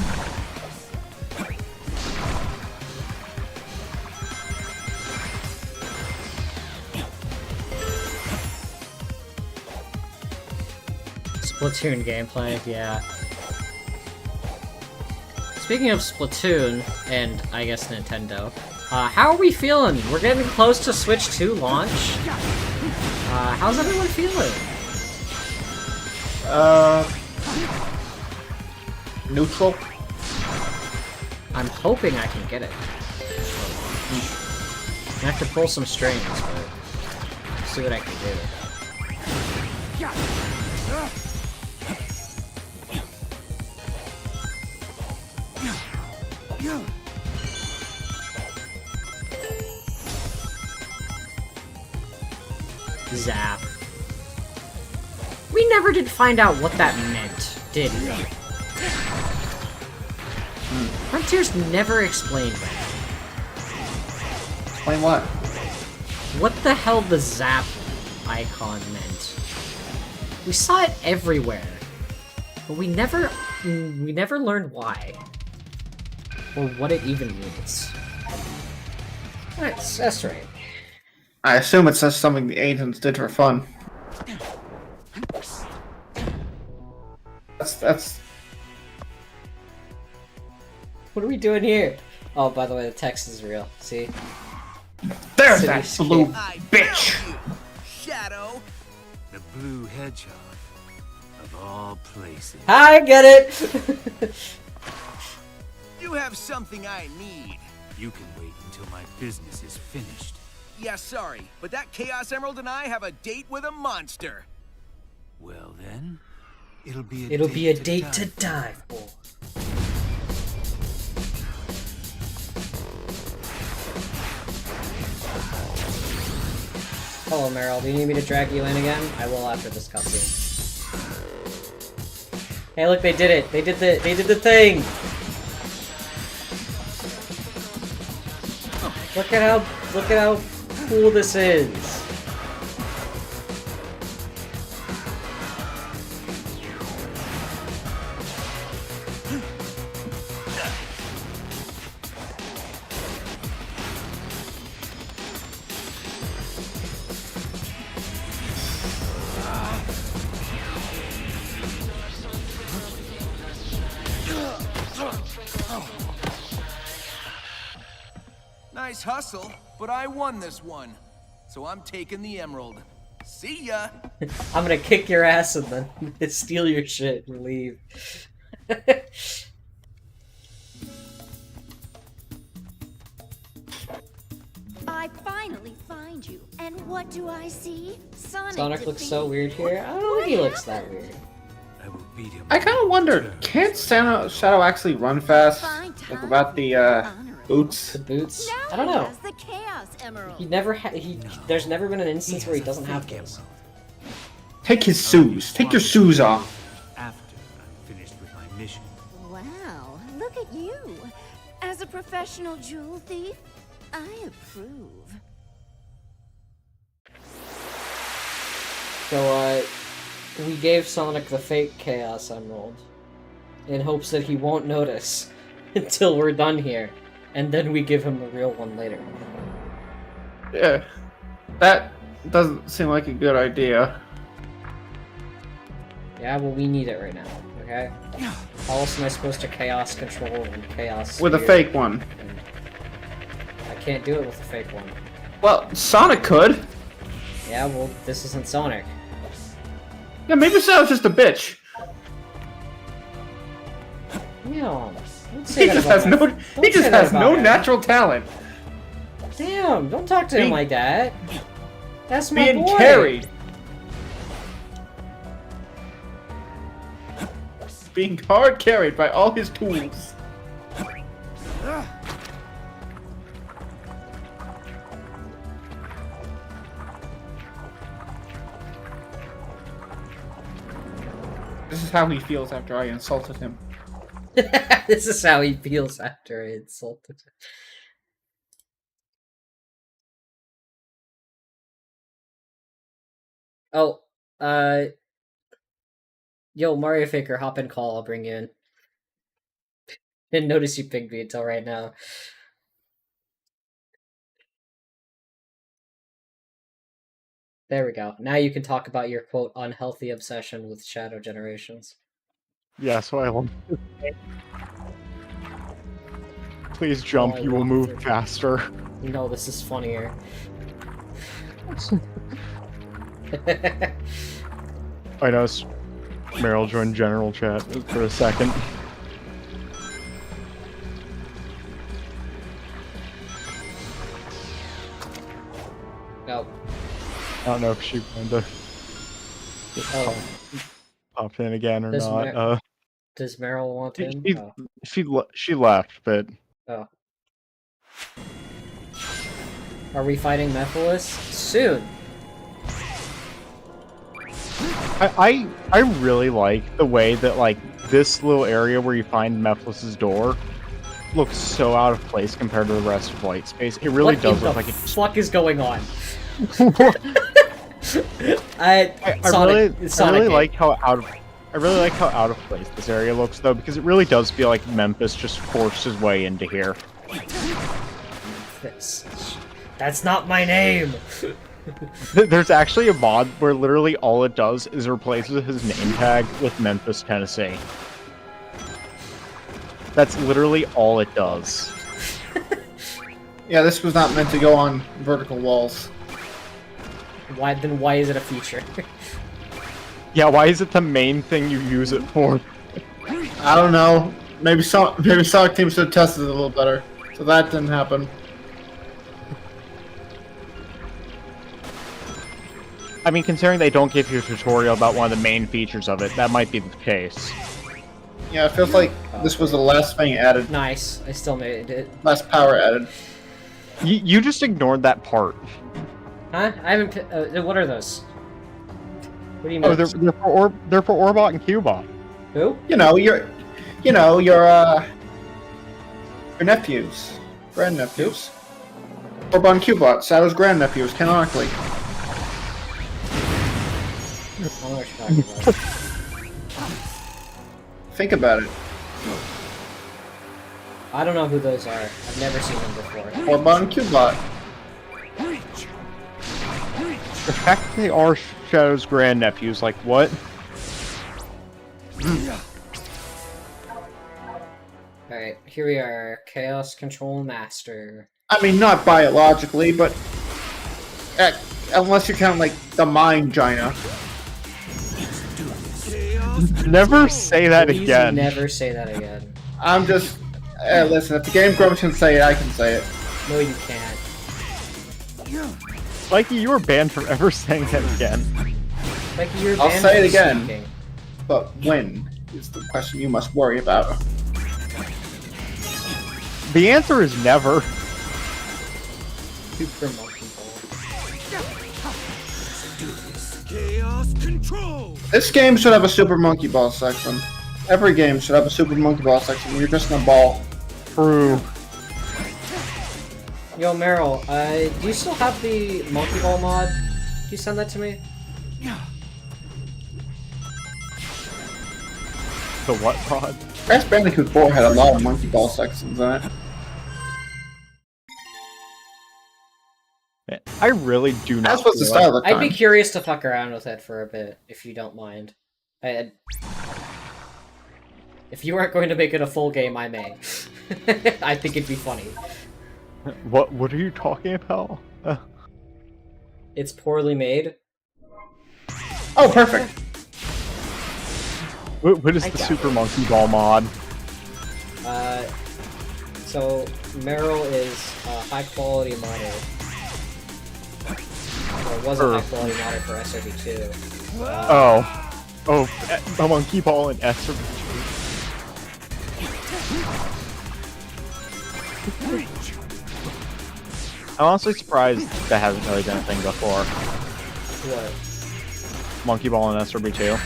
Splatoon gameplay, yeah. Speaking of Splatoon, and I guess Nintendo, how are we feeling? We're getting close to Switch 2 launch. How's everyone feeling? Neutral. I'm hoping I can get it. I have to pull some strings, but see what I can do. Zap. We never did find out what that meant, did we? Frontiers never explained that. Explain what? What the hell the zap icon meant. We saw it everywhere, but we never learned why. Or what it even means. That's right. I assume it's just something the agents did for fun. That's... What are we doing here? Oh, by the way, the text is real. See? There's City that blue I bitch! found you, Shadow. The blue hedgehog. Of all places. I get it! You have something I need. You can wait until my business is finished. Yeah, sorry, but that Chaos Emerald and I have a date with a monster. Well then, it'll be a date to die for. Hello, Meryl. Do you need me to drag you in again? I will after this cutscene. Hey, look, they did it. They did the thing. Look at how cool this is. Nice hustle, but I won this one. So I'm taking the emerald. See ya! I'm gonna kick your ass and then steal your shit and leave. I finally find you, and what do I see? Sonic looks so weird here. I don't think he looks that weird. I will beat him. I kind of wonder, can't Shadow actually run fast? Like without the boots? The boots? Now I don't he know. has the Chaos Emerald. He never there's never been an instance where he doesn't have those. Take his shoes. Take your shoes off. After I'm finished with my mission. Wow, look at you. As a professional jewel thief, I approve. So, we gave Sonic the fake Chaos Emerald in hopes that he won't notice until we're done here, and then we give him the real one later. Yeah. That doesn't seem like a good idea. Yeah, well, we need it right now, okay? How else am I supposed to Chaos Control and Chaos With a Spear? fake one. I can't do it with a fake one. Well, Sonic could. Yeah, well, this isn't Sonic. Yeah, maybe Shadow's just a bitch. Damn. Don't say He that just about has my- no. don't He just say that has about no him. natural talent. Damn, don't talk to him Being- like that. That's my Being boy. carried. Being hard carried by all his tools. This is how he feels after I insulted him. This is how he feels after I insulted him. Oh, Yo, Mario Faker, hop in call, I'll bring you in. Didn't notice you pinged me until right now. There we go. Now you can talk about your, quote, unhealthy obsession with Shadow Generations. Yeah, so I love Please jump, Oh, I you will love move it. faster. No, this is funnier. I know Meryl joined general chat for a second. No. I don't know if she wanted to Oh, pop in again or Does not. does Meryl want him? She, Oh. she left, but Oh. Are we fighting Mephiles? Soon! I really like the way that like this little area where you find Mephiles' door looks so out of place compared to the rest of White Space. It really What does in look the like it's fuck is going on? I Sonic really like how out of place this area looks though, because it really does feel like Memphis just forced his way into here. That's not my name! There's actually a mod where literally all it does is replaces his name tag with Memphis, Tennessee. That's literally all it does. Yeah, this was not meant to go on vertical walls. Why is it a feature? Yeah, why is it the main thing you use it for? I don't know. Maybe Sonic Team should have tested it a little better. So that didn't happen. I mean, considering they don't give you a tutorial about one of the main features of it, that might be the case. Yeah, it feels like this was the last thing added. Nice. I still made it. Last power added. You just ignored that part. Huh? I haven't... what are those? What do you mean? Oh, they're for Orbot and Cubot. Who? Your nephews. Grandnephews. Orbon Cubot, Shadow's grandnephews, canonically. I don't know what you're talking about. Think about it. I don't know who those are. I've never seen them before. Orbon Cubot. The fact that they are Shadow's grandnephews, like, what? Alright, here we are. Chaos Control Master. I mean, not biologically, but... unless you count, like, the mind Gina. Never say that Please again. never say that again. I'm just... listen, if the Game Grumps can say it, I can say it. No, you can't. Mikey, you were banned from ever saying that again. Like, you're I'll banned say it from again. speaking. But when is the question you must worry about. The answer is never. Super Monkey Ball. Chaos control. This game should have a Super Monkey Ball section. Every game should have a Super Monkey Ball section where you're just in a ball. True. Yo, Meryl, do you still have the Monkey Ball mod? Can you send that to me? The what pod? Crash Bandicoot 4 had a lot of Monkey Ball sections in it. Man, I really do not. That's what's the feel style of the I'd time. be curious to fuck around with it for a bit, if you don't mind. If you aren't going to make it a full game, I may. I think it'd be funny. What are you talking about? It's poorly made. Oh, perfect. What is I the got Super it. Monkey Ball mod? So Meryl is a high-quality modder. Or was a high-quality modder for SRB2. Oh, a Monkey Ball and S. I'm honestly surprised that hasn't really been a thing before. What? Monkey Ball and SRB2.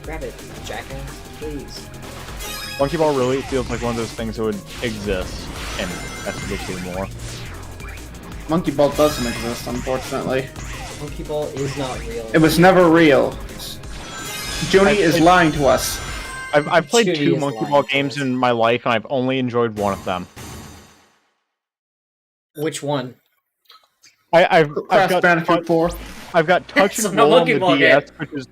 Grab it, jackass, please. Monkey Ball really feels like one of those things that would exist in SRB2 more. Monkey Ball doesn't exist, unfortunately. Monkey Ball is not real. It was never real. Junie is lying to us. I've played Judy 2 is Monkey lying Ball to games us. in my life, and I've only enjoyed one of them. Which one? I've Crash got Bandicoot 4. I've got Touch It's and not a Roll on Monkey the Ball DS, game. which is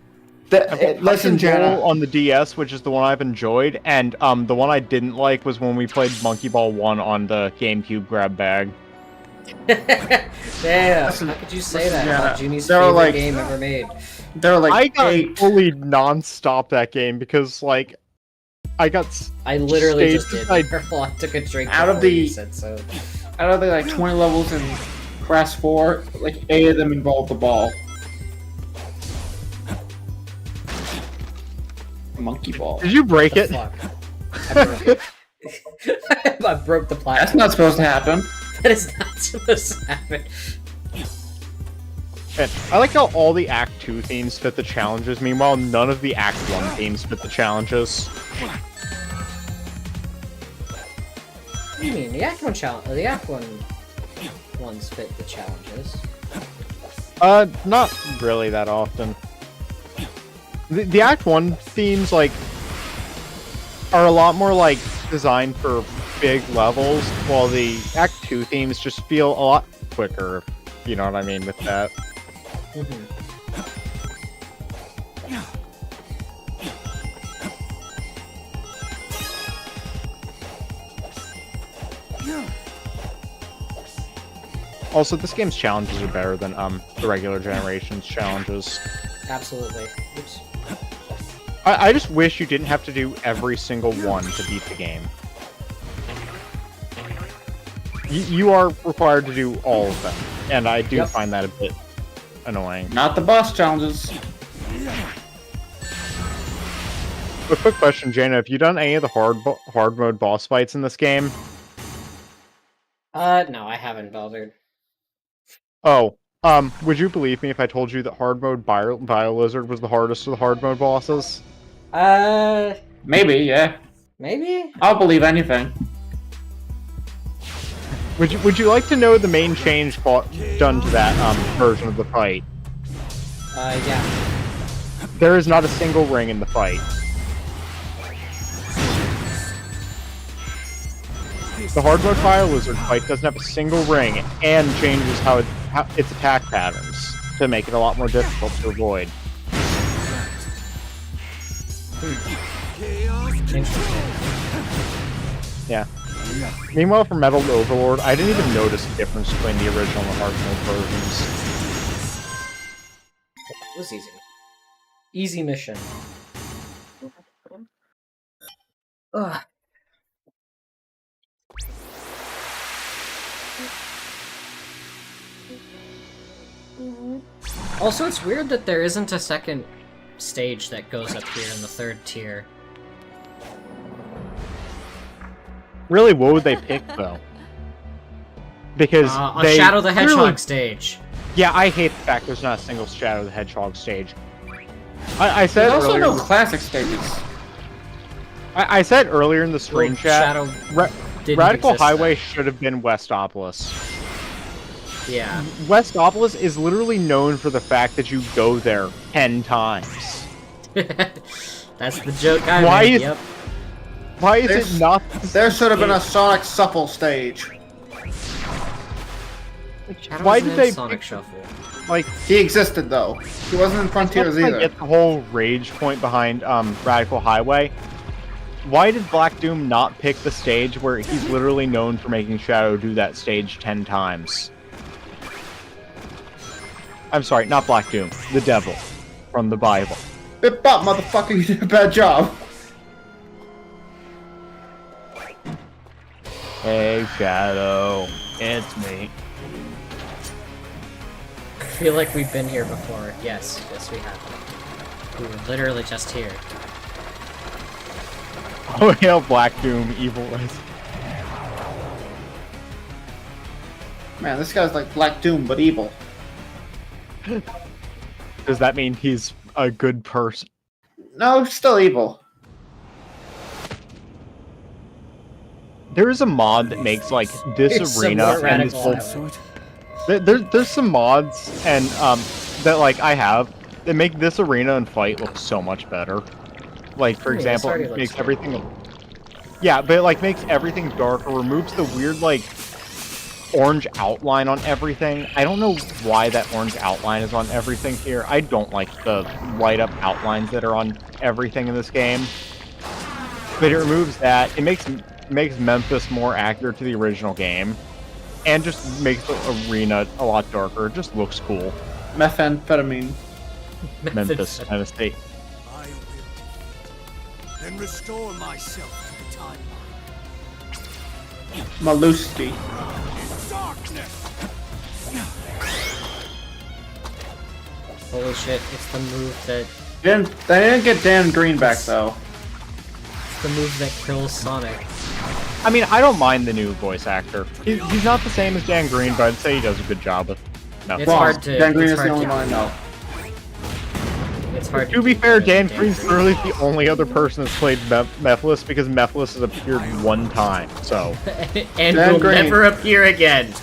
I've got Touch Listen, and Jenna. Roll on the DS, which is the one I've enjoyed, and the one I didn't like was when we played Monkey Ball 1 on the GameCube grab bag. Damn, Listen- how could you say listen, that Jenna, about Junie's there are, favorite like- game ever made? There are like I got 8. bullied non-stop that game because like I got I literally just Stages did. I- Careful, I took a drink Out of before you the- said so. Out of the like 20 levels in Crash 4, like 8 of them involve the ball. Monkey ball. Did you break The it? fuck? I broke it. I broke the That's platform. not supposed to happen. That is not supposed to happen. And I like how all the Act 2 themes fit the challenges, meanwhile none of the Act 1 themes fit the challenges. What do you mean? The Act 1 challenge. The Act 1 ones fit the challenges. Not really that often. The Act 1 themes, like, are a lot more, like, designed for big levels, while the Act 2 themes just feel a lot quicker, if you know what I mean with that. Also, this game's challenges are better than the regular generation's challenges. Absolutely. Oops. I just wish you didn't have to do every single one to beat the game. You are required to do all of them, and I do Yep. find that a bit annoying. Not the boss challenges. A quick question, Jaina, have you done any of the hard mode boss fights in this game? No, I haven't bothered. Oh, would you believe me if I told you that hard mode Bio-Lizard was the hardest of the hard mode bosses? Maybe, yeah. Maybe? I'll believe anything. Would you like to know the main change done to that version of the fight? Yeah. There is not a single ring in the fight. The hard mode Bio-Lizard fight doesn't have a single ring and changes how its attack patterns to make it a lot more difficult to avoid. Yeah. Meanwhile, for Metal Overlord, I didn't even notice the difference between the original and hard mode versions. It was easy. Easy mission. Ugh. Also, it's weird that there isn't a second stage that goes up here in the third tier. Really, what would they pick, though? Because On they Shadow the Hedgehog clearly- stage. Yeah, I hate the fact there's not a single Shadow the Hedgehog stage. I said There's also earlier. no classic stages. I said earlier in the stream Well, chat. Shadow didn't Radical exist Highway then. should have been Westopolis. Yeah. Westopolis is literally known for the fact that you go there 10 times. That's the joke I Why made, is- yep. Why is There's- it not? There should have been a Sonic Shuffle stage. Shadow Why wasn't did in they Sonic pick- Shuffle? Like, He existed though. He wasn't in Frontiers I either. get the whole rage point behind Radical Highway. Why did Black Doom not pick the stage where he's literally known for making Shadow do that stage 10 times? I'm sorry, not Black Doom. The Devil. From the Bible. Bip bop, motherfucker, you did a bad job. Hey, Shadow. It's me. I feel like we've been here before. Yes, yes we have. We were literally just here. Oh yeah, Black Doom, evil is. Man, this guy's like Black Doom, but evil. Does that mean he's a good person? No, still evil. There is a mod that makes like this It's arena somewhat and this radical whole highway. there's some mods and that like I have they make this arena and fight look so much better. Like, for I mean, this example, already it looks makes good. everything... Yeah, but it, like, makes everything darker, removes the weird, like, orange outline on everything. I don't know why that orange outline is on everything here. I don't like the light-up outlines that are on everything in this game. But it removes that. It makes Memphis more accurate to the original game. And just makes the arena a lot darker. It just looks cool. Methamphetamine. Memphis, Tennessee. I will defeat, then restore myself to the timeline. Maluski. Darkness! Holy shit, it's the move that They didn't get Dan Green back though. it's the move that kills Sonic. I mean, I don't mind the new voice actor. He's not the same as Dan Green, but I'd say he does a good job with Memphis. It's hard to Dan Green it's is the hard only to- one I know. It's hard To be keep fair, with Dan Green's literally the only other person that's played Mephiles because Mephiles has appeared one time, so... and Dan will Green. never appear again.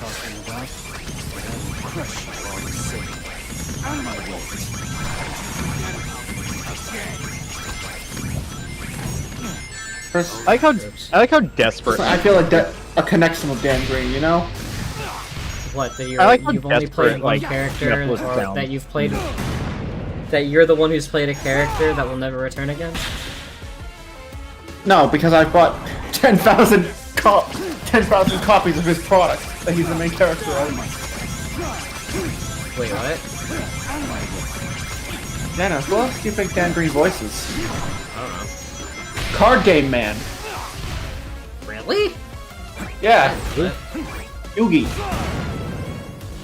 Chris, I like how desperate... I feel like that a connection with Dan Green, you know? What, that I like how you've only desperate, played one like, character, Mephiles or sounds. that you've played... That you're the one who's played a character that will never return again? No, because I bought 10,000 copies of his product that he's the main character of. Wait, what? Dennis, what else do you think Dan Green voices? I don't know. Card Game Man. Really? Yeah, What? Yugi.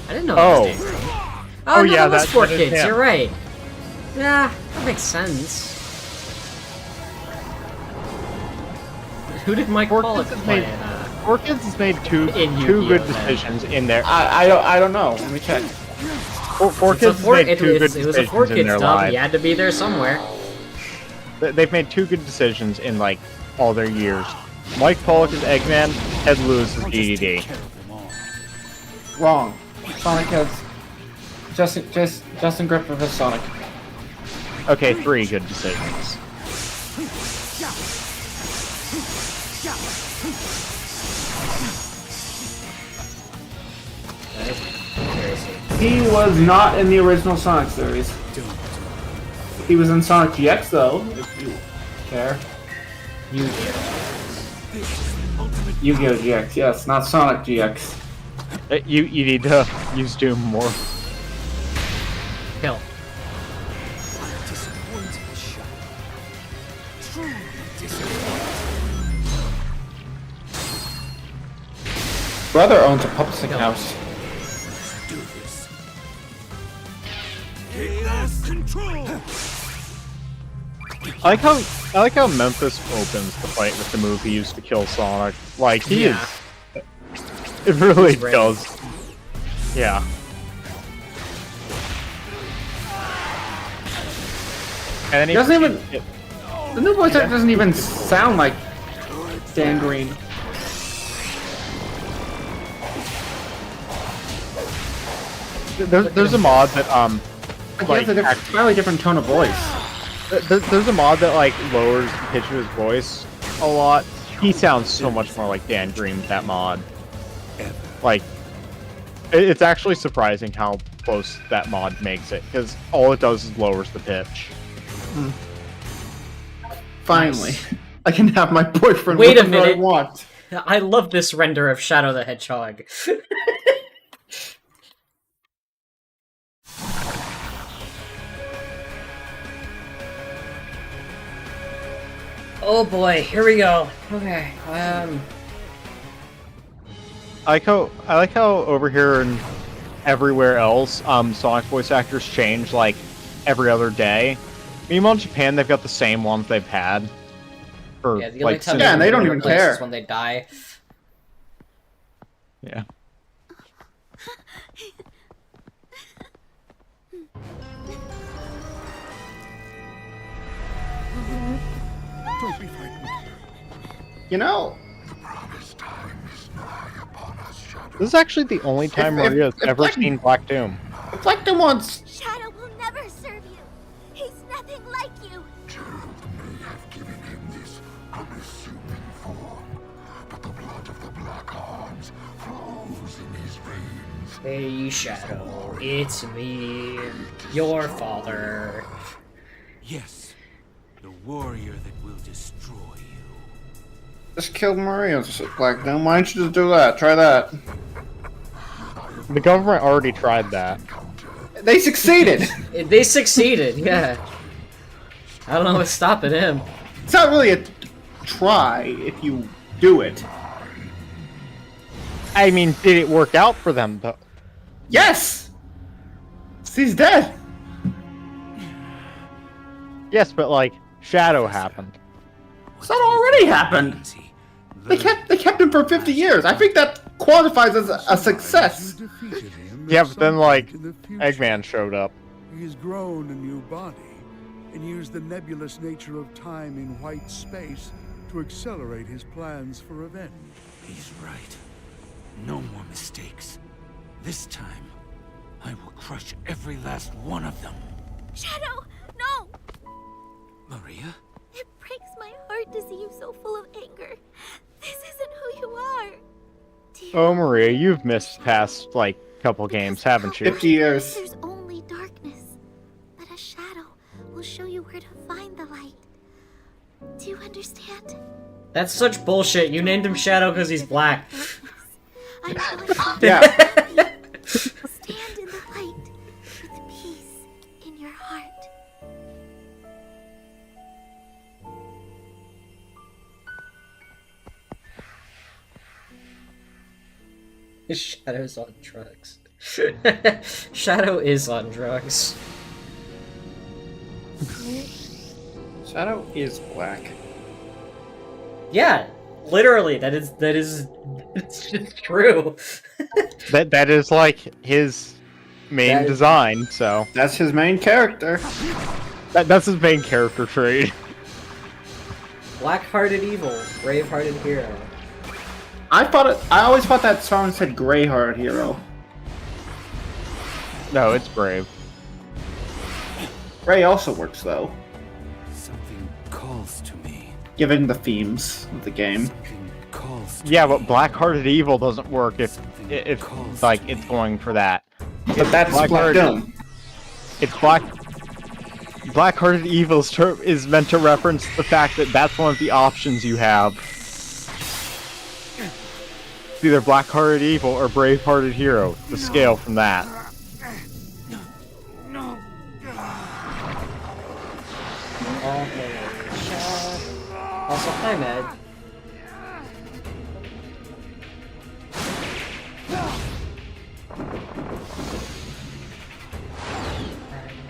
I didn't know Oh. that was Dan Green. Oh, Oh, no, yeah, that was that- Four that is Kids, him. you're right. Yeah, that makes sense. Who did Mike Four Pollock Kids has play made- in, Four Kids has made two In good Yu-Gi-Oh! decisions in there. I don't know. Let me check. Four It's a Kids has four, made it, two good it was a Four decisions in Kids their dub, lives. he had to be there somewhere. They've made two good decisions in, like, all their years. Mike Pollock is Eggman, Ted Lewis is I'll just take DDD. care of them all. Wrong. Sonic has Justin Griffith as Sonic. Okay, three good decisions. That is seriously. He was not in the original Sonic series. He was in Sonic GX though, if you care. Yu-Gi-Oh! Yu-Gi-Oh! GX, yes, not Sonic GX. You need to use Doom more. Kill. Disappointed shot. Truly disappointed. Brother owns a publishing house. Do this. Chaos control. I like how Memphis opens the fight with the move he used to kill Sonic. Like he Yeah. is. It really He's ready. does. Yeah. And then He doesn't even. The new voice actor doesn't even sound like Dan Green. There's a mod that Like, he has a entirely different tone of voice. there's a mod that like lowers the pitch of his voice a lot. He sounds so much more like Dan Green with that mod. Like, it's actually surprising how close that mod makes it, because all it does is lowers the pitch. Finally, I can have my boyfriend Wait a whatever I minute. want. I love this render of Shadow the Hedgehog. Oh boy, here we go. Okay, I like how over here and everywhere else, Sonic voice actors change like every other day. Meanwhile, in Japan, they've got the same ones they've had for yeah, the only like time since- Yeah, and they don't get even replaced care. is when they die. yeah. Don't be frightened. You know, The promised time is nigh upon us, Shadow. This is actually the only time Maria's if ever Black- seen Black Doom. if Black Doom wants, Shadow will never serve you. Hey, Shadow, it's me, your father. Yes, the warrior that will destroy you. Just killed Maria, Black Gnome. Why don't you just do that? Try that. The government already tried that. They succeeded! They succeeded, yeah. I don't know what's stopping him. It's not really a try if you do it. I mean, did it work out for them, though? Yes! He's dead! Yes, but, like, Shadow happened. That already happened! They kept him for 50 years. I think that qualifies as a success. Yeah, but then, like, Eggman showed up. He has grown a new body and used the nebulous nature of time in white space to accelerate his plans for revenge. He's right. No more mistakes. This time, I will crush every last one of them. Shadow, no! Maria? It breaks my heart to see you so full of anger. This isn't who you are. Dear, Oh, Maria, you've missed past, like, couple games, haven't you? 50 years. there's only darkness, but a shadow will show you where to find the light. Do you understand? That's such bullshit. You named him Shadow because he's black. I'm going to Yeah. stand in the light with peace in your heart. Shadow's on drugs. Shadow is on drugs. Shadow is black. Yeah, literally, it's just true. That is, like, his main That is- design, so... That's his main character. That's his main character trait. Black-hearted evil, brave-hearted hero. I always thought that song said Greyheart Hero. No, it's Brave. Grey also works though, Something calls to me. given the themes of the game. Something calls to Yeah, me. but Black-Hearted Evil doesn't work if, like, it's going for that. But that's Black Gnome. It's Black-Hearted Evil is meant to reference the fact that that's one of the options you have. It's either Black-Hearted Evil or Brave-Hearted Hero. The scale from that. Also, hi, Med.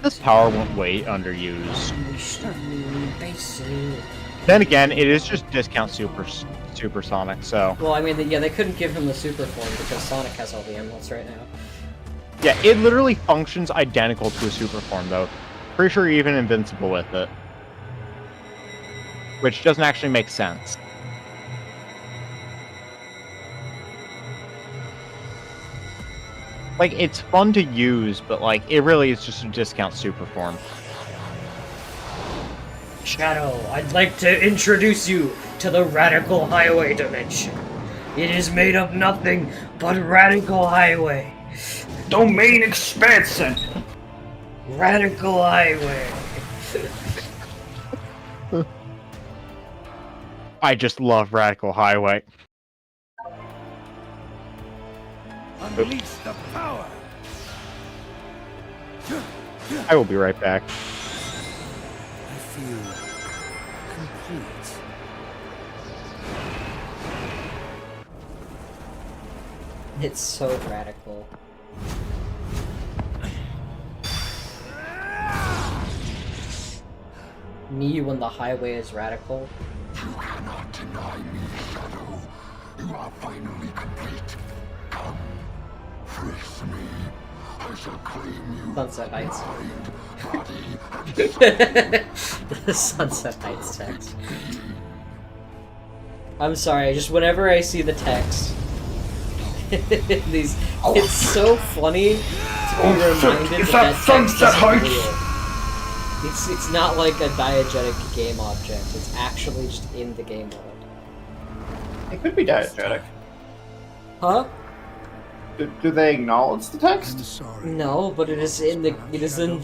This power won't wait underused. Then again, it is just discount supersonic, so... Well, I mean, yeah, they couldn't give him the super form because Sonic has all the emeralds right now. Yeah, it literally functions identical to a super form, though. Pretty sure you're even invincible with it. Which doesn't actually make sense. Like, it's fun to use, but, like, it really is just a discount super form. Shadow, I'd like to introduce you to the Radical Highway dimension. It is made of nothing but Radical Highway. Domain expansion! Radical Highway. I just love Radical Highway. Unleash the power! I will be right back. I feel complete. It's so radical. Me when the highway is radical. You cannot deny me, Shadow. You are finally complete. Come, face me. I shall claim you. Sunset Heights. Mind, body, and The Sunset Heights text. I'm sorry, just whenever I see the text, it's so funny to be reminded It's that that text Sunset isn't Heights! real. It's not like a diegetic game object. It's actually just in the game world. It could be diegetic. Huh? Do they acknowledge the I'm text? sorry. No, but it is in the. It is in.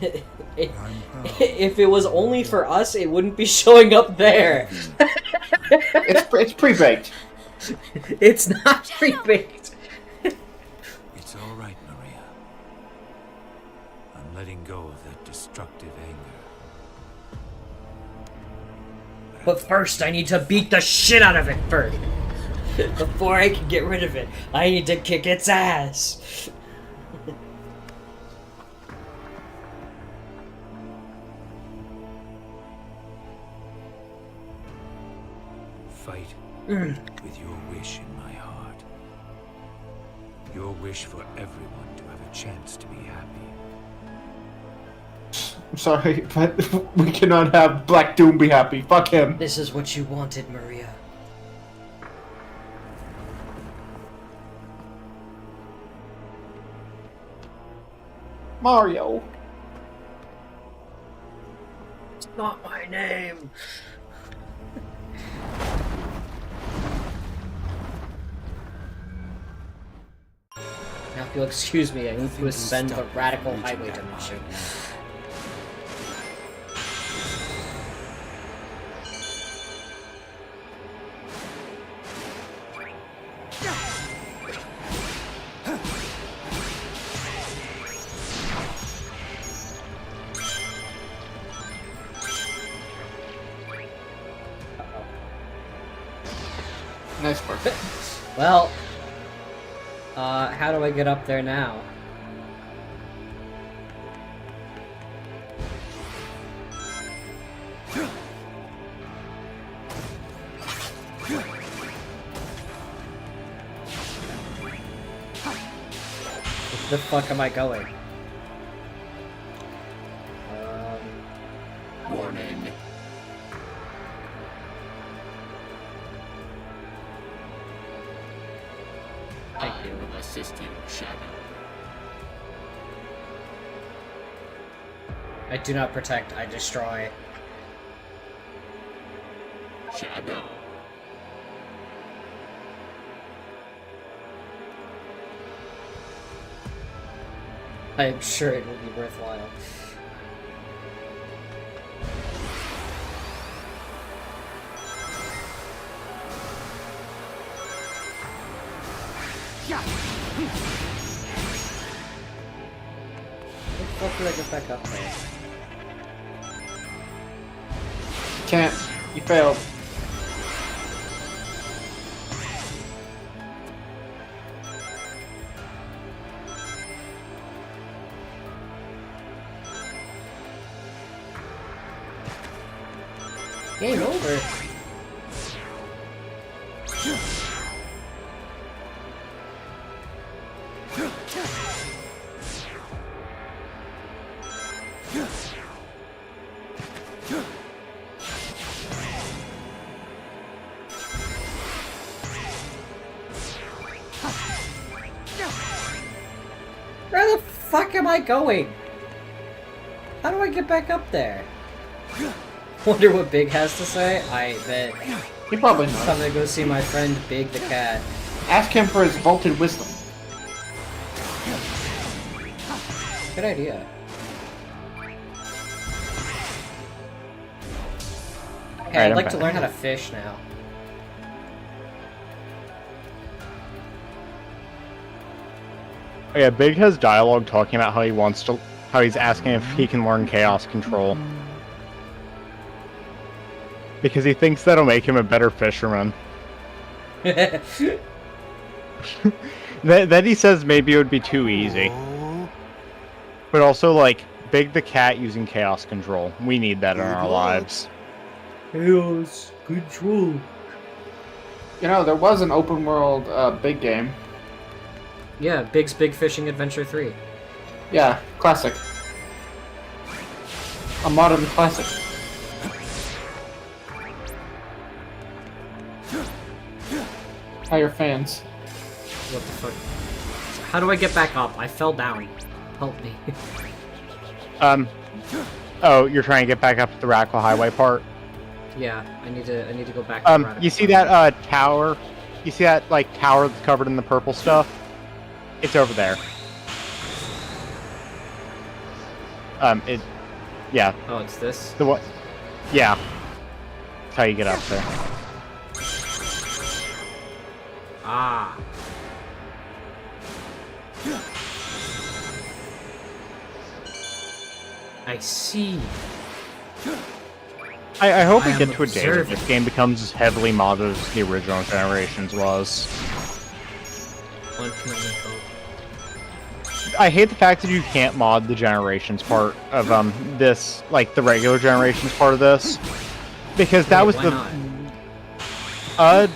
I'm proud. If it was only for us, it wouldn't be showing up there. It's pre-baked. It's not pre-baked. It's all right, Maria. I'm letting go of that destructive anger. But first, I need to beat the shit out of it first. Before I can get rid of it, I need to kick its ass. Fight with your wish in my heart. Your wish for everyone to have a chance to be happy. I'm sorry, but we cannot have Black Doom be happy. Fuck him. This is what you wanted, Maria. Mario. It's not my name. Now, if you'll excuse me, I need to ascend the radical highway dimension. Nice work. Well, how do I get up there now? Where the fuck am I going? Warning. I will assist you, Shadow. I do not protect, I destroy. Shadow. I am sure it will be worthwhile. How the fuck did I get back up there? Can't. You failed. Game over. Where the fuck am I going? How do I get back up there? Wonder what Big has to say? I bet. He probably I'm knows. gonna go see my friend Big the cat. Ask him for his vaulted wisdom. Good idea. Hey, I'd I'm like to back. learn how to fish now. Oh yeah, Big has dialogue talking about how he's asking if he can learn chaos control. Because he thinks that'll make him a better fisherman. Then he says maybe it would be too easy. But also, like, Big the cat using chaos control. We need that in our lives. Chaos control. You know, there was an open world big game. Yeah, Big's Big Fishing Adventure 3. Yeah, classic. A modern classic. How your fans? What the fuck? How do I get back up? I fell down. Help me. Oh, you're trying to get back up to the Radical Highway part? Yeah, I need to go back to the You see that, tower? You see that, like, tower that's covered in the purple stuff? It's over there. Yeah. Oh, it's this? The what? Yeah. That's how you get up there. Ah. I see. I hope we I get am to a day where observing. this game becomes as heavily modded as the original Generations was. One can only hope. I hate the fact that you can't mod the Generations part of this, like the regular Generations part of this, because that Wait, was why the. not?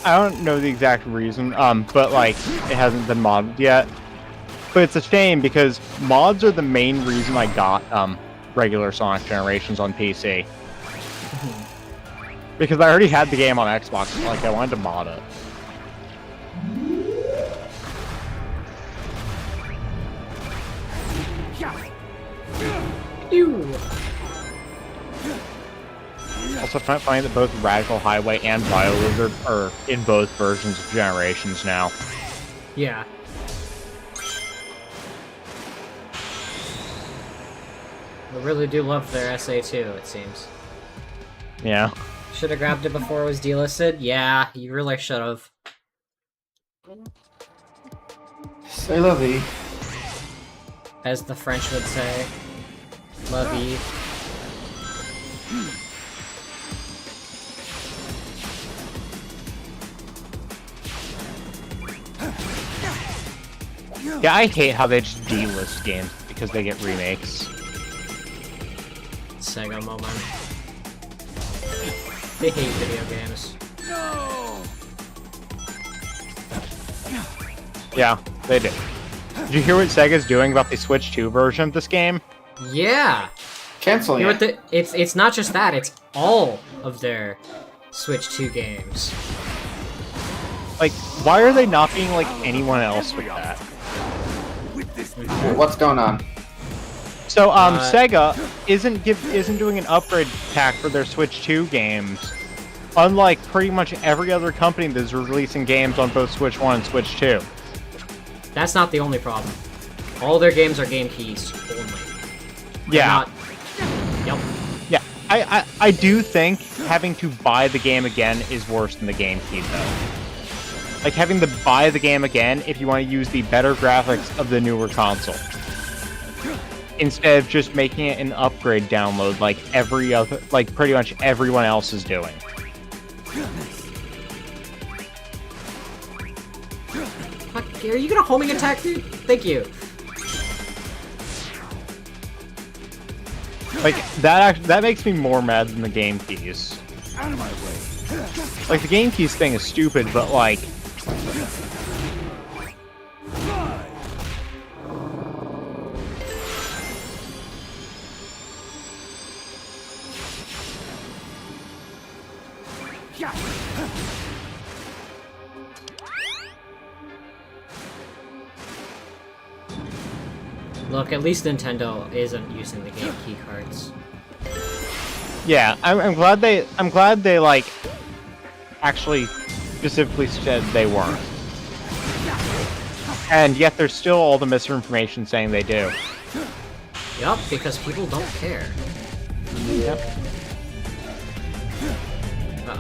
I don't know the exact reason, but like it hasn't been modded yet. But it's a shame because mods are the main reason I got regular Sonic Generations on PC. Because I already had the game on Xbox, and, like I wanted to mod it. Ew. Also, I find that both Radical Highway and BioLizard are in both versions of Generations now. Yeah. I really do love their SA2, it seems. Yeah. Should have grabbed it before it was delisted? Yeah, you really should have. C'est la vie. As the French would say. Love you. Yeah, I hate how they just delist games because they get remakes. Sega moment. They hate video games. Yeah, they do. Did you hear what Sega's doing about the Switch 2 version of this game? Yeah! Canceling You know it. what it's not just that, it's all of their Switch 2 games. Like, why are they not being like anyone else with that? What's going on? So, Sega isn't doing an upgrade pack for their Switch 2 games, unlike pretty much every other company that's releasing games on both Switch 1 and Switch 2. That's not the only problem. All their games are game keys only. Yeah. Yep. Yeah, I do think having to buy the game again is worse than the game key, though. Like, having to buy the game again if you want to use the better graphics of the newer console. Instead of just making it an upgrade download like every other, like pretty much everyone else is doing. Fuck, are you gonna homing attack me? Thank you. Like, that makes me more mad than the game keys. Out of my way. Like, the game keys thing is stupid, but like... Look, at least Nintendo isn't using the game key cards. Yeah, I'm glad they like actually specifically said they weren't. And yet there's still all the misinformation saying they do. Yup, because people don't care. Yep.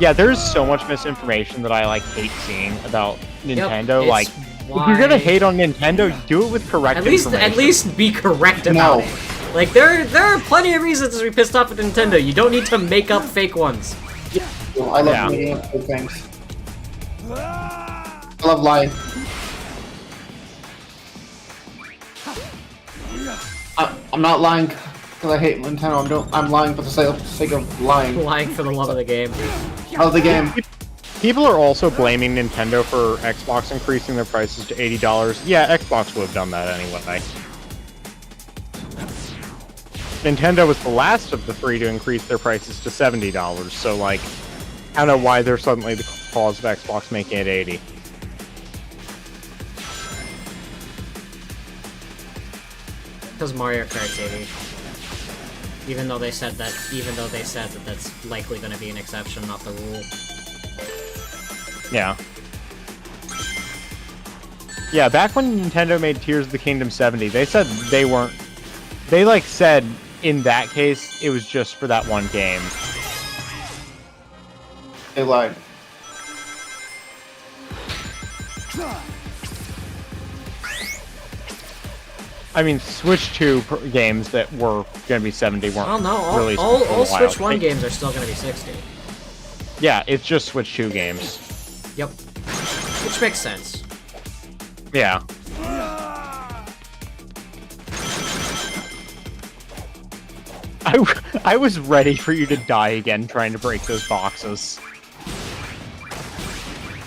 Yeah, there's so much misinformation that I like hate seeing about Nintendo. Yep, Like, if you're gonna hate on Nintendo, do it with correct information. At least be correct about it. Like there are plenty of reasons to be pissed off at Nintendo. You don't need to make up fake ones. I love making up good things. I love lying. I'm not lying because I hate Nintendo. I'm lying for the sake of lying. Lying for the love of the game. I love the game. People are also blaming Nintendo for Xbox increasing their prices to $80. Yeah, Xbox would have done that anyway. Nintendo was the last of the three to increase their prices to $70, so like, I don't know why they're suddenly the cause of Xbox making it $80. Because Mario Kart's 80. Even though they said that that's likely going to be an exception, not the rule. Yeah. Yeah, back when Nintendo made Tears of the Kingdom 70, they said they weren't... They, like, said, in that case, it was just for that one game. They lied. I mean, Switch 2 games that were going to be 70 weren't Oh no, released all for a while. Switch 1 games are still going to be 60. Yeah, it's just Switch 2 games. Yep. Which makes sense. Yeah. I was ready for you to die again trying to break those boxes.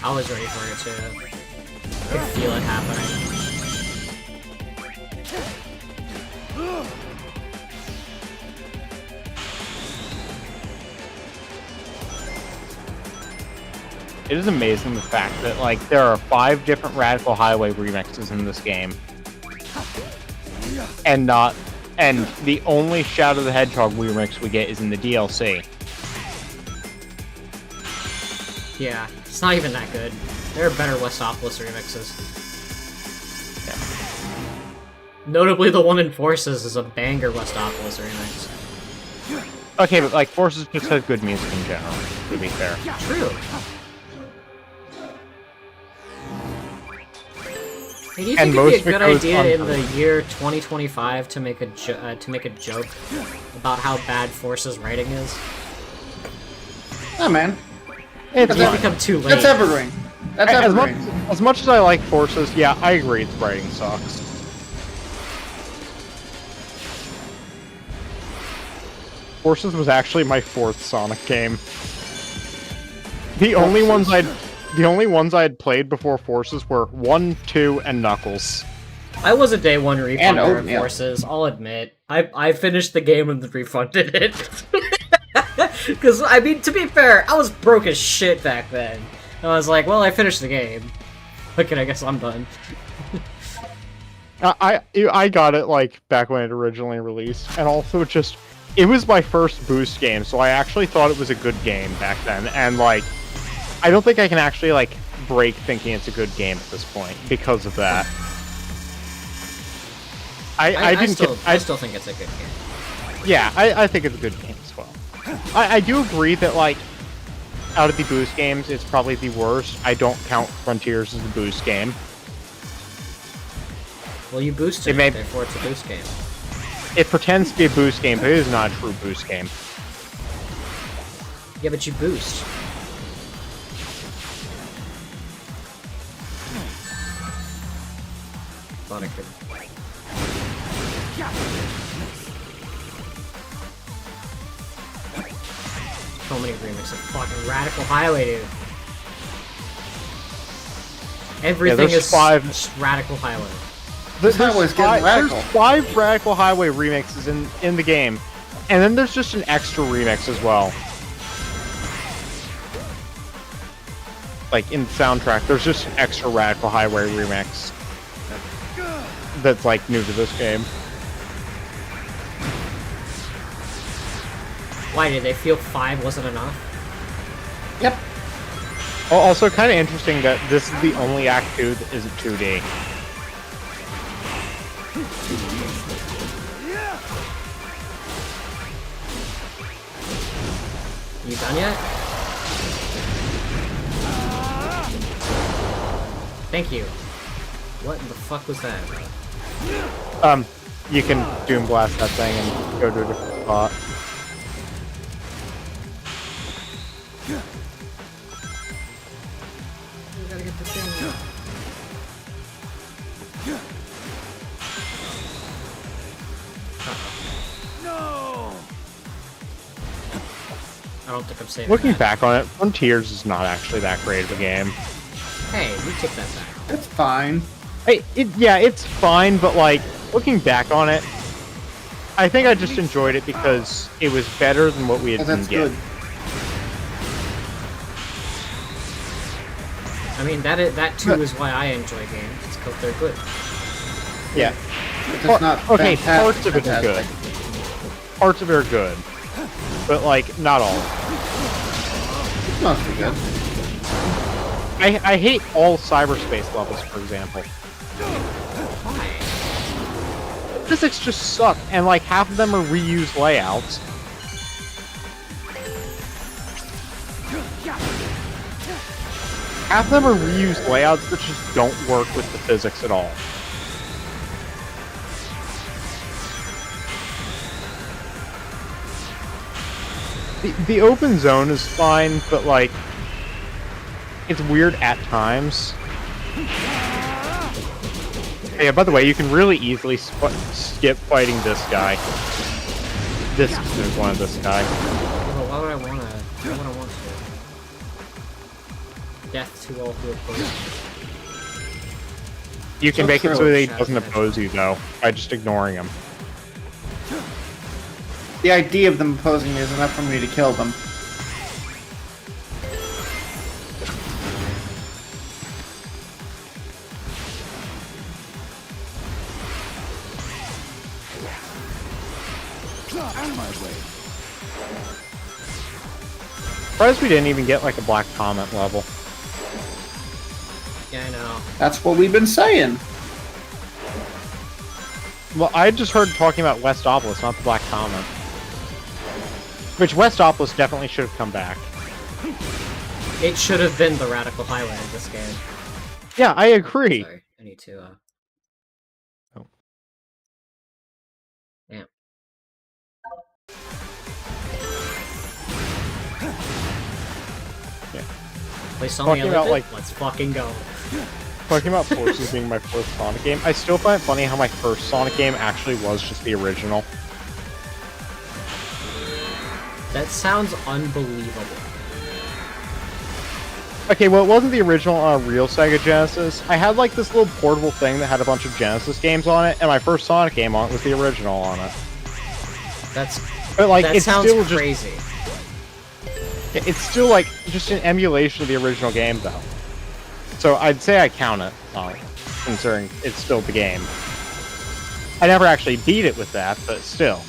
I was ready for it too. I could feel it happening. It is amazing the fact that, like, there are 5 different Radical Highway remixes in this game. And the only Shadow the Hedgehog remix we get is in the DLC. Yeah, it's not even that good. There are better Westopolis remixes. Yeah. Notably, the one in Forces is a banger Westopolis remix. Okay, but, like, Forces just has good music in general, to be fair. True. Hey, do you think it'd be a good idea in the year 2025 to make a joke about how bad Force's writing is? Oh man, It's It's become too late. that's evergreen. That's evergreen. As much as I like Forces, yeah, I agree, its writing sucks. Forces was actually my 4th Sonic game. The only ones I had played before Forces were 1, 2, and Knuckles. I was a day one refunder of yeah. Forces, I'll admit. I finished the game and then refunded it. Because, I mean, to be fair, I was broke as shit back then. And I was like, well, I finished the game. Okay, I guess I'm done. I got it, like, back when it originally released, and also just... It was my first Boost game, so I actually thought it was a good game back then, and, like... I don't think I can actually, like, break thinking it's a good game at this point, because of that. I still think it's a good game. Yeah, I think it's a good game as well. I do agree that, like, out of the Boost games, it's probably the worst. I don't count Frontiers as a Boost game. Well, you boosted it, therefore it's a Boost game. It pretends to be a Boost game, but it is not a true Boost game. Yeah, but you boost. Thought I could... So many remixes of fucking Radical Highway, dude. Everything is 5 Radical Highway. This highway's getting radical. There's 5 Radical Highway remixes in the game, and then there's just an extra remix as well. Like, in the soundtrack, there's just an extra Radical Highway remix that's, like, new to this game. Why, did they feel 5 wasn't enough? Yep. Also, kind of interesting that this is the only Act 2 that isn't 2D. You done yet? Thank you. What the fuck was that? You can Doom Blast that thing and go to a different spot. We gotta get the thing. No! I don't think I'm saving Looking that. back on it, Frontiers is not actually that great of a game. Hey, we take that back. It's fine. Yeah, it's fine, but, like, looking back on it, I think I just enjoyed it because it was better than what we had been That's getting. good. I mean, that too is why I enjoy games. It's because they're good. Yeah. It's just not Okay, fantastic, parts of it are good. fantastic. Parts of it are good. But, like, not all. It's mostly good. I hate all cyberspace levels, for example. Physics just suck, and like half of them are reused layouts. Half of them are reused layouts that just don't work with the physics at all. The open zone is fine, but like, it's weird at times. Yeah, by the way, you can really easily skip fighting this guy. This is one of this guy. Oh, why would I want to? Why would I want to? Death to all who oppose. You can make it so that he doesn't oppose you, though, by just ignoring him. The idea of them opposing is enough for me to kill them. Out of my way. Surprised we didn't even get like a black comment level. Yeah, I know. That's what we've been saying. Well, I just heard talking about Westopolis, not the black comment. Which Westopolis definitely should have come back. It should have been the Radical Highway in this game. Yeah, I agree. Sorry, I need to, Oh. Damn. Yeah. Play Sonic Talking about, Olympic? like- Let's fucking go. Talking about Forces being my first Sonic game, I still find it funny how my first Sonic game actually was just the original. That sounds unbelievable. Okay, well, it wasn't the original on a real Sega Genesis. I had like this little portable thing that had a bunch of Genesis games on it, and my first Sonic game on it was the original on it. But like, That it's sounds still crazy. It's still like just an emulation of the original game, though. So I'd say I count it, considering it's still the game. I never actually beat it with that, but still.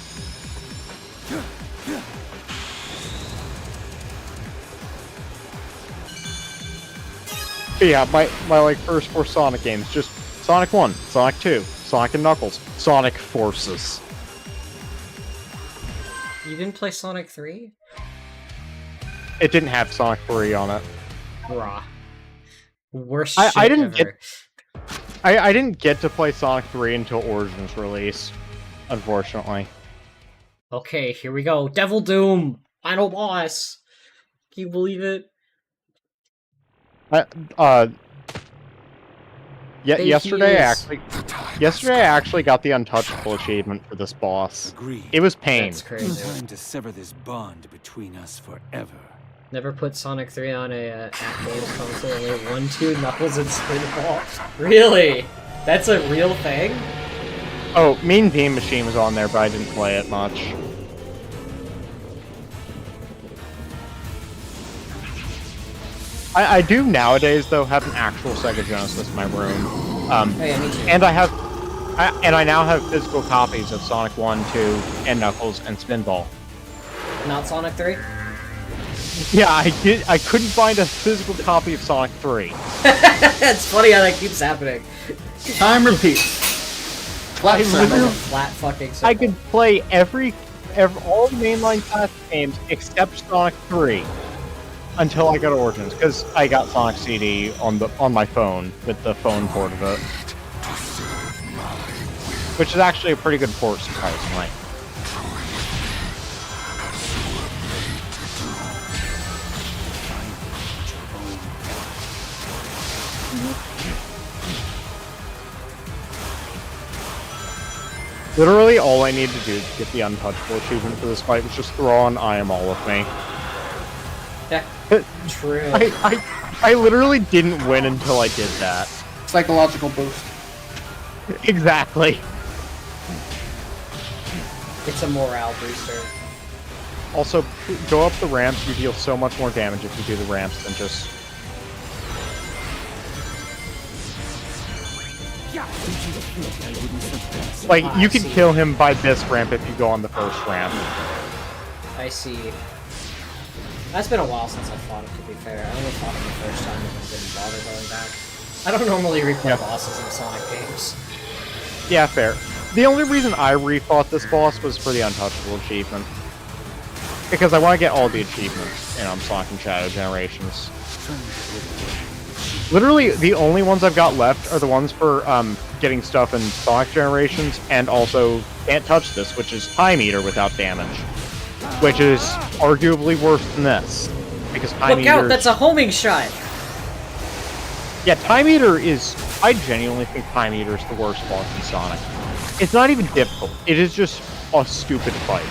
But yeah, my like first 4 Sonic games, just Sonic 1, Sonic 2, Sonic and Knuckles, Sonic Forces. You didn't play Sonic 3? It didn't have Sonic 3 on it. Bruh. Worst I shit didn't ever. I didn't get to play Sonic 3 until Origins release, unfortunately. Okay, here we go. Devil Doom! Final boss! Can you believe it? Yesterday I actually got the Untouchable achievement for this boss. Agreed. It was pain. That's crazy. Time to sever this bond between us forever. Never put Sonic 3 on a at-games console, only 1, 2, Knuckles, and Spinball. Really? That's a real thing? Oh, Mean Bean Machine was on there, but I didn't play it much. I do nowadays, though, have an actual Sega Genesis in my room. Oh yeah, me too. And I now have physical copies of Sonic 1, 2, and Knuckles and Spinball. Not Sonic 3? Yeah, I couldn't find a physical copy of Sonic 3. It's funny how that keeps happening. Time repeats. Flat circle. Flat fucking circle. I could play all the mainline classic games except Sonic 3 until I got Origins, because I got Sonic CD on my phone with the phone port of it, which is actually a pretty good port, surprisingly. Literally, all I need to do to get the Untouchable achievement for this fight was just throw on I Am All of Me. Yeah, true. I literally didn't win until I did that. Psychological boost. Exactly. It's a morale booster. Also, go up the ramps, you deal so much more damage if you do the ramps than just... Like, you could kill him by this ramp if you go on the first ramp. I see. That's been a while since I fought him, to be fair. I only fought him the first time and didn't bother going back. I don't normally replay bosses in Sonic games. Yeah, fair. The only reason I refought this boss was for the Untouchable achievement. Because I want to get all the achievements in Sonic and Shadow Generations. Literally, the only ones I've got left are the ones for getting stuff in Sonic Generations, and also Can't Touch This, which is Time Eater without damage. Which is arguably worse than this. Because Time Look out, Eater's- that's a homing shot! Yeah, Time Eater is... I genuinely think Time Eater is the worst boss in Sonic. It's not even difficult. It is just a stupid fight.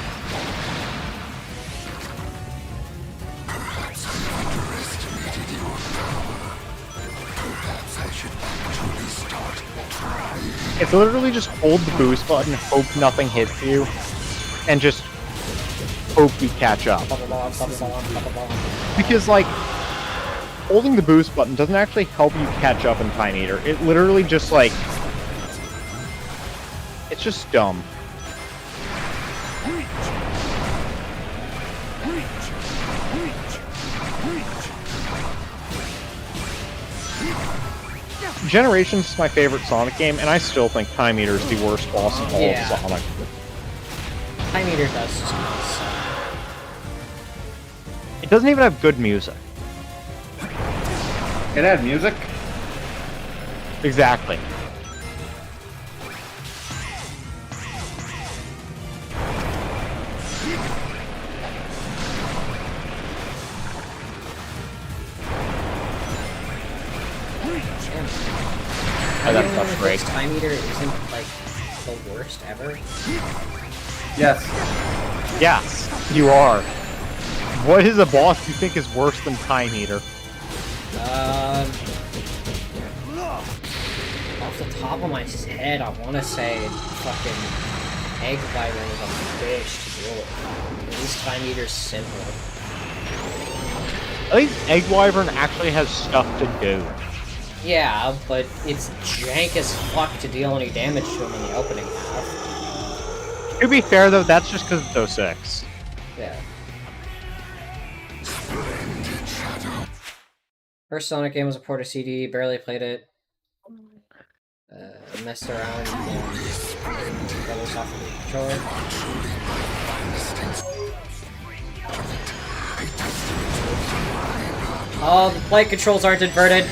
Perhaps I underestimated your power. Perhaps I should actually start trying. It's literally just hold the boost button, hope nothing hits you, and just hope you catch up. Because, like, holding the boost button doesn't actually help you catch up in Time Eater. It literally just, like... It's just dumb. Generations is my favorite Sonic game, and I still think Time Eater is the worst boss of all of Sonic. Time Eater does just kind of suck. It doesn't even have good music. It had music. Exactly. Are that you tough break. Time Eater isn't, like, the worst ever? Yes. Yes, you are. What is a boss you think is worse than Time Eater? Off the top of my head, I want to say fucking Egg Wyvern is a bitch to deal with. At least Time Eater's simple. I think Egg Wyvern actually has stuff to do. Yeah, but it's jank as fuck to deal any damage to him in the opening half. To be fair, though, that's just because it's 06. Yeah. First Sonic game was a port of CD, barely played it. Messed around and doubles off of the controller. Oh, the flight controls aren't inverted.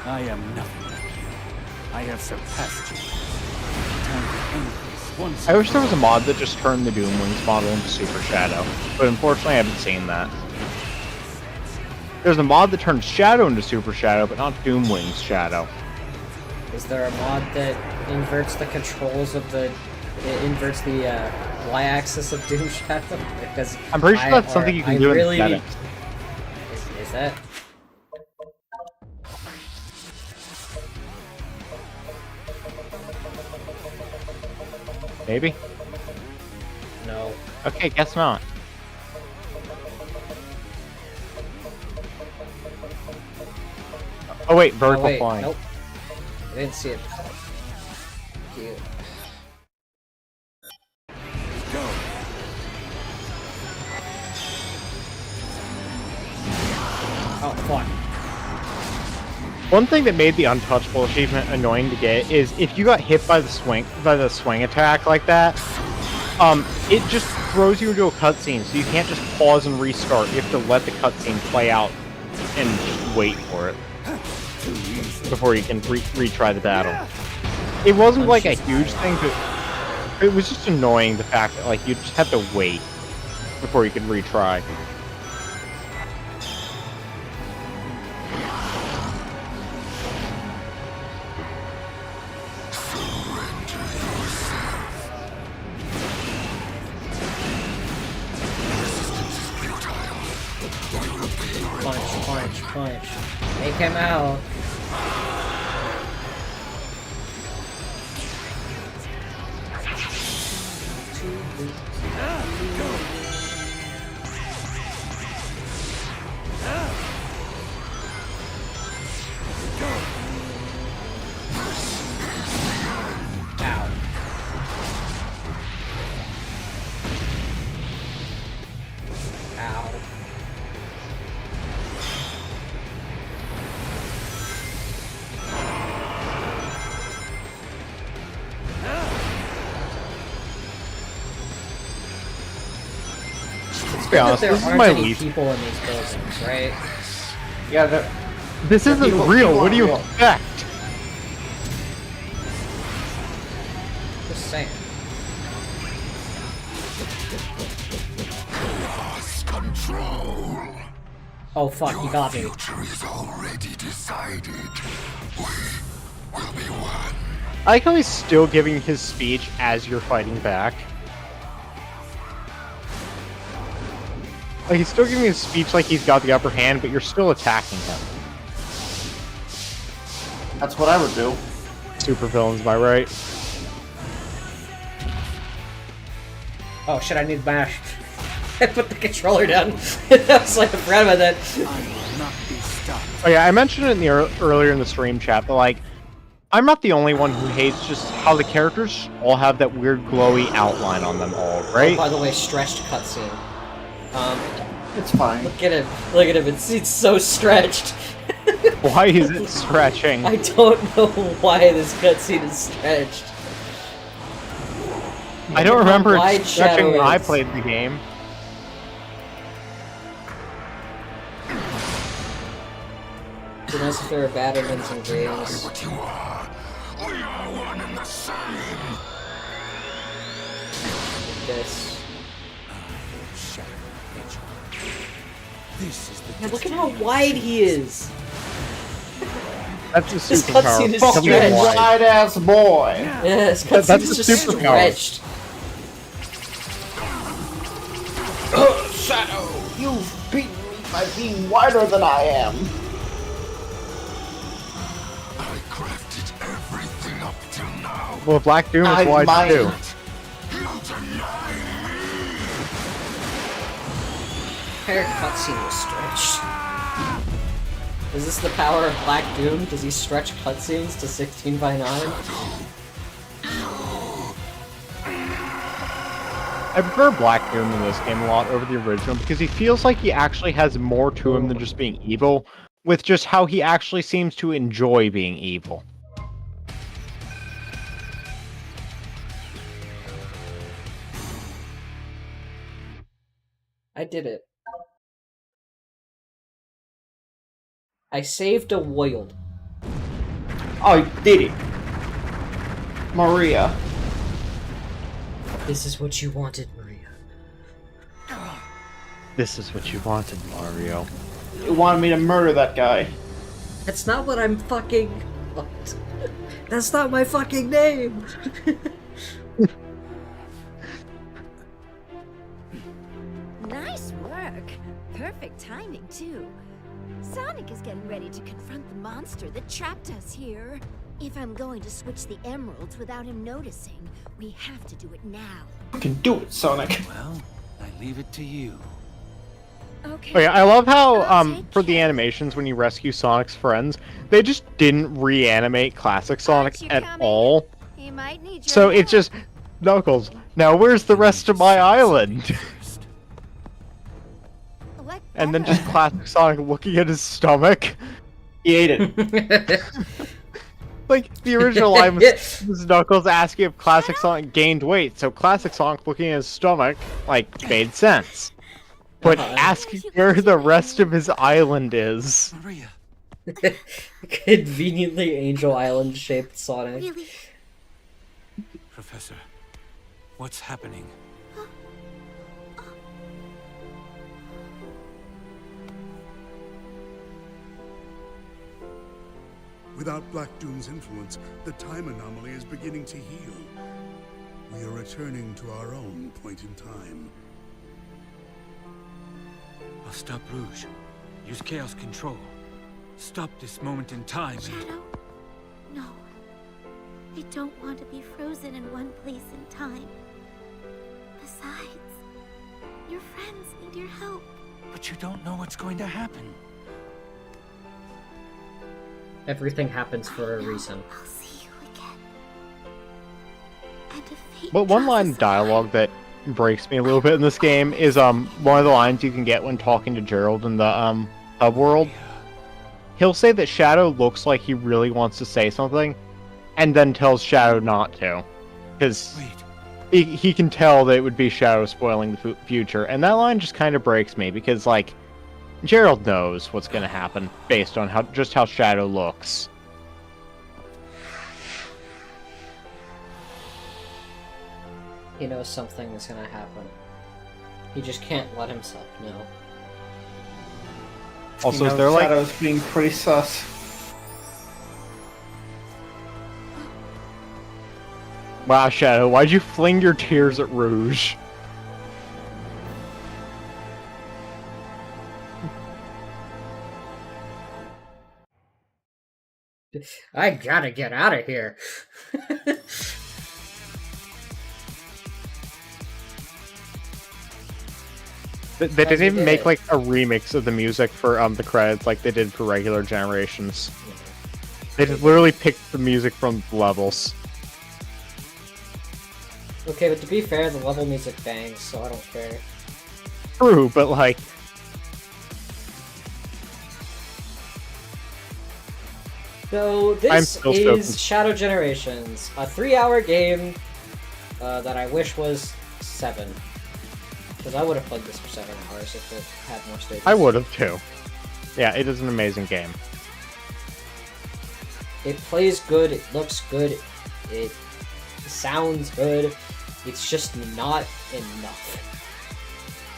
I am nothing. I have surpassed you. Time to end this once I wish there was a mod that just turned the Doom Wings model into Super Shadow, but unfortunately I haven't seen that. There's a mod that turns Shadow into Super Shadow, but not Doom Wings Shadow. Is there a mod that inverts the controls of the... It inverts the y-axis of Doom Shadow? Because I'm pretty sure that's something you can do in settings. Is that? Maybe? No. Okay, guess not. Oh wait, vertical flying. Nope. I didn't see it. Cute. Oh, fuck. One thing that made the Untouchable achievement annoying to get is if you got hit by the swing attack like that, it just throws you into a cutscene, so you can't just pause and restart. You have to let the cutscene play out and just wait for it before you can retry the battle. It wasn't like a huge thing, but it was just annoying, the fact that like you just have to wait before you can retry. Punch. Take him out. be honest, there this is aren't my any least. people in these buildings, right? Yeah, This isn't people- real. people What do you aren't real. expect? Just saying. Lost control. Oh fuck, you got me. Future is already decided. We will be one. I like how he's still giving his speech as you're fighting back. Like, he's still giving his speech like he's got the upper hand, but you're still attacking him. that's what I would do. Super villains, am I right? Oh shit, I need mash. I put the controller down. I was like, I forgot about that. I will not be stopped. Oh yeah, I mentioned it in the earlier in the stream chat, but like, I'm not the only one who hates just how the characters all have that weird glowy outline on them all, Oh, right? by the way, stretched cutscene. It's fine. Look at him. Look at him. It's so stretched. Why is it stretching? I don't know why this cutscene is stretched. I don't remember wide it stretching Shadow when I is. played the game. It'd be nice if there were Battermans and games. What you are. We are one and the same. This. Shadow Hedge. This is the Yeah, look at how wide he is. That's a This superpower. cutscene is Fuck me stretched. wide. Wide ass boy. Yeah, this That's cutscene a is just superpower. stretched. Shadow, you've beaten me by being wider than I am. I crafted everything up till now. Well, Black Doom I is wide might- too. You deny me. Her cutscene was stretched. Is this the power of Black Doom? Does he stretch cutscenes to 16 by 9? I prefer Black Doom in this game a lot over the original because he feels like he actually has more to him than just being evil, with just how he actually seems to enjoy being evil. I did it. I saved a world. I did it. Maria. This is what you wanted, Maria. This is what you wanted, Mario. You wanted me to murder that guy. That's not what I'm fucking... What? That's not my fucking name! Nice work. Perfect timing, too. Sonic is getting ready to confront the monster that trapped us here. If I'm going to switch the emeralds without him noticing, we have to do it now. You can do it, Sonic. Well, I leave it to you. Okay. Oh yeah, I love how I'll take for the animations when you rescue Sonic's friends, they just didn't reanimate classic Sonic Aren't you at coming? all. He might need your So help. it's just Knuckles. Now where's the rest of my island? What And then just classic Sonic looking at his stomach. He ate it. Like the original line was Knuckles asking if classic Sonic gained weight, so classic Sonic looking at his stomach like made sense. But asking where the rest of his island is. Maria, Conveniently Angel Island shaped Sonic. Really? Professor, what's happening? Without Black Doom's influence, the time anomaly is beginning to heal. We are returning to our own point in time. I'll stop Rouge. Use Chaos Control. Stop this moment in time. Shadow? No. I don't want to be frozen in one place in time. Besides, your friends need your help. But you don't know what's going to happen. Everything happens for a I know reason. I'll see you again. And if fate But one draws line us of dialogue that breaks me a little bit in this game is one of the lines you can get when talking to Gerald in the hub world. He'll say that Shadow looks like he really wants to say something, and then tells Shadow not to. Because Wait, he can tell that it would be Shadow spoiling the future, and that line just kind of breaks me because like Gerald knows what's going to happen based on how Shadow looks. He knows something is gonna happen. He just can't let himself know. Also, is there like Shadow's being pretty sus. wow, Shadow, why'd you fling your tears at Rouge? I gotta get out of here. They didn't even make like a remix of the music for the credits like they did for regular Generations. They just literally picked the music from the levels. Okay, but to be fair, the level music bangs, so I don't care. True, but like So this is Shadow Generations, a 3-hour game that I wish was 7. Because I would have played this for 7 hours if it had more stages. I would have too. Yeah, it is an amazing game. It plays good, it looks good, it sounds good. It's just not enough.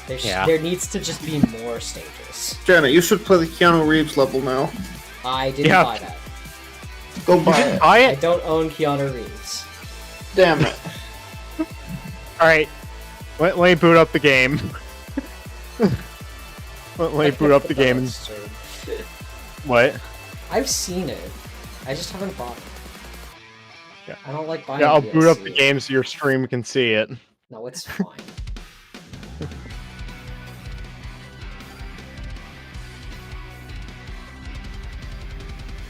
There needs to just be more stages. Janet, you should play the Keanu Reeves level now. I didn't buy that. Go buy it. I don't own Keanu Reeves. Damn it. Alright. Let me boot up the game. let me boot up the game and... What? I've seen it. I just haven't bought it. Yeah. I don't like buying Yeah, I'll DLC. boot up the game so your stream can see it. No, it's fine.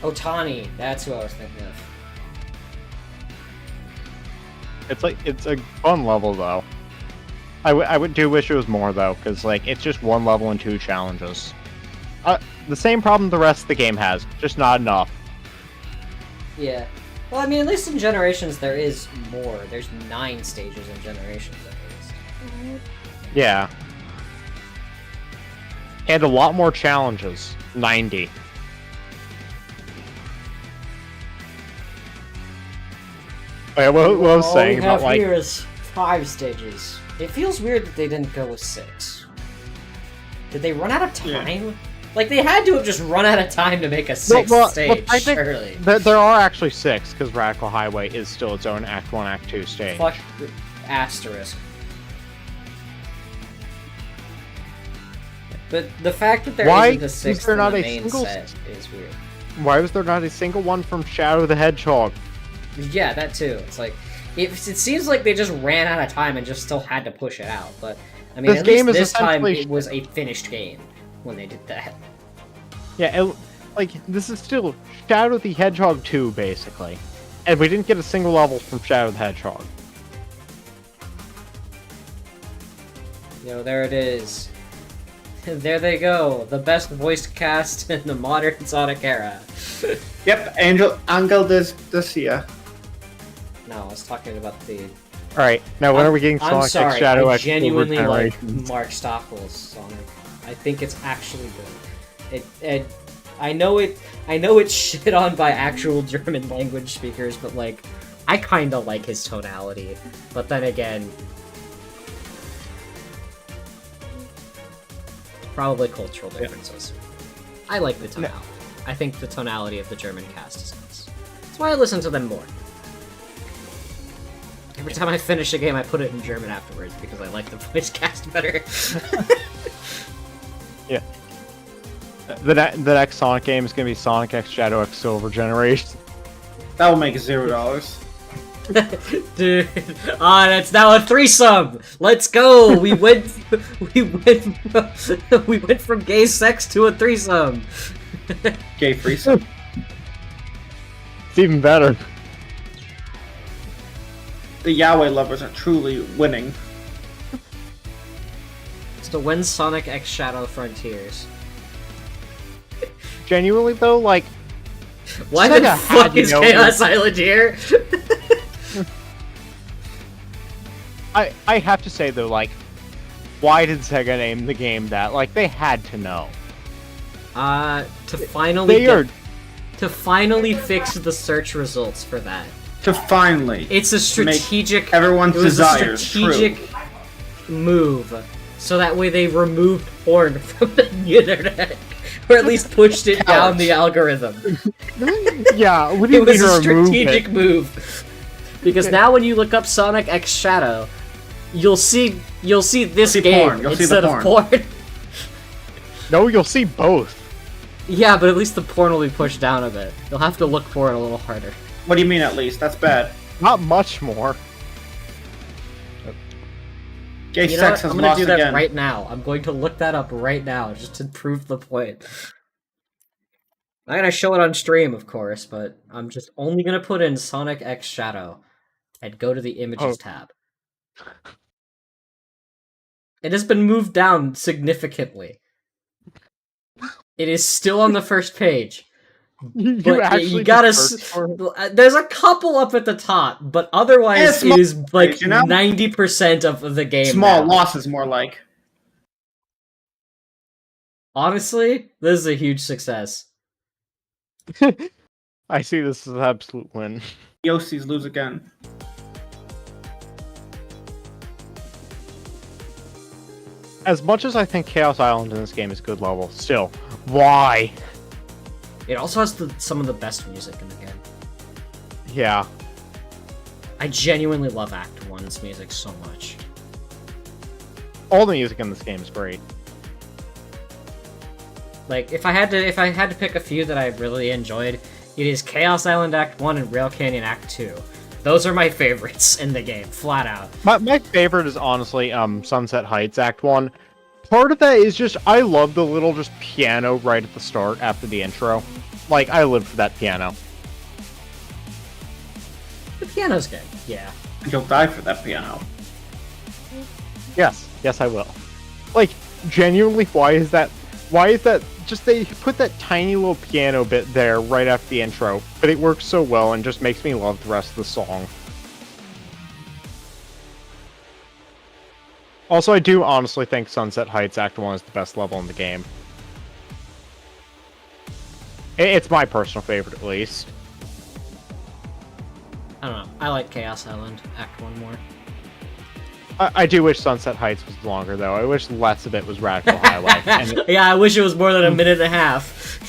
Otani, that's who I was thinking of. It's a fun level though. I would do wish it was more though, because like it's just 1 level and 2 challenges. The same problem the rest of the game has, just not enough. Yeah. Well, I mean, at least in Generations there is more. There's 9 stages in Generations at least. Yeah. And a lot more challenges. 90. Wait, what I was saying about like... All we have here is 5 stages. It feels weird that they didn't go with 6. Did they run out of time? Yeah. Like, they had to have just run out of time to make a 6th stage, I think surely. There are actually 6, because Radical Highway is still its own Act 1, Act 2 stage. Fuck asterisk. But the fact that there isn't a 6th in the main set is weird. Why was there not a single one from Shadow the Hedgehog? Yeah, that too. It's like... It seems like they just ran out of time and just still had to push it out, but... I mean, at least this time it was a finished game when they did that. Yeah, like, this is still Shadow the Hedgehog 2, basically. And we didn't get a single level from Shadow the Hedgehog. Yo, there it is. There they go, the best voice cast in the modern Sonic era. Yep, Angel Descia. No, I was talking about the... Alright, now when are we getting Sonic X Shadow X? I genuinely like Mark Stockwell's Sonic. I think it's actually good. I know it's shit on by actual German language speakers, but like, I kinda like his tonality. But then again... Probably cultural differences. I like the tonality. I think the tonality of the German cast is nice. That's why I listen to them more. Every time I finish a game, I put it in German afterwards because I like the voice cast better. Yeah. The next Sonic game is going to be Sonic X Shadow X Silver Generation. That will make $0. Dude, that's now a threesome. Let's go. We went from gay sex to a threesome. Gay threesome. It's even better. The Yahweh lovers are truly winning. It's to win Sonic X Shadow Frontiers. Genuinely though, like, why the fuck is Chaos Island here? I have to say though, like, why did Sega name the game that? Like, they had to know. To finally They are. to finally fix the search results for that. To finally. It's a strategic. Make everyone's it was desires a strategic move, so that way they removed porn from the internet, or at least pushed it down the algorithm. Yeah, what do you It was mean a remove strategic it? move. Because now when you look up Sonic X Shadow, you'll see this game porn. You'll see the instead of porn. No, you'll see both. Yeah, but at least the porn will be pushed down a bit. You'll have to look for it a little harder. What do you mean at least? That's bad. Not much more. Gay You know sex what? has I'm gonna lost do that again. right now. I'm going to look that up right now, just to prove the point. I'm gonna show it on stream, of course, but I'm just only gonna put in Sonic X Shadow and go to the Images tab. It has been moved down significantly. It is still on the first page. You But actually you gotta. just search for it? There's a couple up at the top, but otherwise Yeah, it is like you know? 90% of the game. Small now. losses, more like. Honestly, this is a huge success. I see this as an absolute win. Yossi's lose again. As much as I think Chaos Island in this game is good level, still, why? It also has some of the best music in the game. Yeah. I genuinely love Act 1's music so much. All the music in this game is great. Like, if I had to pick a few that I really enjoyed, it is Chaos Island Act 1 and Rail Canyon Act 2. Those are my favorites in the game, flat out. My favorite is honestly Sunset Heights Act 1. Part of that is just, I love the little just piano right at the start after the intro. Like, I live for that piano. The piano's good, yeah. You'll die for that piano. Yes, yes I will. Like, genuinely, why is that just they put that tiny little piano bit there right after the intro, but it works so well and just makes me love the rest of the song. Also, I do honestly think Sunset Heights Act 1 is the best level in the game. It's my personal favorite, at least. I don't know, I like Chaos Island Act 1 more. I do wish Sunset Heights was longer, though. I wish less of it was Radical Highway. And Yeah, I wish it was more than a minute and a half.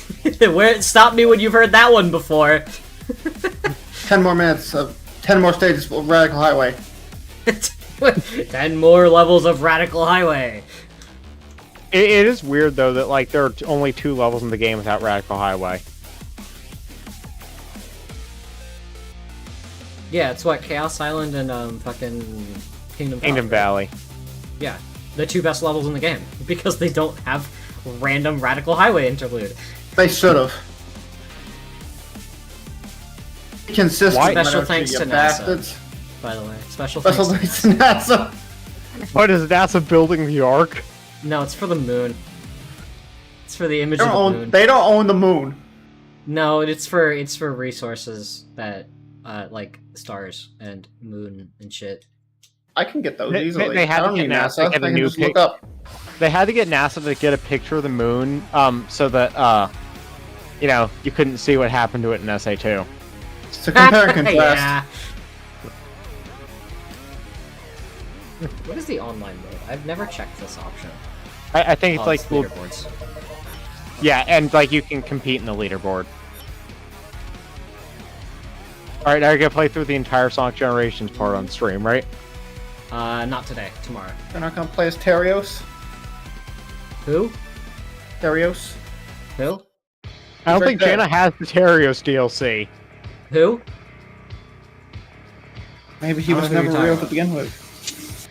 Stop me when you've heard that one before. 10 more minutes of 10 more stages of Radical Highway. 10 more levels of Radical Highway. it is weird, though, that like there are only 2 levels in the game without Radical Highway. Yeah, it's what, Chaos Island and fucking Kingdom Valley. Yeah, the 2 best levels in the game, because they don't have random Radical Highway interlude. They should have. Consistent. Special Minotry, thanks you to NASA, bastards. by the way. Special Special thanks thanks to NASA. What is NASA building the Ark? No, it's for the moon. It's for the image They of the don't moon. own, they don't own the moon. No, it's for resources that, like stars and moon and shit. I can get those They- easily. they had I to don't get need NASA NASA. to get a I can new just look pic- up. They had to get NASA to get a picture of the moon, so that, you know, you couldn't see what happened to it in SA2. To compare and contrast. Yeah. What is the online mode? I've never checked this option. I think it's Oh, like, leaderboards. yeah, and like you can compete in the leaderboard. Alright, now you're gonna play through the entire Sonic Generations part on stream, right? Not today. Tomorrow. They're not gonna play as Terios. Who? Terios. Who? I don't right think there. Jana has the Terios DLC. Who? Maybe he I was don't know who never you're real talking to begin with.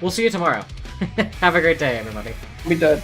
We'll see you tomorrow. Have a great day, everybody. Be dead.